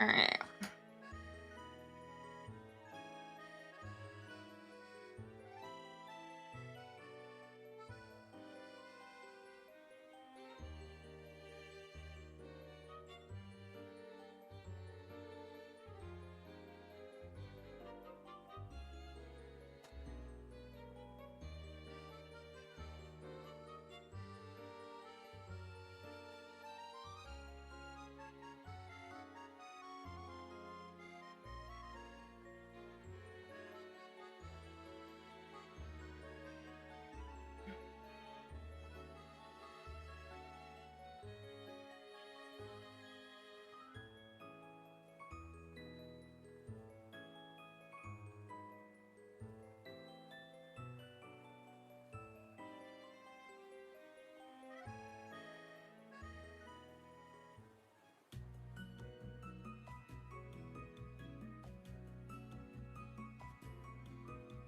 All right.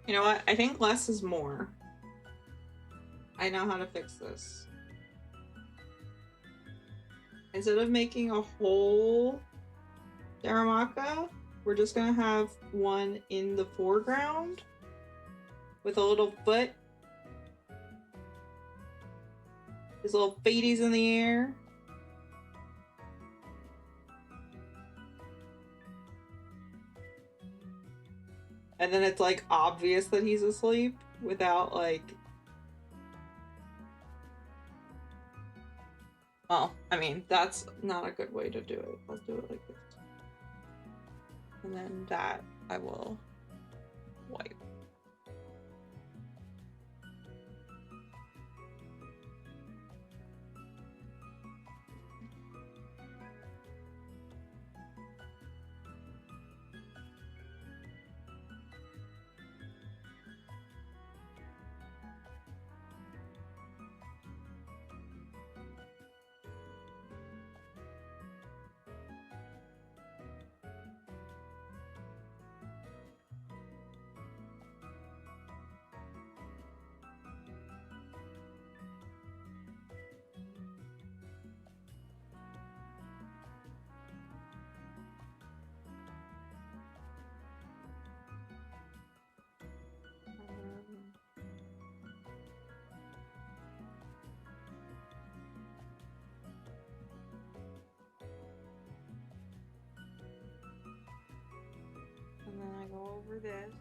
You know what? I think less is more. I know how to fix this. Instead of making a whole Darumaka, we're just gonna have one in the foreground with a little foot. His little feeties in the air. And then it's like obvious that he's asleep without like... Well, I mean, that's not a good way to do it. I'll do it like this. And then that I will wipe. And then I go over this.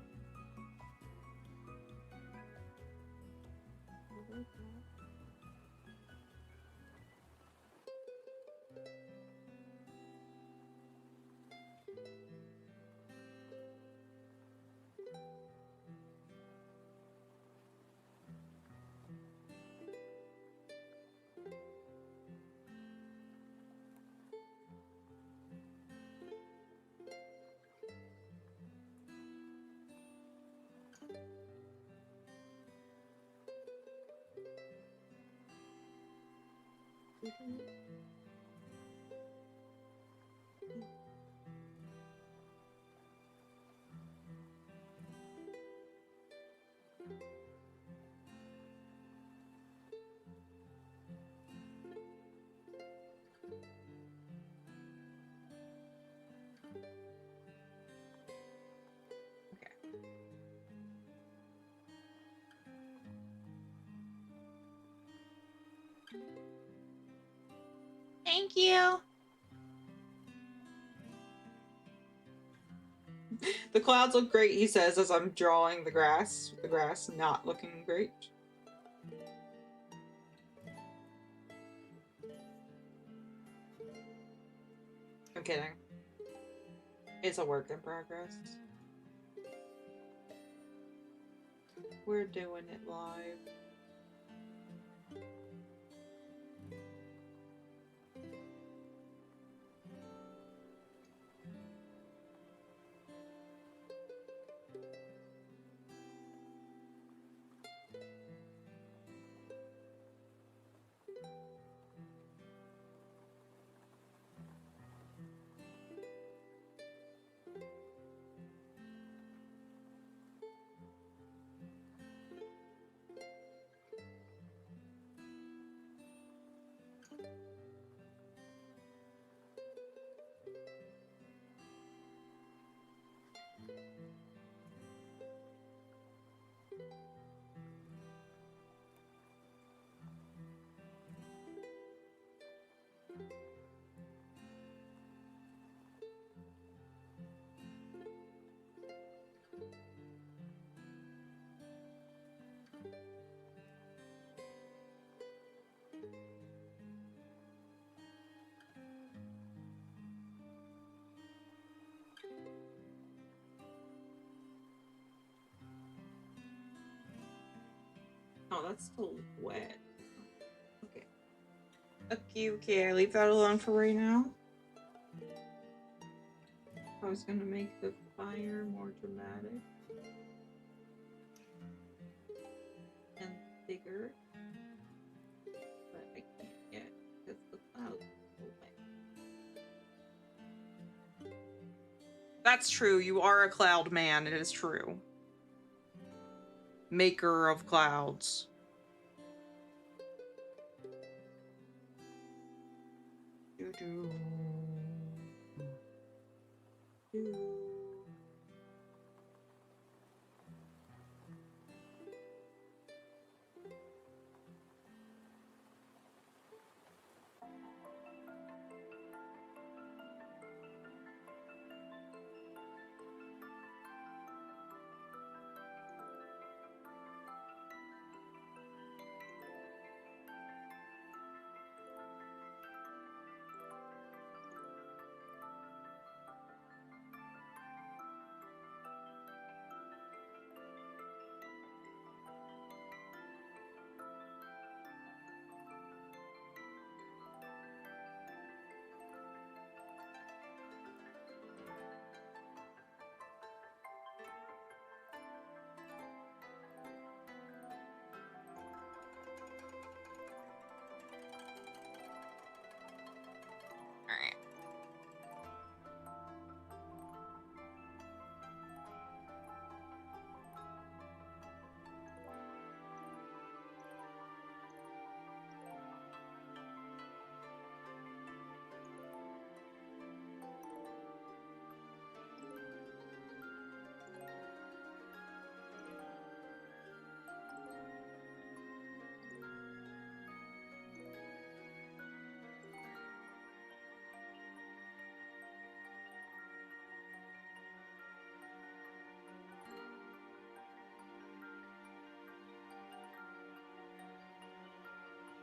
Thank you. The clouds look great, he says, as I'm drawing the grass. The grass not looking great. I'm kidding. It's a work in progress. We're doing it live. Oh, that's still wet. Okay. Okay, I leave that alone for right now. I was gonna make the fire more dramatic and bigger, but I can't yet because the clouds are so wet. That's true. You are a cloud man. It is true. maker of clouds. Doo-doo. Doo. All right.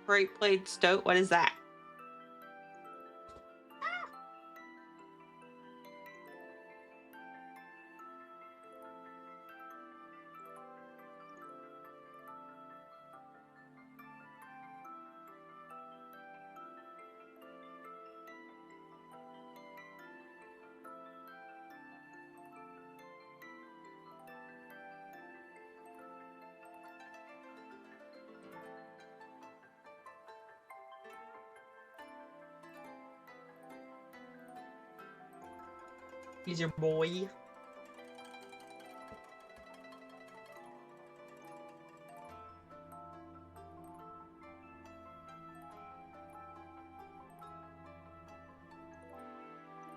Great Blade Stoat. What is that? He's your boy.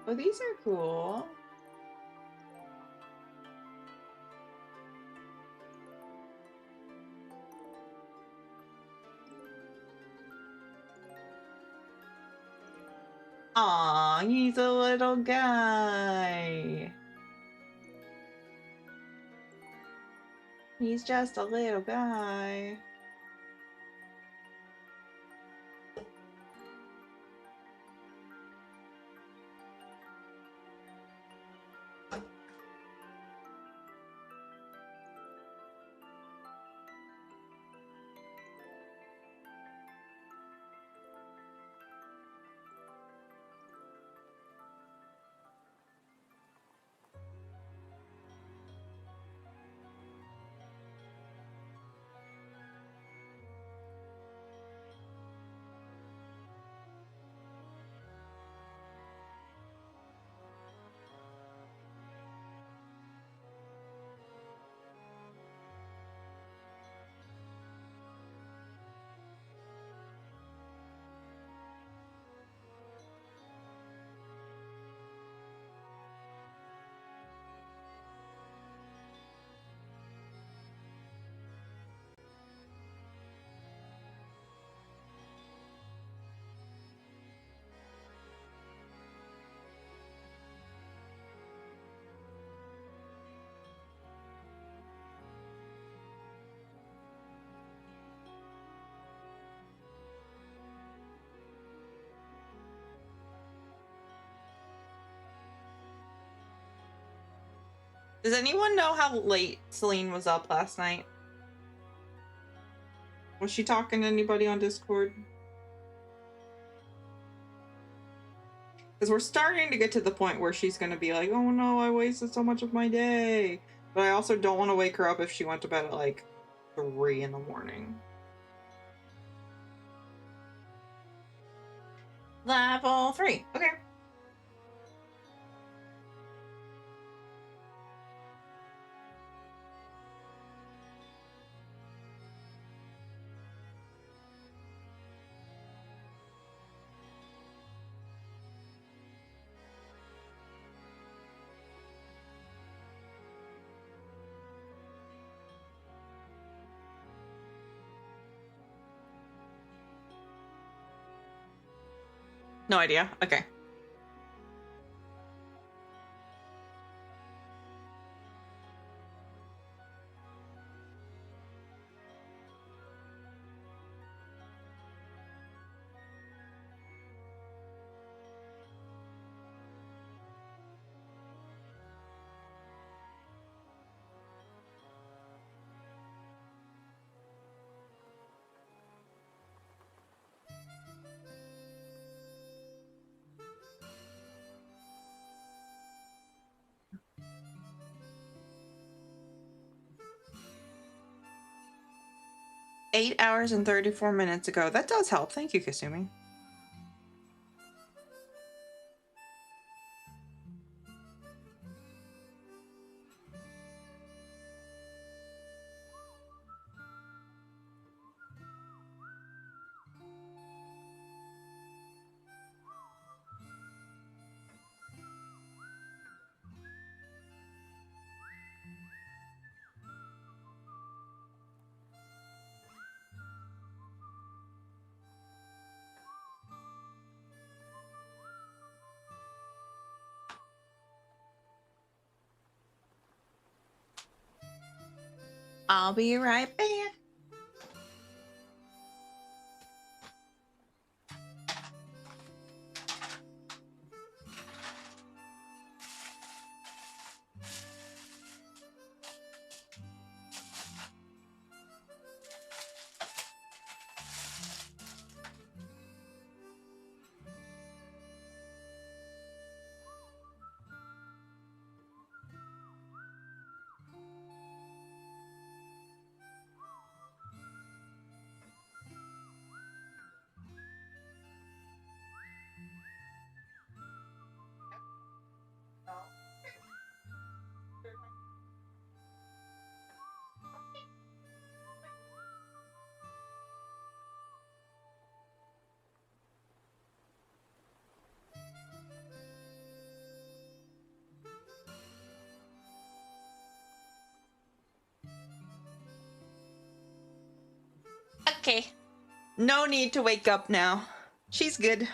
Oh, these are cool. Aw, he's a little guy. He's just a little guy. Does anyone know how late Celine was up last night? Was she talking to anybody on Discord? Because we're starting to get to the point where she's going to be like, oh no, I wasted so much of my day. But I also don't want to wake her up if she went to bed at like 3 in the morning. Level 3. Okay. No idea. Okay. Eight hours and 34 minutes ago. That does help. Thank you, Kasumi. I'll be right back. Okay. No need to wake up now. She's good.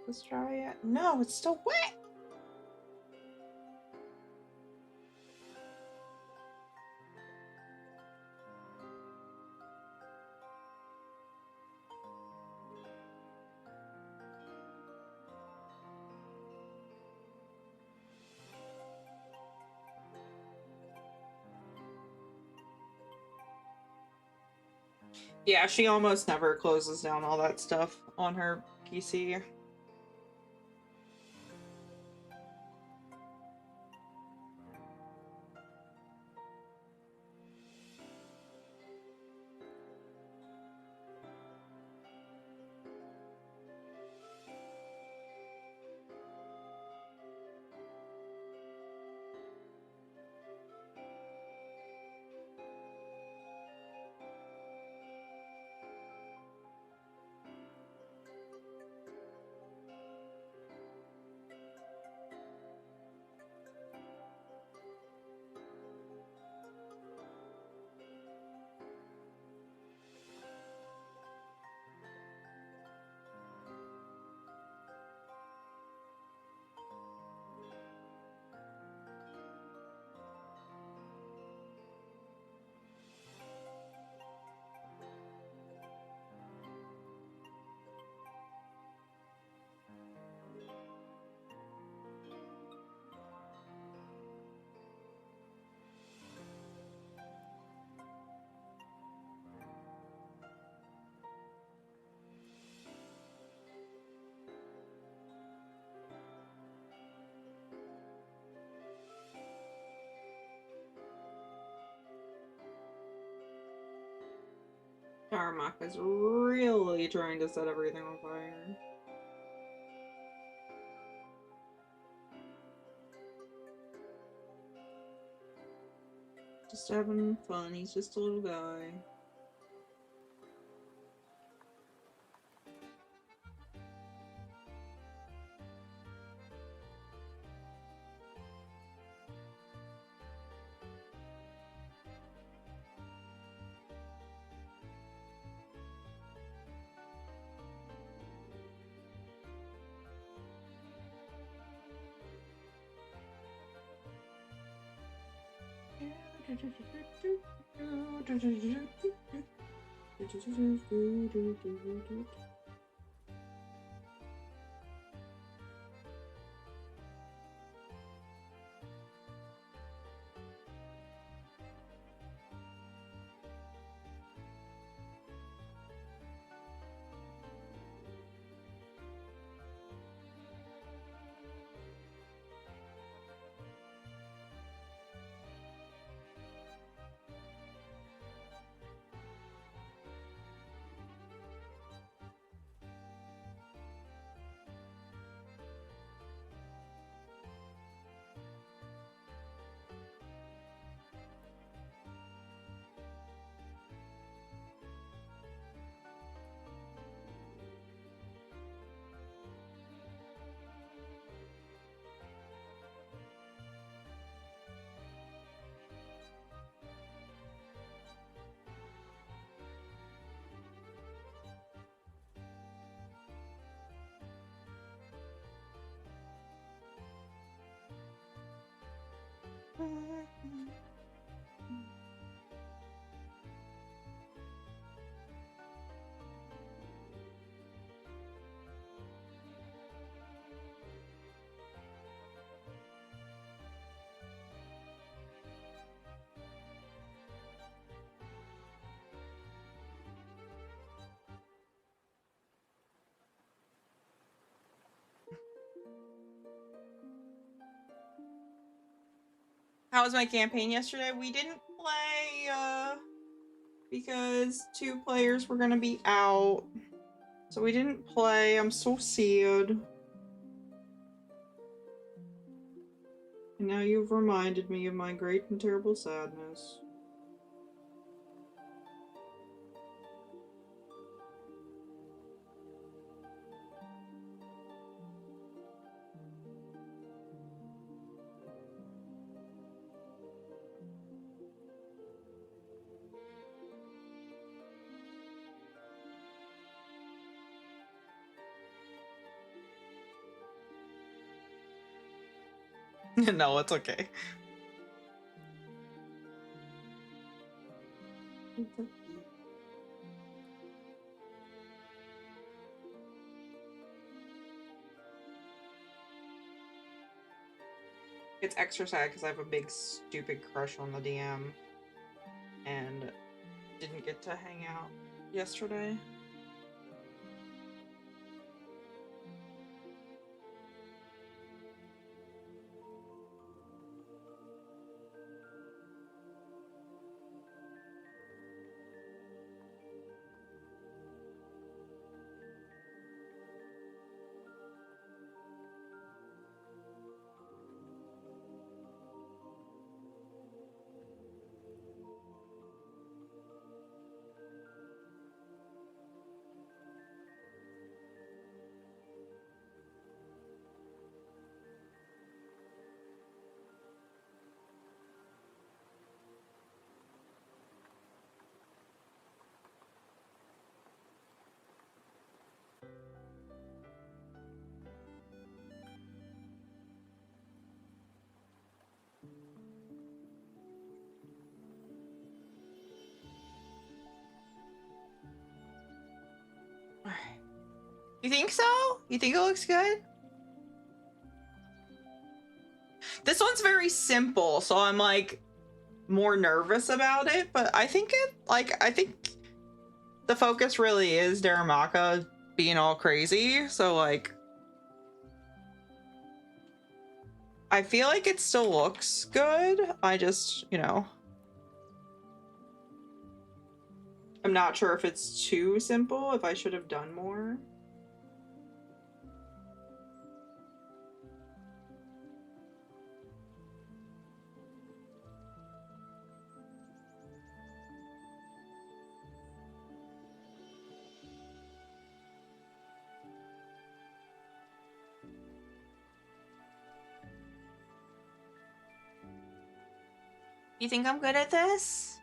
Let's try it. No, it's still wet. Yeah, she almost never closes down all that stuff on her PC. Tarmac is really trying to set everything on fire. Just having fun. He's just a little guy. How was my campaign yesterday? We didn't play, because 2 players were gonna be out. So we didn't play. I'm so sad. And now you've reminded me of my great and terrible sadness. No, it's okay. It's extra sad because I have a big stupid crush on the DM and didn't get to hang out yesterday. You think so? You think it looks good? This one's very simple, so I'm like more nervous about it, but I think I think the focus really is Daramaka being all crazy, so like I feel like it still looks good. I just, I'm not sure if it's too simple, if I should have done more. You think I'm good at this?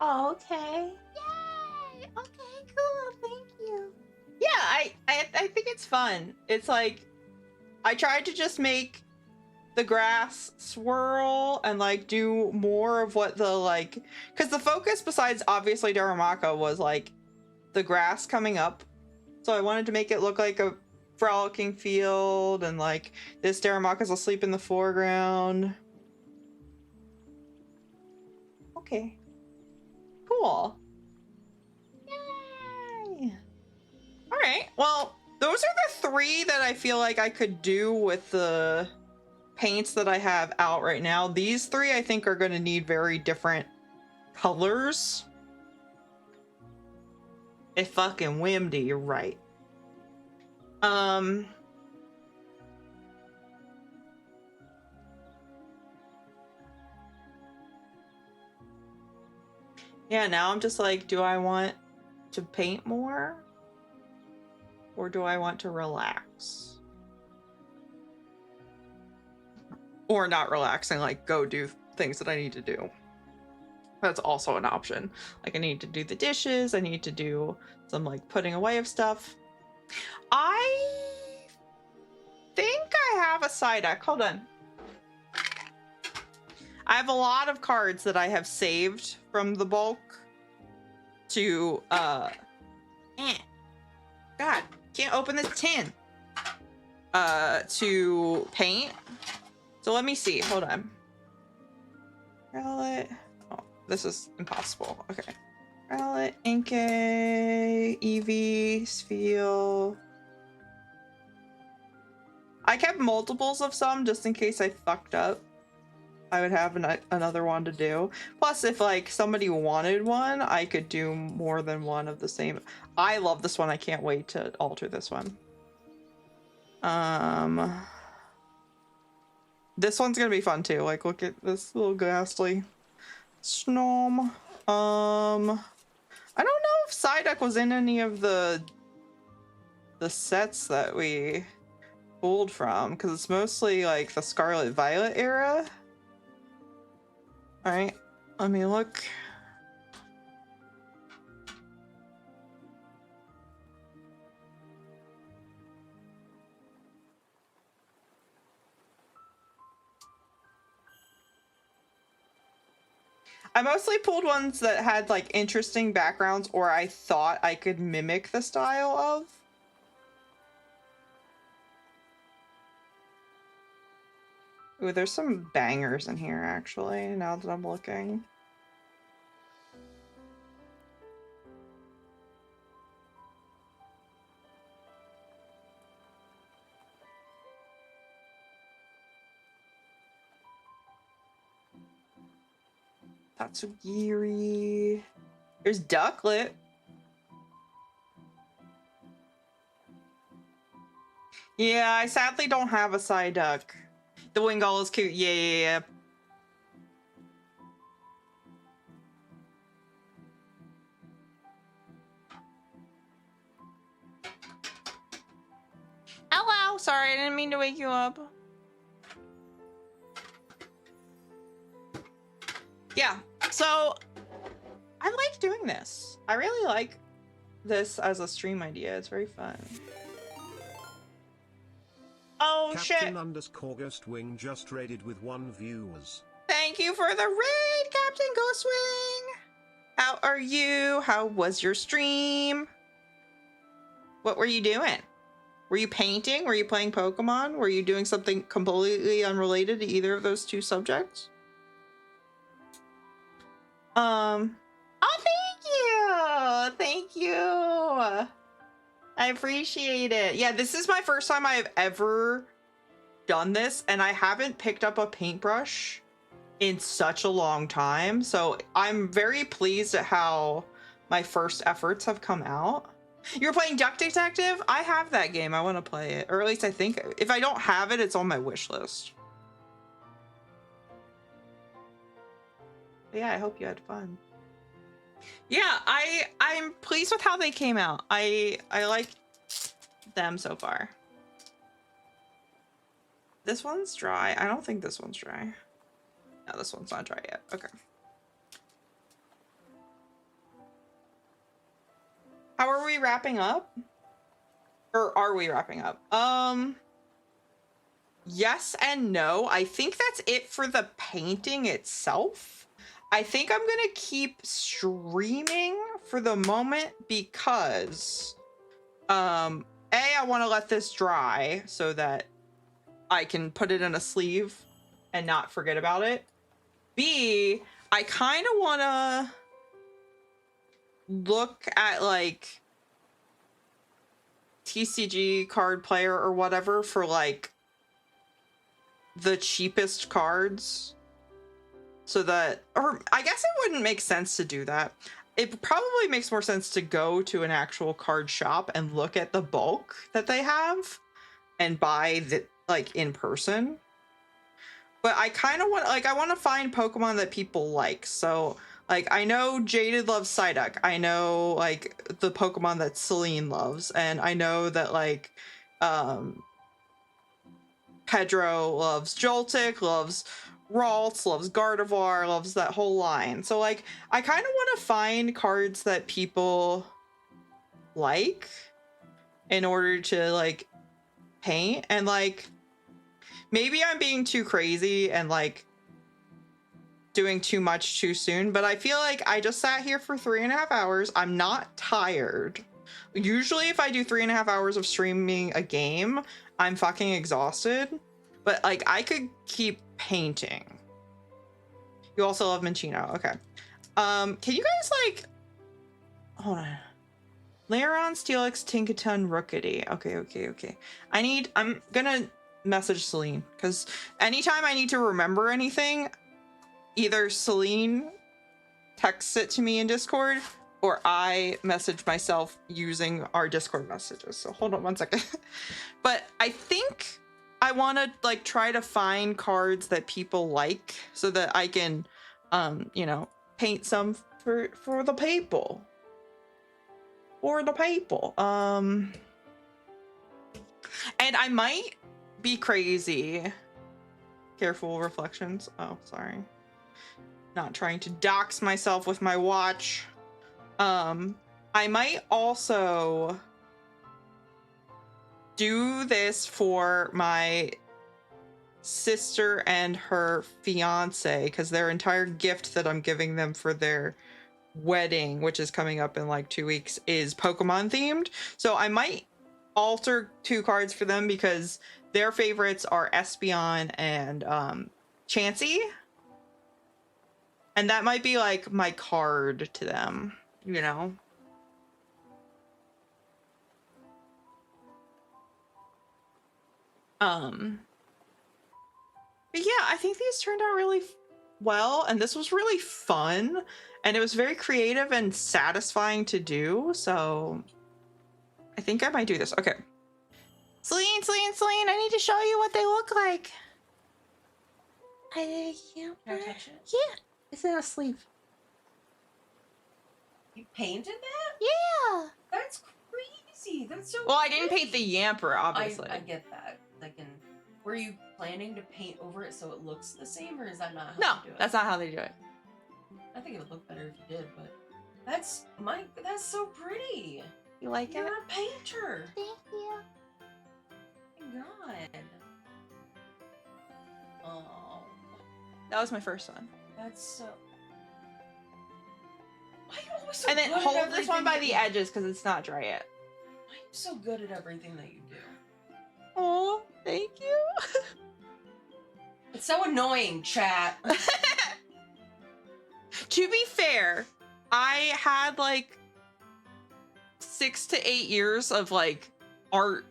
Oh, okay. Yay! Okay, cool. Thank you. Yeah, I think it's fun. It's like I tried to just make the grass swirl and like do more of what the like, because the focus besides obviously Darumaka was like the grass coming up. So I wanted to make it look like a frolicking field, and like this Darumaka's asleep in the foreground. Okay. Cool. Yay! All right. Well, those are the three that I feel like I could do with the paints that I have out right now. These three I think are going to need very different colors. It's fucking windy, you're right. Yeah, now I'm just like, do I want to paint more? Or do I want to relax? Or not relaxing, like go do things that I need to do. That's also an option. Like I need to do the dishes, I need to do some like putting away of stuff. I think I have a side deck. Hold on. I have a lot of cards that I have saved from the bulk to God, can't open this tin. To paint. So let me see. Hold on. Palette. Oh, this is impossible. Okay. Palette, Inkay, Eevee, Sphere. I kept multiples of some just in case I fucked up. I would have another one to do. Plus, if like somebody wanted one, I could do more than one of the same. I love this one. I can't wait to alter this one. This one's gonna be fun too. Like, look at this little ghastly Snom. I don't know if Psyduck was in any of the sets that we pulled from, because it's mostly like the Scarlet Violet era. All right, let me look. I mostly pulled ones that had like interesting backgrounds, or I thought I could mimic the style of. Ooh, there's some bangers in here actually, now that I'm looking. Tatsugiri. There's Ducklet. Yeah, I sadly don't have a Psyduck. The Wingull is cute. Yeah. Hello. Sorry, I didn't mean to wake you up. Yeah, so I like doing this. I really like this as a stream idea. It's very fun. Oh, Captain shit. _Ghostwing just raided with 1 viewers. Thank you for the raid, Captain Ghostwing. How are you? How was your stream? What were you doing? Were you painting? Were you playing Pokemon? Were you doing something completely unrelated to either of those two subjects? Oh, thank you. I appreciate it. Yeah, this is my first time I've ever done this, and I haven't picked up a paintbrush in such a long time. So I'm very pleased at how my first efforts have come out. You're playing Duck Detective? I have that game. I want to play it. Or at least I think, if I don't have it, it's on my wish list. But yeah, I hope you had fun. Yeah, I'm pleased with how they came out. I like them so far. This one's dry. I don't think this one's dry. No, this one's not dry yet. Okay. How are we wrapping up? Or are we wrapping up? Yes and no. I think that's it for the painting itself. I think I'm gonna keep streaming for the moment because I want to let this dry so that I can put it in a sleeve and not forget about it. B, I kind of want to look at like TCG card player or whatever for like the cheapest cards so that, or I guess it wouldn't make sense to do that. It probably makes more sense to go to an actual card shop and look at the bulk that they have and buy the like in person. But I kind of want, like, I want to find Pokemon that people like. So like, I know Jaded loves Psyduck. I know like the Pokemon that Celine loves. And I know that like, Pedro loves Joltik, loves Ralts, loves Gardevoir, loves that whole line. So like, I kind of want to find cards that people like in order to like paint. And like, maybe I'm being too crazy and like doing too much too soon, but I feel like I just sat here for 3.5 hours. I'm not tired. Usually if I do 3.5 hours of streaming a game, I'm fucking exhausted, but like I could keep painting. You also love Minccino. Okay. Can you guys like, hold on. Lairon, Steelix, Tinkaton, Rookity. Okay. I'm gonna message Celine because anytime I need to remember anything, either Celine texts it to me in Discord or I message myself using our Discord messages. So hold on one second. But I think I want to like try to find cards that people like so that I can, you know, paint some for the people. For the people. And I might be crazy. Careful reflections. Oh, sorry. Not trying to dox myself with my watch. I might also do this for my sister and her fiance because their entire gift that I'm giving them for their wedding, which is coming up in like 2 weeks, is Pokemon themed. So I might alter 2 cards for them because their favorites are Espeon and Chansey. And that might be like my card to them, you know? But yeah, I think these turned out really well, and this was really fun, and it was very creative and satisfying to do, so I think I might do this. Okay. Celine, I need to show you what they look like. Can I touch it? Yeah, it's in a sleeve. You painted that? Yeah. That's crazy. That's so Well, I didn't paint the Yamper, obviously. I get that. Like, were you planning to paint over it so it looks the same, or is that not how No, you do it? that's not how they do it. I think it would look better if you did, but that's so pretty. You like You're it? a painter. Thank you. My God. Oh, That was my first one. that's so. Why are you always so And then good at hold this everything one by that the you- edges because it's not dry yet. Why are you so good at everything that you do? Oh, thank you. It's so annoying, chat. To be fair, I had like 6 to 8 years of like art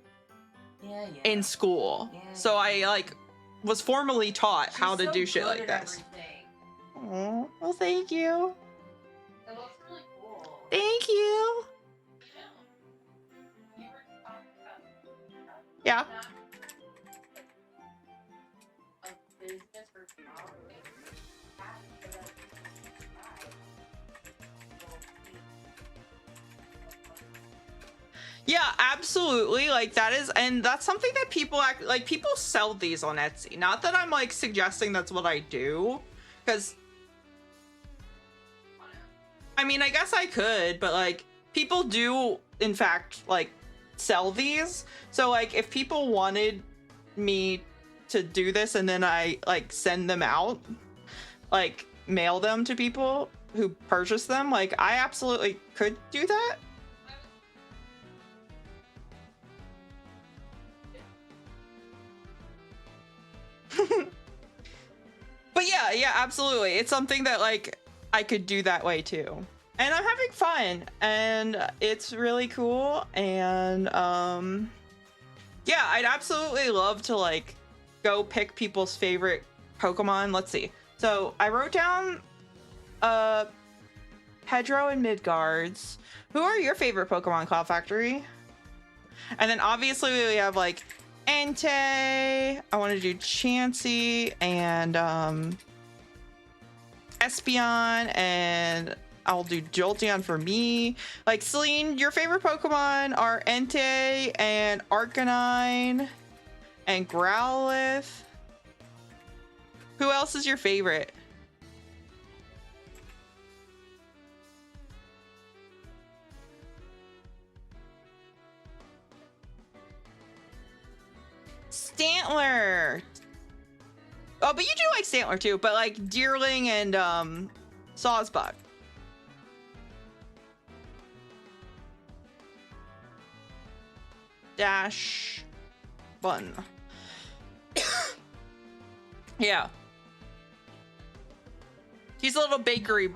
Yeah. in school. Yeah. So I like was formally taught She's how to so do shit good like at this. everything. Oh, well, thank you. That looks really cool. Thank you. You were talking about Yeah. a business or job. Yeah, absolutely. Like that is, and that's something that people act like. People sell these on Etsy. Not that I'm like suggesting that's what I do, Because, I mean, I guess I could, but like people do in fact like sell these. So like if people wanted me to do this and then I like send them out, like mail them to people who purchase them, like I absolutely could do that. But yeah, absolutely. It's something that like I could do that way too. And I'm having fun and it's really cool. And yeah, I'd absolutely love to like go pick people's favorite Pokemon. Let's see. So I wrote down Pedro and Midgards. Who are your favorite Pokemon, Cloud Factory? And then obviously we have like Entei. I want to do Chansey and Espeon, and I'll do Jolteon for me. Like Celine, your favorite Pokemon are Entei and Arcanine and Growlithe. Who else is your favorite? Stantler. Oh, but you do like Stantler too, but like Deerling and Sawsbuck. Dash 1. Yeah. He's a little bakery.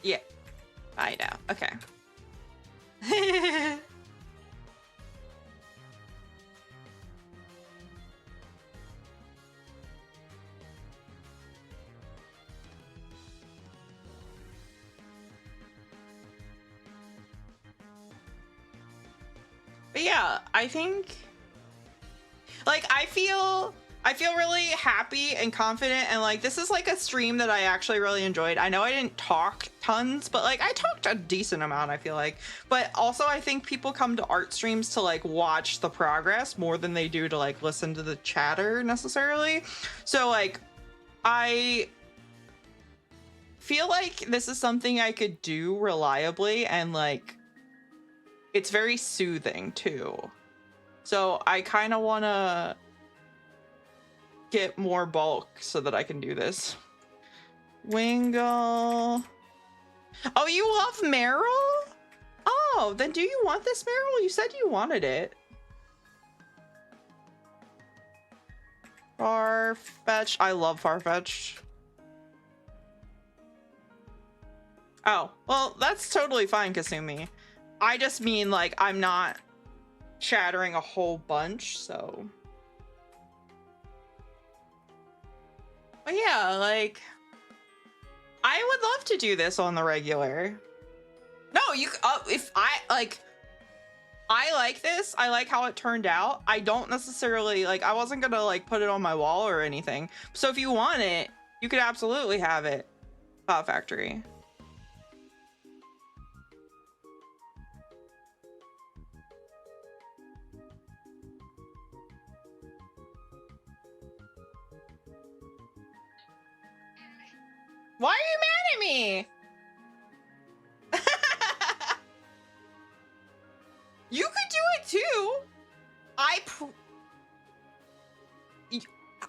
Yeah. I know. Okay. But yeah, I think like I feel really happy and confident, and like this is like a stream that I actually really enjoyed. I know I didn't talk tons, but like I talked a decent amount, I feel like. But also I think people come to art streams to like watch the progress more than they do to like listen to the chatter necessarily. So like I feel like this is something I could do reliably, and like it's very soothing too. So I kind of want to get more bulk so that I can do this. Wingull. Oh, you love Meryl? Oh, then do you want this Meryl? You said you wanted it. Farfetch'd. I love Farfetch'd. Oh, well, that's totally fine, Kasumi. I just mean, like, I'm not chattering a whole bunch, so. But yeah, like, I would love to do this on the regular. No, you, if I like this. I like how it turned out. I don't necessarily, like, I wasn't gonna, like, put it on my wall or anything. So if you want it, you could absolutely have it. Cloud Factory. Why are you mad at me? You could do it too.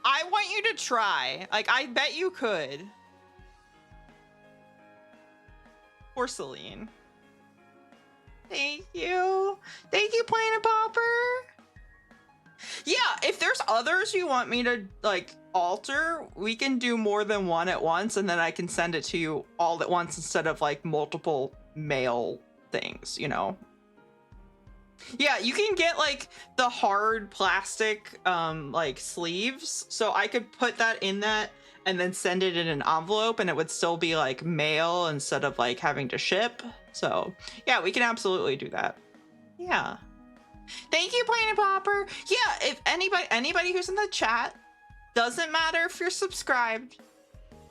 I want you to try. Like, I bet you could. Poor Celine. Thank you. Thank you, Planet Popper. Yeah, if there's others you want me to, like, alter, we can do more than one at once, and then I can send it to you all at once instead of, like, multiple mail things, you know? Yeah, you can get, like, the hard plastic, like, sleeves, so I could put that in that and then send it in an envelope, and it would still be, like, mail instead of, like, having to ship. So, yeah, we can absolutely do that. Yeah. Thank you, Planet Popper. Yeah, if anybody who's in the chat, doesn't matter if you're subscribed,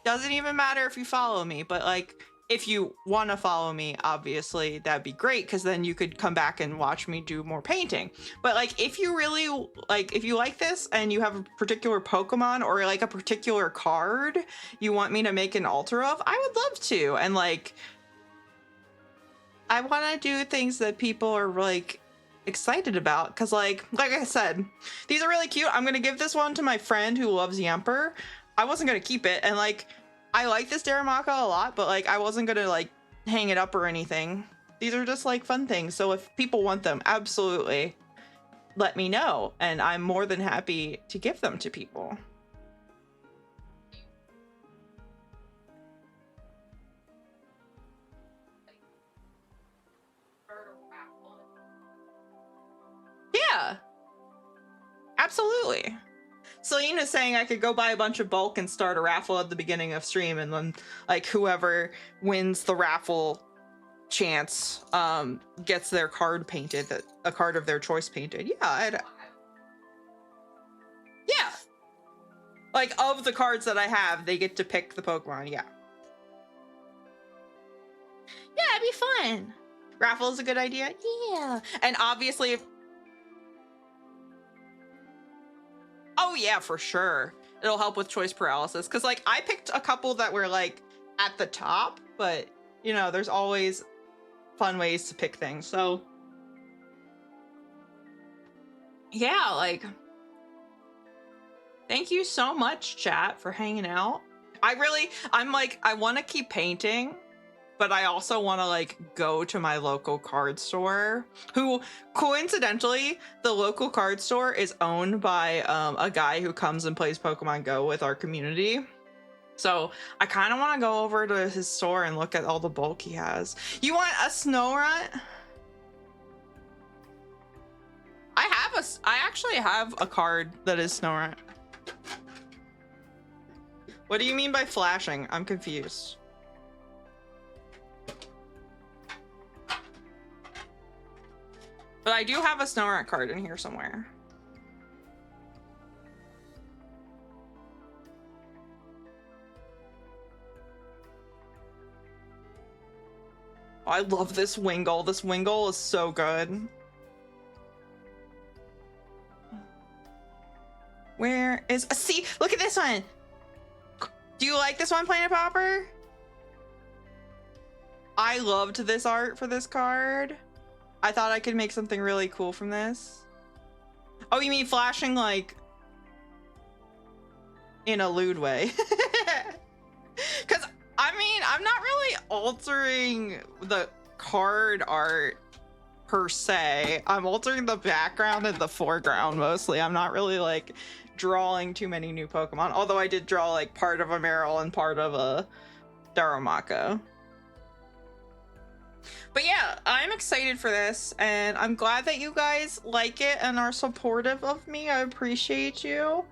doesn't even matter if you follow me, but like if you want to follow me, obviously that'd be great, because then you could come back and watch me do more painting. But like, if you really like, if you like this and you have a particular Pokemon or like a particular card you want me to make an altar of, I would love to. And like, I want to do things that people are like excited about, because like I said, these are really cute. I'm gonna give this one to my friend who loves Yamper. I wasn't gonna keep it, and like, I like this Darumaka a lot, but like, I wasn't gonna like hang it up or anything. These are just like fun things. So if people want them, absolutely let me know, and I'm more than happy to give them to people. Yeah, absolutely. Selena's saying I could go buy a bunch of bulk and start a raffle at the beginning of stream, and then like whoever wins the raffle chance gets their card painted, a card of their choice painted. Yeah, yeah. Like, of the cards that I have, they get to pick the Pokemon. Yeah. Yeah, it'd be fun. Raffle is a good idea. Yeah. And obviously, if... oh yeah, for sure. It'll help with choice paralysis. Because like, I picked a couple that were like at the top, but you know, there's always fun ways to pick things. So yeah, like, thank you so much, chat, for hanging out. I'm like, I want to keep painting, but I also want to like go to my local card store, who coincidentally, the local card store is owned by a guy who comes and plays Pokemon Go with our community. So I kind of want to go over to his store and look at all the bulk he has. You want a Snorunt? I actually have a card that is Snorunt. What do you mean by flashing? I'm confused. But I do have a Snorunt card in here somewhere. Oh, I love this Wingull. This Wingull is so good. Where is... see, look at this one. Do you like this one, Planet Popper? I loved this art for this card. I thought I could make something really cool from this. Oh, you mean flashing like in a lewd way? Because I mean, I'm not really altering the card art per se. I'm altering the background and the foreground mostly. I'm not really like drawing too many new Pokemon, although I did draw like part of a Marill and part of a Darumaka. But yeah, I'm excited for this, and I'm glad that you guys like it and are supportive of me. I appreciate you.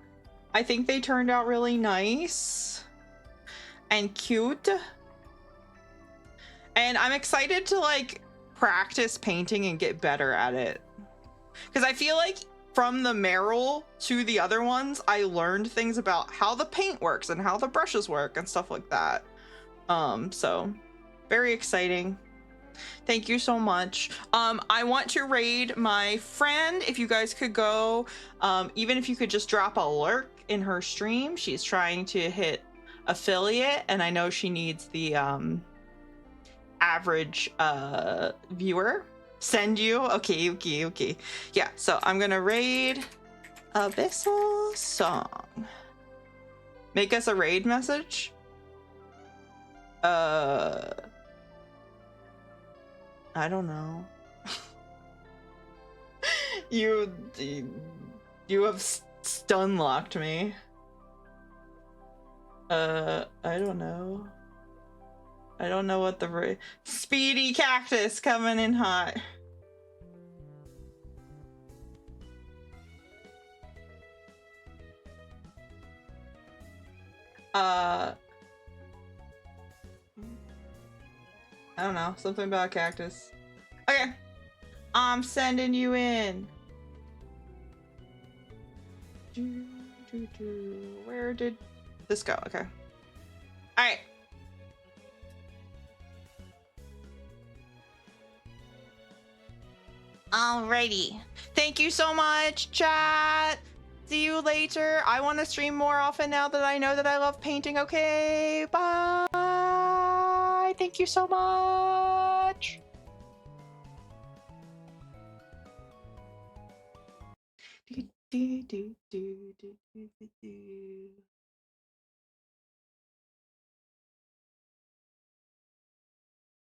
I think they turned out really nice and cute. And I'm excited to like practice painting and get better at it. Because I feel like from the Marill to the other ones, I learned things about how the paint works and how the brushes work and stuff like that. So very exciting. Thank you so much. I want to raid my friend. If you guys could go, even if you could just drop a lurk in her stream. She's trying to hit affiliate, and I know she needs the average viewer. Send you? Okay. Yeah, so I'm gonna raid Abyssal Song. Make us a raid message? I don't know. You have stun locked me. I don't know. I don't know what the Speedy Cactus coming in hot. I don't know, something about cactus. Okay, I'm sending you in. Where did this go? Okay. All right. Alrighty. Thank you so much, chat. See you later. I want to stream more often now that I know that I love painting. Okay, bye. Thank you so much. Do, do, do, do, do, do, do.